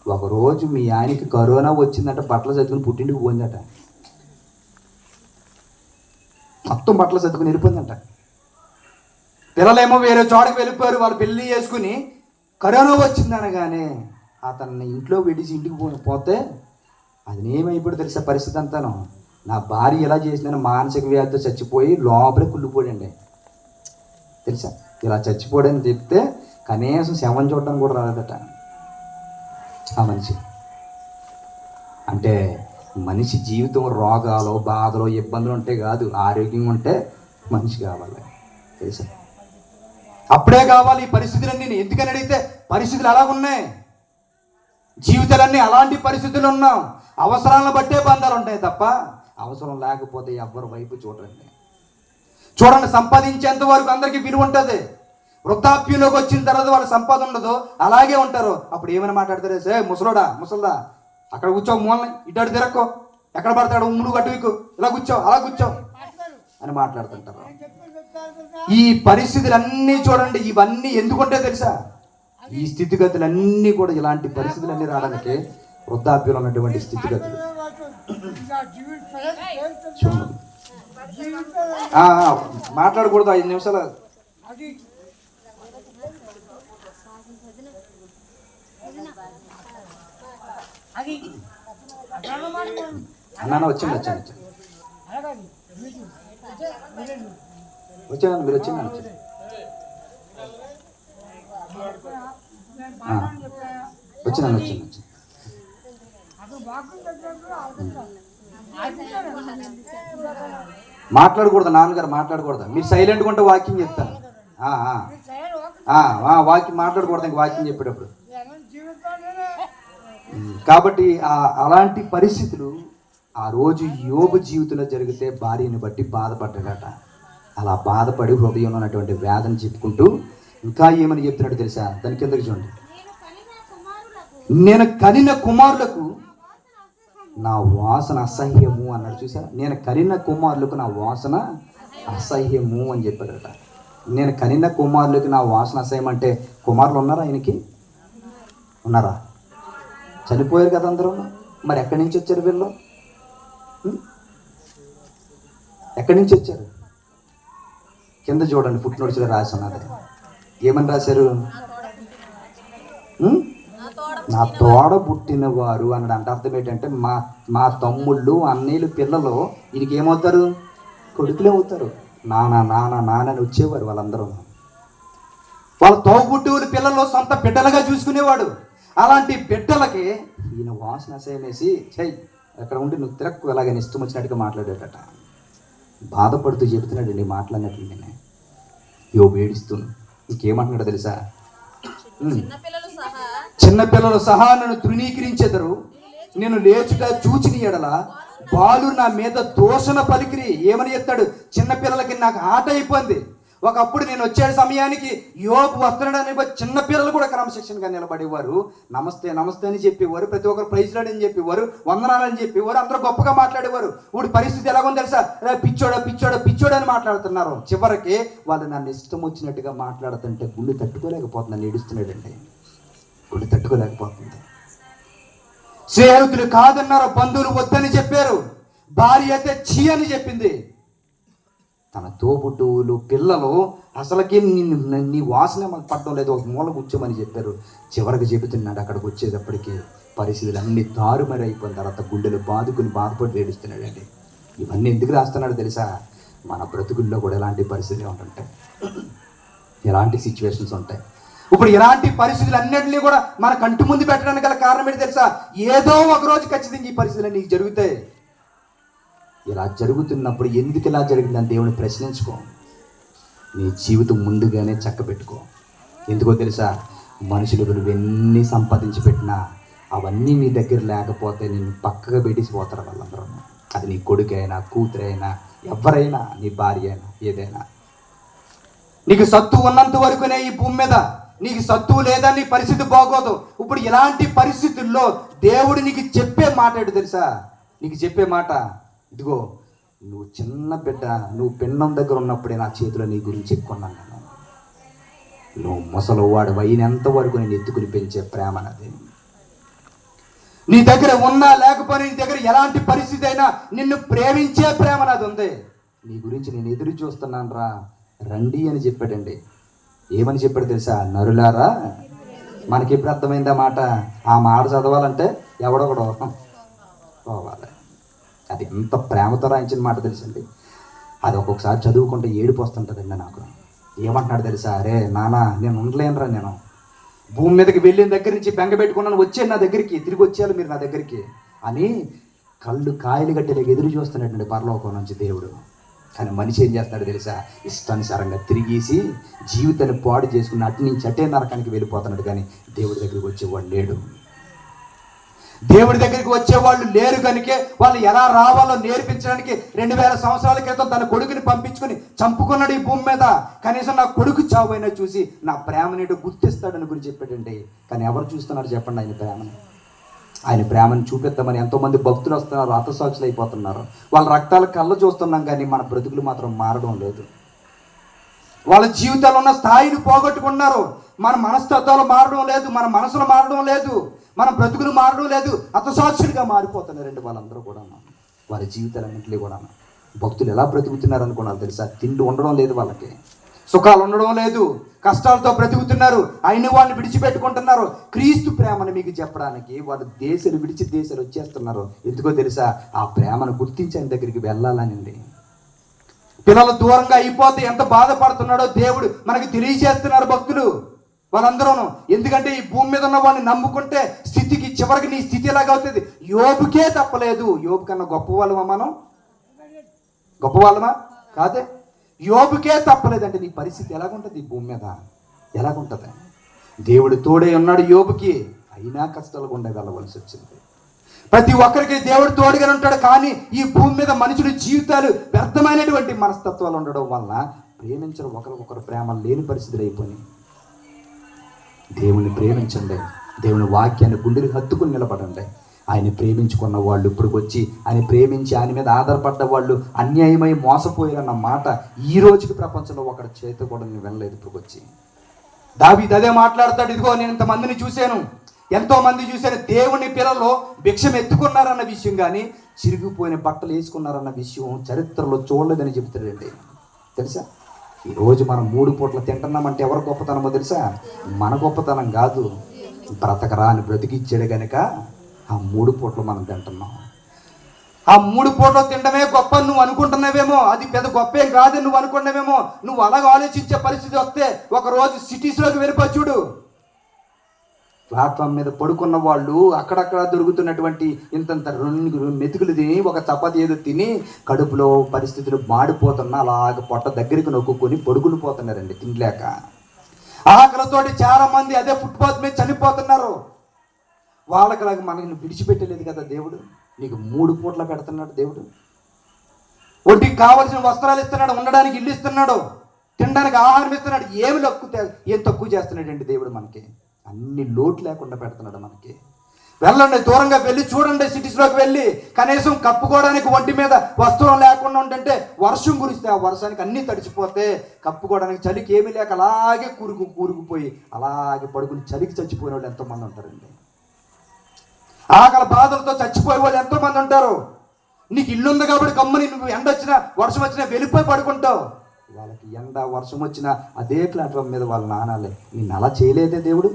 S1: ఒకరోజు మీ ఆయనకి కరోనా వచ్చిందంట, బట్టలు చదువుకుని పుట్టింటికి పోయిందట. మొత్తం బట్టలు చదువుకుని వెళ్ళిపోయిందంట. పిల్లలేమో వేరే చోటకి వెళ్ళిపోయారు, వాళ్ళు పెళ్లి చేసుకుని కరోనా వచ్చిందనగానే అతన్ని ఇంట్లో విడిచి ఇంటికి పోతే అది ఏమైపోయి తెలుసా పరిస్థితి అంతాను. నా భార్య ఎలా చేసిందని మానసిక వ్యాధితో చచ్చిపోయి లోపలే కుళ్ళిపోయాడండి తెలుసా. ఇలా చచ్చిపోయాడని చెప్తే కనీసం శవం చూడడానికి కూడా రాలేదట ఆ మనిషి. అంటే మనిషి జీవితం రోగాలు బాధలు ఇబ్బందులు ఉంటే కాదు, ఆరోగ్యంగా ఉంటే మనిషి కావాలి తెలుసా. అప్పుడే కావాలి ఈ పరిస్థితులన్నీ. ఎందుకని అడిగితే పరిస్థితులు ఎలా ఉన్నాయి, జీవితాలన్నీ అలాంటి పరిస్థితులు ఉన్నాం. అవసరాలను బట్టే బంధాలు ఉంటాయి తప్ప అవసరం లేకపోతే ఎవ్వరి వైపు చూడండి. సంపాదించేంత వరకు అందరికీ విలువ ఉంటుంది. వృద్ధాప్యంలోకి వచ్చిన తర్వాత వాళ్ళ సంపాదన ఉండదు, అలాగే ఉంటారు. అప్పుడు ఏమైనా మాట్లాడతారు, సే ముసలోడా ముసల్దా అక్కడ కూర్చో, మూలని ఇటు తిరక్కో, ఎక్కడ పడతాడు ఉమ్ములు గట్టువికు, ఇలా కూర్చో అలా కూర్చో అని మాట్లాడుతుంటారు. ఈ పరిస్థితులన్నీ చూడండి, ఇవన్నీ ఎందుకుంటే తెలుసా, ఈ స్థితిగతులన్నీ కూడా ఇలాంటి పరిస్థితులన్నీ రావడానికి వృద్ధాప్యంలో ఉన్నటువంటి స్థితిగతులు. చూడండి మాట్లాడకూడదు 5 నిమిషాలు. అన్న వచ్చాను మీరు వచ్చింది వచ్చాను. మాట్లాడకూడదు నాన్నగారు, మాట్లాడకూడదు. మీరు సైలెంట్గా ఉంటే వాకింగ్ చెప్తాను. వాకింగ్ మాట్లాడకూడదు ఇంక వాకింగ్ చెప్పేటప్పుడు. కాబట్టి అలాంటి పరిస్థితులు ఆ రోజు యోబు జీవితంలో జరిగితే భార్యని బట్టి బాధపడ్డాడట. అలా బాధపడి హృదయంలో ఉన్నటువంటి వేదన చెప్పుకుంటూ ఇంకా ఏమని చెప్తున్నాడు తెలుసా, దాని కిందకి చూడండి. నేను కనిన కుమారులకు నా వాసన అసహ్యము అన్నాడు. చూసా, నేను కనిన కుమారులకు నా వాసన అసహ్యము అని చెప్పాడట. నేను కనిన కుమారులకు నా వాసన అసహ్యం అంటే కుమారులు ఉన్నారా ఆయనకి? ఉన్నారా? చనిపోయారు కదా అందరూ. మరి ఎక్కడి నుంచి వచ్చారు వీళ్ళు? ఎక్కడి నుంచి వచ్చారు? కింద చూడండి, ఫుట్ నోట్స్లో రాసి ఉన్నది. ఏమని రాశారు? నా తోడ పుట్టిన వారు అన్నాడు. అంటే అర్థం ఏంటంటే మా తమ్ముళ్ళు అన్నయ్యలు పిల్లలు వీరికి ఏమవుతారు? కొడుకులే అవుతారు. నాన్నని వచ్చేవారు వాళ్ళందరూ. వాళ్ళ తోబుట్టువులు పిల్లలు సొంత బిడ్డలుగా చూసుకునేవాడు. అలాంటి బిడ్డలకి ఈయన వాసన అసహ్యమేసి చెయ్యి అక్కడ ఉండి నువ్వు తిరక్కు ఎలాగని ఇష్టం వచ్చినట్టుగా మాట్లాడేటట. బాధపడుతూ చెబుతున్నాడండి మాట్లాడినట్లు. నేను యోబు ఏడుస్తున్నాను. ఇంకేమంటున్నాడు తెలుసా, చిన్నపిల్లలు సహా నన్ను తృణీకరించెదరు, నేను లేచుట చూచిన ఎడల బాలు నా మీద దూషణ పలికిరి. ఏమని చెప్తాడు? చిన్నపిల్లలకి నాకు ఆట అయిపోయింది. ఒకప్పుడు నేను వచ్చే సమయానికి యోబు వస్తున్నాడని చిన్నపిల్లలు కూడా క్రమశిక్షణగా నిలబడేవారు. నమస్తే నమస్తే అని చెప్పేవారు, ప్రతి ఒక్కరు ప్రైజ్లాడని చెప్పేవారు, వందనాలని చెప్పేవారు, అందరూ గొప్పగా మాట్లాడేవారు. ఇప్పుడు పరిస్థితి ఎలాగో తెలుసా, పిచ్చోడా అని మాట్లాడుతున్నారు. చివరికి వాళ్ళు నన్ను ఇష్టం వచ్చినట్టుగా మాట్లాడుతుంటే గుండె తట్టుకోలేకపోతున్నాను. ఏడుస్తున్నాడండి, గుండె తట్టుకోలేకపోతుంది. స్నేహితులు కాదన్నారు, బంధువులు వద్దని చెప్పారు, భార్య అయితే చీ అని చెప్పింది. తన తోబుట్టువులు పిల్లలు అసలుకి నీ వాసన మాకు పట్టడం లేదు, ఒక మూల కూర్చోమని చెప్పారు. చివరికి చెబుతున్నాడు. అక్కడికి వచ్చేటప్పటికి పరిస్థితులు అన్ని తారుమారు అయిపోయిన తర్వాత గుండెలు బాధపడి ఏడుస్తున్నాడు అండి. ఇవన్నీ ఎందుకు రాస్తున్నాడు తెలుసా? మన బ్రతుకుల్లో కూడా ఎలాంటి పరిస్థితులు ఉంటుంటాయి, ఎలాంటి సిచ్యువేషన్స్ ఉంటాయి. ఇప్పుడు ఇలాంటి పరిస్థితులు అన్నింటినీ కూడా మన కంటి ముందు పెట్టడానికి గల కారణం ఏంటి తెలుసా? ఏదో ఒక రోజు ఖచ్చితంగా ఈ పరిస్థితులు నీకు జరుగుతాయి. ఇలా జరుగుతున్నప్పుడు ఎందుకు ఇలా జరిగిందని దేవుని ప్రశ్నించుకో. నీ జీవితం ముందుగానే చక్కబెట్టుకో. ఎందుకో తెలుసా? మనుషులు నువ్వెన్ని సంపాదించి పెట్టినా అవన్నీ నీ దగ్గర లేకపోతే నిన్ను పక్కగా పెట్టిసిపోతారు వాళ్ళందరూ. అది నీ కొడుకైనా కూతురైనా ఎవరైనా నీ భార్య అయినా ఏదైనా. నీకు సత్తు ఉన్నంత వరకునే ఈ భూమి మీద, నీకు సత్తువు లేదా నీ పరిస్థితి బాగోదు. ఇప్పుడు ఇలాంటి పరిస్థితుల్లో దేవుడు నీకు చెప్పే మాట ఏంటో తెలుసా? నీకు చెప్పే మాట, ఇదిగో నువ్వు చిన్న బిడ్డ, నువ్వు పెన్నం దగ్గర ఉన్నప్పుడే నా చేతిలో నీ గురించి ఎక్కున్నాను. నేను నువ్వు ముసలివాడు అయినంత వరకు నేను ఎత్తుకుని పెంచే ప్రేమ నాది. నీ దగ్గర ఉన్నా లేకపోయినా, నీ దగ్గర ఎలాంటి పరిస్థితి అయినా నిన్ను ప్రేమించే ప్రేమ నాది ఉంది. నీ గురించి నేను ఎదురు చూస్తున్నాను రా, రండి అని చెప్పాడండి. ఏమని చెప్పాడు తెలుసా? నరులారా మనకి ఇప్పుడు అర్థమైందా మాట? ఆ మాట చదవాలంటే ఎవడొకడో పోవాలి. అది ఎంత ప్రేమతో రాయించిన మాట తెలుసండి. అది ఒక్కొక్కసారి చదువుకుంటే ఏడుపు వస్తుంటుందండి నాకు. ఏమంటున్నాడు తెలుసా? అరే నాన్న, నేను ఉండలేనురా, నేను భూమి మీదకి వెళ్ళిన దగ్గర నుంచి బెంగ పెట్టుకున్నాను, వచ్చాను నా దగ్గరికి, తిరిగి వచ్చారు మీరు నా దగ్గరికి అని కళ్ళు కాయలు గట్టెలకు ఎదురు చూస్తున్నాడండి పరలోకం నుంచి దేవుడు. కానీ మనిషి ఏం చేస్తాడు తెలుసా? ఇష్టానుసారంగా తిరిగేసి జీవితాన్ని పాడు చేసుకుని అటు నుంచి అటే నరకానికి వెళ్ళిపోతున్నాడు. కానీ దేవుడి దగ్గరికి వచ్చేవాడు లేడు. దేవుడి దగ్గరికి వచ్చేవాళ్ళు లేరు కనుకే వాళ్ళు ఎలా రావాలో నేర్పించడానికి 2000 సంవత్సరాల క్రితం తన కొడుకుని పంపించుకొని చంపుకున్నాడు ఈ భూమి మీద. కనీసం నా కొడుకు చావైనా చూసి నా ప్రేమనేటో గుర్తిస్తాడని గురించి చెప్పాడండి. కానీ ఎవరు చూస్తున్నారు చెప్పండి ఆయన ప్రేమని? ఆయన ప్రేమను చూపిద్దామని ఎంతోమంది భక్తులు వస్తున్నారు, హతసాక్షులు అయిపోతున్నారు. వాళ్ళ రక్తాల కళ్ళ చూస్తున్నాం, కానీ మన బ్రతుకులు మాత్రం మారడం లేదు. వాళ్ళ జీవితాల్లో ఉన్న స్థాయిని పోగొట్టుకున్నారు. మన మనస్తత్వాలు మారడం లేదు, మన మనసులు మారడం లేదు, మన బ్రతుకులు మారడం లేదు. హతసాక్షులుగా మారిపోతున్నారండి వాళ్ళందరూ కూడా. వారి జీవితాలన్నింటినీ కూడా భక్తులు ఎలా బ్రతుకుతున్నారు అనుకున్నారు తెలుసా? తిండి ఉండడం లేదు వాళ్ళకి, సుఖాలు ఉండడం లేదు, కష్టాలతో బ్రతుకుతున్నారు. అయిన వాళ్ళని విడిచిపెట్టుకుంటున్నారు. క్రీస్తు ప్రేమను మీకు చెప్పడానికి వాళ్ళు దేశాలు విడిచి దేశాలు వచ్చేస్తున్నారు. ఎందుకో తెలుసా? ఆ ప్రేమను గుర్తించి ఆయన దగ్గరికి వెళ్ళాలనండి. పిల్లలు దూరంగా అయిపోతే ఎంత బాధపడుతున్నాడో దేవుడు మనకి తెలియజేస్తున్నారు భక్తులు వాళ్ళందరూ. ఎందుకంటే ఈ భూమి మీద ఉన్న వాళ్ళని నమ్ముకుంటే స్థితికి చివరికి నీ స్థితి ఎలాగవుతుంది? యోబుకే తప్పలేదు. యోబు కన్నా గొప్పవాళ్ళమా మనం? గొప్పవాళ్ళమా? కాదే. యోబుకే తప్పలేదంటే నీ పరిస్థితి ఎలాగుంటుంది? ఈ భూమి మీద ఎలాగుంటుంది? దేవుడు తోడే ఉన్నాడు యోబుకి, అయినా కష్టాలు గుండా వెళ్ళవలసి వచ్చింది. ప్రతి ఒక్కరికి దేవుడు తోడుగానే ఉంటాడు. కానీ ఈ భూమి మీద మనుషుల జీవితాలు వ్యర్థమైనటువంటి మనస్తత్వాలు ఉండడం వలన ప్రేమించడం, ఒకరికొకరు ప్రేమ లేని పరిస్థితులు అయిపోయినాయి. దేవుని ప్రేమించండి. దేవుని వాక్యాన్ని గుండెలు హత్తుకుని నిలబడండి. ఆయన ప్రేమించుకున్న వాళ్ళు ఇప్పుడు వచ్చి ఆయన ప్రేమించి ఆయన మీద ఆధారపడ్డ వాళ్ళు అన్యాయమై మోసపోయారన్న మాట ఈ రోజుకి ప్రపంచంలో ఒకటి చేత కూడా నేను వినలేదు. ఇప్పుడు వచ్చి దావీదు అదే మాట్లాడతాడు. ఇదిగో నేను ఇంతమందిని చూశాను, ఎంతో మంది చూశాను, దేవుని పిల్లలు భిక్షం ఎత్తుకున్నారన్న విషయం కానీ చిరిగిపోయిన బట్టలు వేసుకున్నారన్న విషయం చరిత్రలో చూడలేదని చెబుతాడండి. తెలుసా? ఈరోజు మనం 3 పూట్ల తింటున్నామంటే ఎవరు గొప్పతనమో తెలుసా? మన గొప్పతనం కాదు. బ్రతకరా అని బ్రతికిచ్చాడు కనుక ఆ 3 పూట్లు మనం తింటున్నాం. ఆ 3 పూట్లు తినడమే గొప్ప నువ్వు అనుకుంటున్నావేమో. అది పెద్ద గొప్ప ఏం కాదు నువ్వు అనుకున్నావేమో. నువ్వు అలాగ ఆలోచించే పరిస్థితి వస్తే ఒకరోజు సిటీస్లోకి వెళ్ళిపో చూడు. ప్లాట్ఫామ్ మీద పడుకున్న వాళ్ళు అక్కడక్కడ దొరుకుతున్నటువంటి ఇంతంత 2 మెతుకులు తిని ఒక చపాతి ఏదో తిని కడుపులో పరిస్థితులు మాడిపోతున్నా అలాగ పొట్ట దగ్గరికి నొక్కుని పడుకుని పోతున్నారండి తినలేక. ఆకలితోటి చాలా మంది అదే ఫుట్పాత్ మీద చనిపోతున్నారు. వాళ్ళకిలాగా మనల్ని విడిచిపెట్టలేదు కదా దేవుడు. నీకు 3 పూట్ల పెడుతున్నాడు దేవుడు. ఒంటికి కావలసిన వస్త్రాలు ఇస్తున్నాడు, ఉండడానికి ఇల్లు ఇస్తున్నాడు, తినడానికి ఆహారం ఇస్తున్నాడు. ఏం తక్కువ చేస్తున్నాడండి దేవుడు మనకి? అన్ని లోటు లేకుండా పెడుతున్నాడు మనకి. వెళ్ళండి, దూరంగా వెళ్ళి చూడండి. సిటీస్లోకి వెళ్ళి కనీసం కప్పుకోవడానికి ఒంటి మీద వస్త్రం లేకుండా ఉంటుంటే వర్షం కురిస్తే ఆ వర్షానికి అన్నీ తడిచిపోతే కప్పుకోవడానికి చలికి ఏమీ లేక అలాగే కూరుకుపోయి అలాగే పడుకుని చలికి చచ్చిపోయిన వాళ్ళు ఎంతోమంది ఉంటారండి. ఆకలి బాధలతో చచ్చిపోయే వాళ్ళు ఎంతోమంది ఉంటారు. నీకు ఇల్లు ఉంది కాబట్టి గమ్మని నువ్వు ఎండ వచ్చినా వర్షం వచ్చినా వెళ్ళిపోయి పడుకుంటావు. వాళ్ళకి ఎండ వర్షం వచ్చినా అదే ప్లాట్ఫామ్ మీద వాళ్ళ నానాలే. నేను అలా చేయలేదే దేవుడు?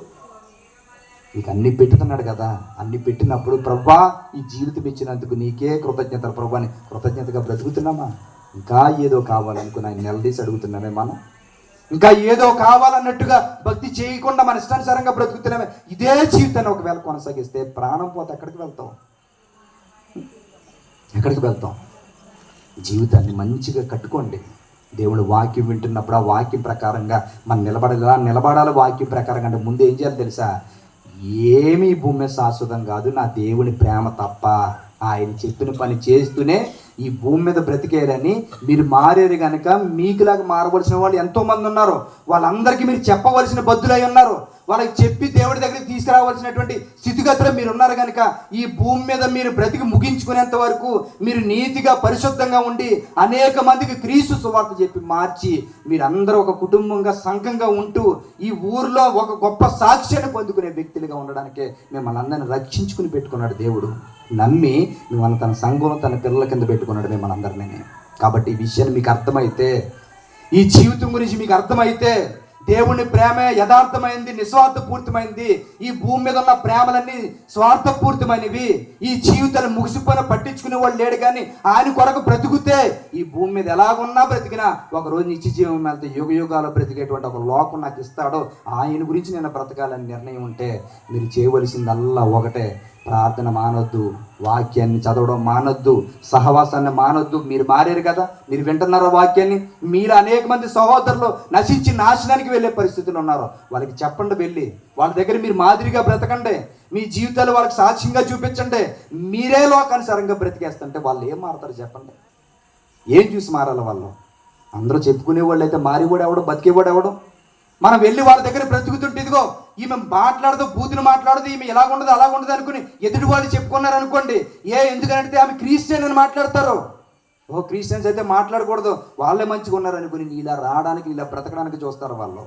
S1: నీకు అన్ని పెట్టుతున్నాడు కదా. అన్ని పెట్టినప్పుడు ప్రభువా ఈ జీవితం ఇచ్చినందుకు నీకే కృతజ్ఞతలు ప్రభువా అని కృతజ్ఞతగా బ్రతుకుతున్నామా? ఇంకా ఏదో కావాలనుకుని ఆయన నిలదీసి అడుగుతున్నామే మనం? ఇంకా ఏదో కావాలన్నట్టుగా భక్తి చేయకుండా మన ఇష్టానుసారంగా బ్రతుకుతున్నామే. ఇదే జీవితాన్ని ఒకవేళ కొనసాగిస్తే ప్రాణం పోతే ఎక్కడికి వెళ్తాం? ఎక్కడికి వెళ్తాం? జీవితాన్ని మంచిగా కట్టుకోండి. దేవుడు వాక్యం వింటున్నప్పుడు ఆ వాక్యం ప్రకారంగా మనం నిలబడాలి. వాక్యం ప్రకారంగా అంటే ముందు ఏం చేయాలి తెలుసా? ఏమీ భూమి మీద శాశ్వతం కాదు, నా దేవుని ప్రేమ తప్ప. ఆయన చెప్పిన పని చేస్తూనే ఈ భూమి మీద బ్రతికేయాలని మీరు మారేరు కనుక మీకులాగా మారవలసిన వాళ్ళు ఎంతోమంది ఉన్నారు. వాళ్ళందరికీ మీరు చెప్పవలసిన బద్దులై ఉన్నారు. వాళ్ళకి చెప్పి దేవుడి దగ్గరికి తీసుకురావాల్సినటువంటి స్థితిగతులు మీరు ఉన్నారు కనుక ఈ భూమి మీద మీరు బ్రతికి ముగించుకునేంత వరకు మీరు నీతిగా పరిశుద్ధంగా ఉండి అనేక మందికి క్రీస్తు సువార్త చెప్పి మార్చి మీరందరూ ఒక కుటుంబంగా సంఘంగా ఉంటూ ఈ ఊరిలో ఒక గొప్ప సాక్ష్యాన్ని పొందుకునే వ్యక్తులుగా ఉండడానికే మిమ్మల్ని అందరిని రక్షించుకుని పెట్టుకున్నాడు దేవుడు. నమ్మి మిమ్మల్ని తన సంఘంలో తన పిల్లల కింద పెట్టుకున్నాడు మిమ్మల్ని అందరినీ. కాబట్టి ఈ విషయాన్ని మీకు అర్థమైతే, ఈ జీవితం గురించి మీకు అర్థమైతే, దేవుని ప్రేమ యథార్థమైంది, నిస్వార్థపూరితమైంది. ఈ భూమి మీద ఉన్న ప్రేమలన్నీ స్వార్థపూరితమైనవి. ఈ జీవితాలు ముగిసిపోయిన పట్టించుకునే వాళ్ళు లేడు, కానీ ఆయన కొరకు బ్రతుకుతే ఈ భూమి మీద ఎలాగున్నా బ్రతికినా ఒకరోజు నిత్య జీవం వెళ్తే యుగ యుగాలు బ్రతికేటువంటి ఒక లోకం నాకు ఇస్తాడో ఆయన గురించి నేను బ్రతకాలని నిర్ణయం ఉంటే మీరు చేయవలసిందల్లా ఒకటే: ప్రార్థన మానొద్దు, వాక్యాన్ని చదవడం మానొద్దు, సహవాసాన్ని మానొద్దు. మీరు మారారు కదా, మీరు వింటున్నారో వాక్యాన్ని. మీరు అనేక మంది సహోదరులు నశించి నాశనానికి వెళ్ళే పరిస్థితులు ఉన్నారు. వాళ్ళకి చెప్పండి, వెళ్ళి వాళ్ళ దగ్గర మీరు మాదిరిగా బ్రతకండి, మీ జీవితాలు వాళ్ళకి సాక్ష్యంగా చూపించండి. మీరే లోకానుసారంగా బ్రతికేస్తుంటే వాళ్ళు ఏం మారుతారు చెప్పండి? ఏం చూసి మారాలి వాళ్ళు? అందరూ చెప్పుకునేవాళ్ళు అయితే మారివాడు ఎవడు, బతికేవాడు ఎవడు? మనం వెళ్ళి వాళ్ళ దగ్గర బ్రతుకుతుంటే ఇదిగో ఈమె మాట్లాడదు, బూతులు మాట్లాడదు, ఈమె ఎలాగుండదు అలాగుండదు అనుకుని ఎదుటి వాళ్ళు చెప్పుకున్నారు అనుకోండి, ఎందుకంటే ఆమె క్రిస్టియన్ అని మాట్లాడతారు. క్రిస్టియన్స్ అయితే మాట్లాడకూడదు, వాళ్ళే మంచిగా ఉన్నారు అనుకుని ఇలా రావడానికి, ఇలా బ్రతకడానికి చూస్తారు వాళ్ళు.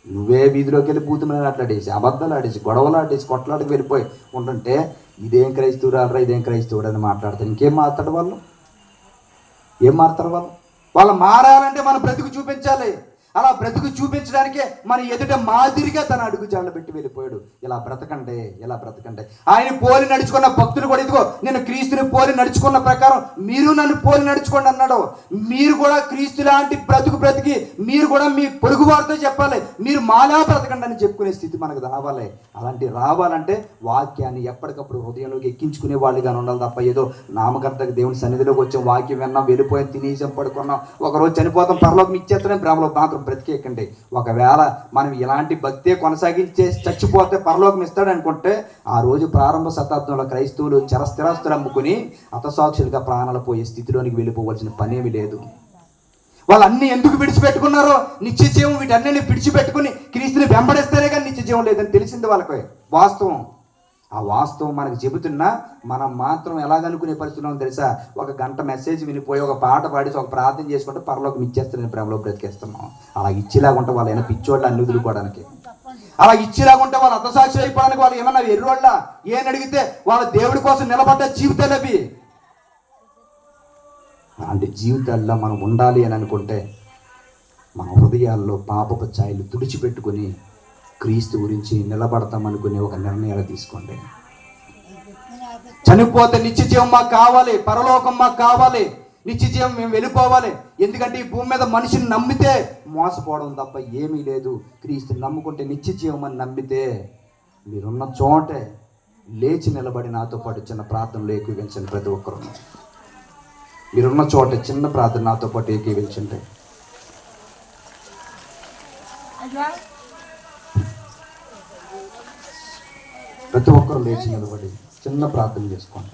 S1: నువ్వే వీధిలోకి వెళ్ళి బూతులు మాట్లాడేసి, అబద్ధాలు ఆడేసి, గొడవలు ఆడేసి, కొట్లాడికి వెళ్ళిపోయి ఉంటుంటే ఇదేం క్రైస్తవురాలరా, ఇదేం క్రైస్తవుడు అని మాట్లాడతారు. ఇంకేం మాట్లాడు వాళ్ళు? ఏం మారుతారు వాళ్ళు? వాళ్ళు మారాలంటే మనం బ్రతుకు చూపించాలి. అలా బ్రతుకు చూపించడానికే మన ఎదుట మాదిరిగా తన అడుగు జాడలు పెట్టి వెళ్ళిపోయాడు. ఇలా బ్రతకండి, ఇలా బ్రతకండి. ఆయన పోలి నడుచుకున్న భక్తులు కూడా ఇదిగో నేను క్రీస్తుని పోలి నడుచుకున్న ప్రకారం మీరు నన్ను పోలి నడుచుకోండి అన్నాడు. మీరు కూడా క్రీస్తు లాంటి బ్రతుకు బ్రతికి మీరు కూడా మీ పొరుగు వారితో చెప్పాలి, మీరు మాలా బ్రతకండి అని చెప్పుకునే స్థితి మనకు రావాలి. అలాంటి రావాలంటే వాక్యాన్ని ఎప్పటికప్పుడు హృదయంలోకి ఎక్కించుకునే వాళ్ళుగా ఉండాలి తప్ప ఏదో నామకర్తకు దేవుని సన్నిధిలోకి వచ్చాం, వాక్యం విన్నాం, వెళ్ళిపోయాం, తినేసాం, పడుకున్నాం, ఒకరోజు చనిపోతాం, పరలోకం ఇచ్చేస్తాం, ప్రేమలో మాత్రం బ్రతికేకండి. ఒకవేళ మనం ఇలాంటి భక్తే కొనసాగించే చచ్చిపోతే పరలోకం ఇస్తాడు అనుకుంటే ఆ రోజు ప్రారంభ శతాబ్దంలో క్రైస్తవులు చరస్థిరాస్తులు అమ్ముకుని హతసాక్షులుగా ప్రాణాలు పోయే స్థితిలోనికి వెళ్ళిపోవలసిన పనేమి లేదు. వాళ్ళు అన్ని ఎందుకు విడిచిపెట్టుకున్నారో, నిత్య జీవం వీటన్నిటిని విడిచిపెట్టుకుని క్రీస్తుని వెంబడిస్తేనే కానీ నిత్య జీవం లేదని తెలిసింది వాళ్ళకి. వాస్తవం. ఆ వాస్తవం మనకు చెబుతున్నా మనం మాత్రం ఎలాగనుకునే పరిస్థితుల్లో తెలుసా? ఒక గంట మెసేజ్ వినిపోయి, ఒక పాట పాడేసి, ఒక ప్రార్థన చేసుకుంటే పరలోకం ఇచ్చేస్తారని ప్రేమలో బ్రతికేస్తున్నాం. అలా ఇచ్చేలాగుంటే వాళ్ళు ఏమైనా పిచ్చోళ్ళు అన్ని వదులుకోవడానికి, అలా ఇచ్చేలాగుంటే వాళ్ళు హతసాక్షి అయిపోవడానికి వాళ్ళు ఏమన్నా ఎర్రోళ్ళ? ఏం అడిగితే వాళ్ళ దేవుడి కోసం నిలబడ్డ జీవితాలు అవి. అలాంటి జీవితాల్లో మనం ఉండాలి అని అనుకుంటే మన హృదయాల్లో పాపపు ఛాయలు తుడిచిపెట్టుకుని క్రీస్తు గురించి నిలబడతామనుకునే ఒక నిర్ణయాలు తీసుకోండి. చనిపోతే నిత్య జీవం మాకు కావాలి, పరలోకం మాకు కావాలి, నిత్య జీవం మేము వెళ్ళిపోవాలి. ఎందుకంటే ఈ భూమి మీద మనిషిని నమ్మితే మోసపోవడం తప్ప ఏమీ లేదు. క్రీస్తుని నమ్ముకుంటే నిత్య జీవం అని నమ్మితే మీరున్న చోటే లేచి నిలబడి నాతో పాటు చిన్న ప్రార్థనలు ఏకీవించండి. ప్రతి ఒక్కరు మీరున్న చోట చిన్న ప్రార్థన నాతో పాటు ఏకీవించండి. ప్రతి ఒక్కరు లేచి నిలబడి చిన్న ప్రార్థన చేసుకోండి.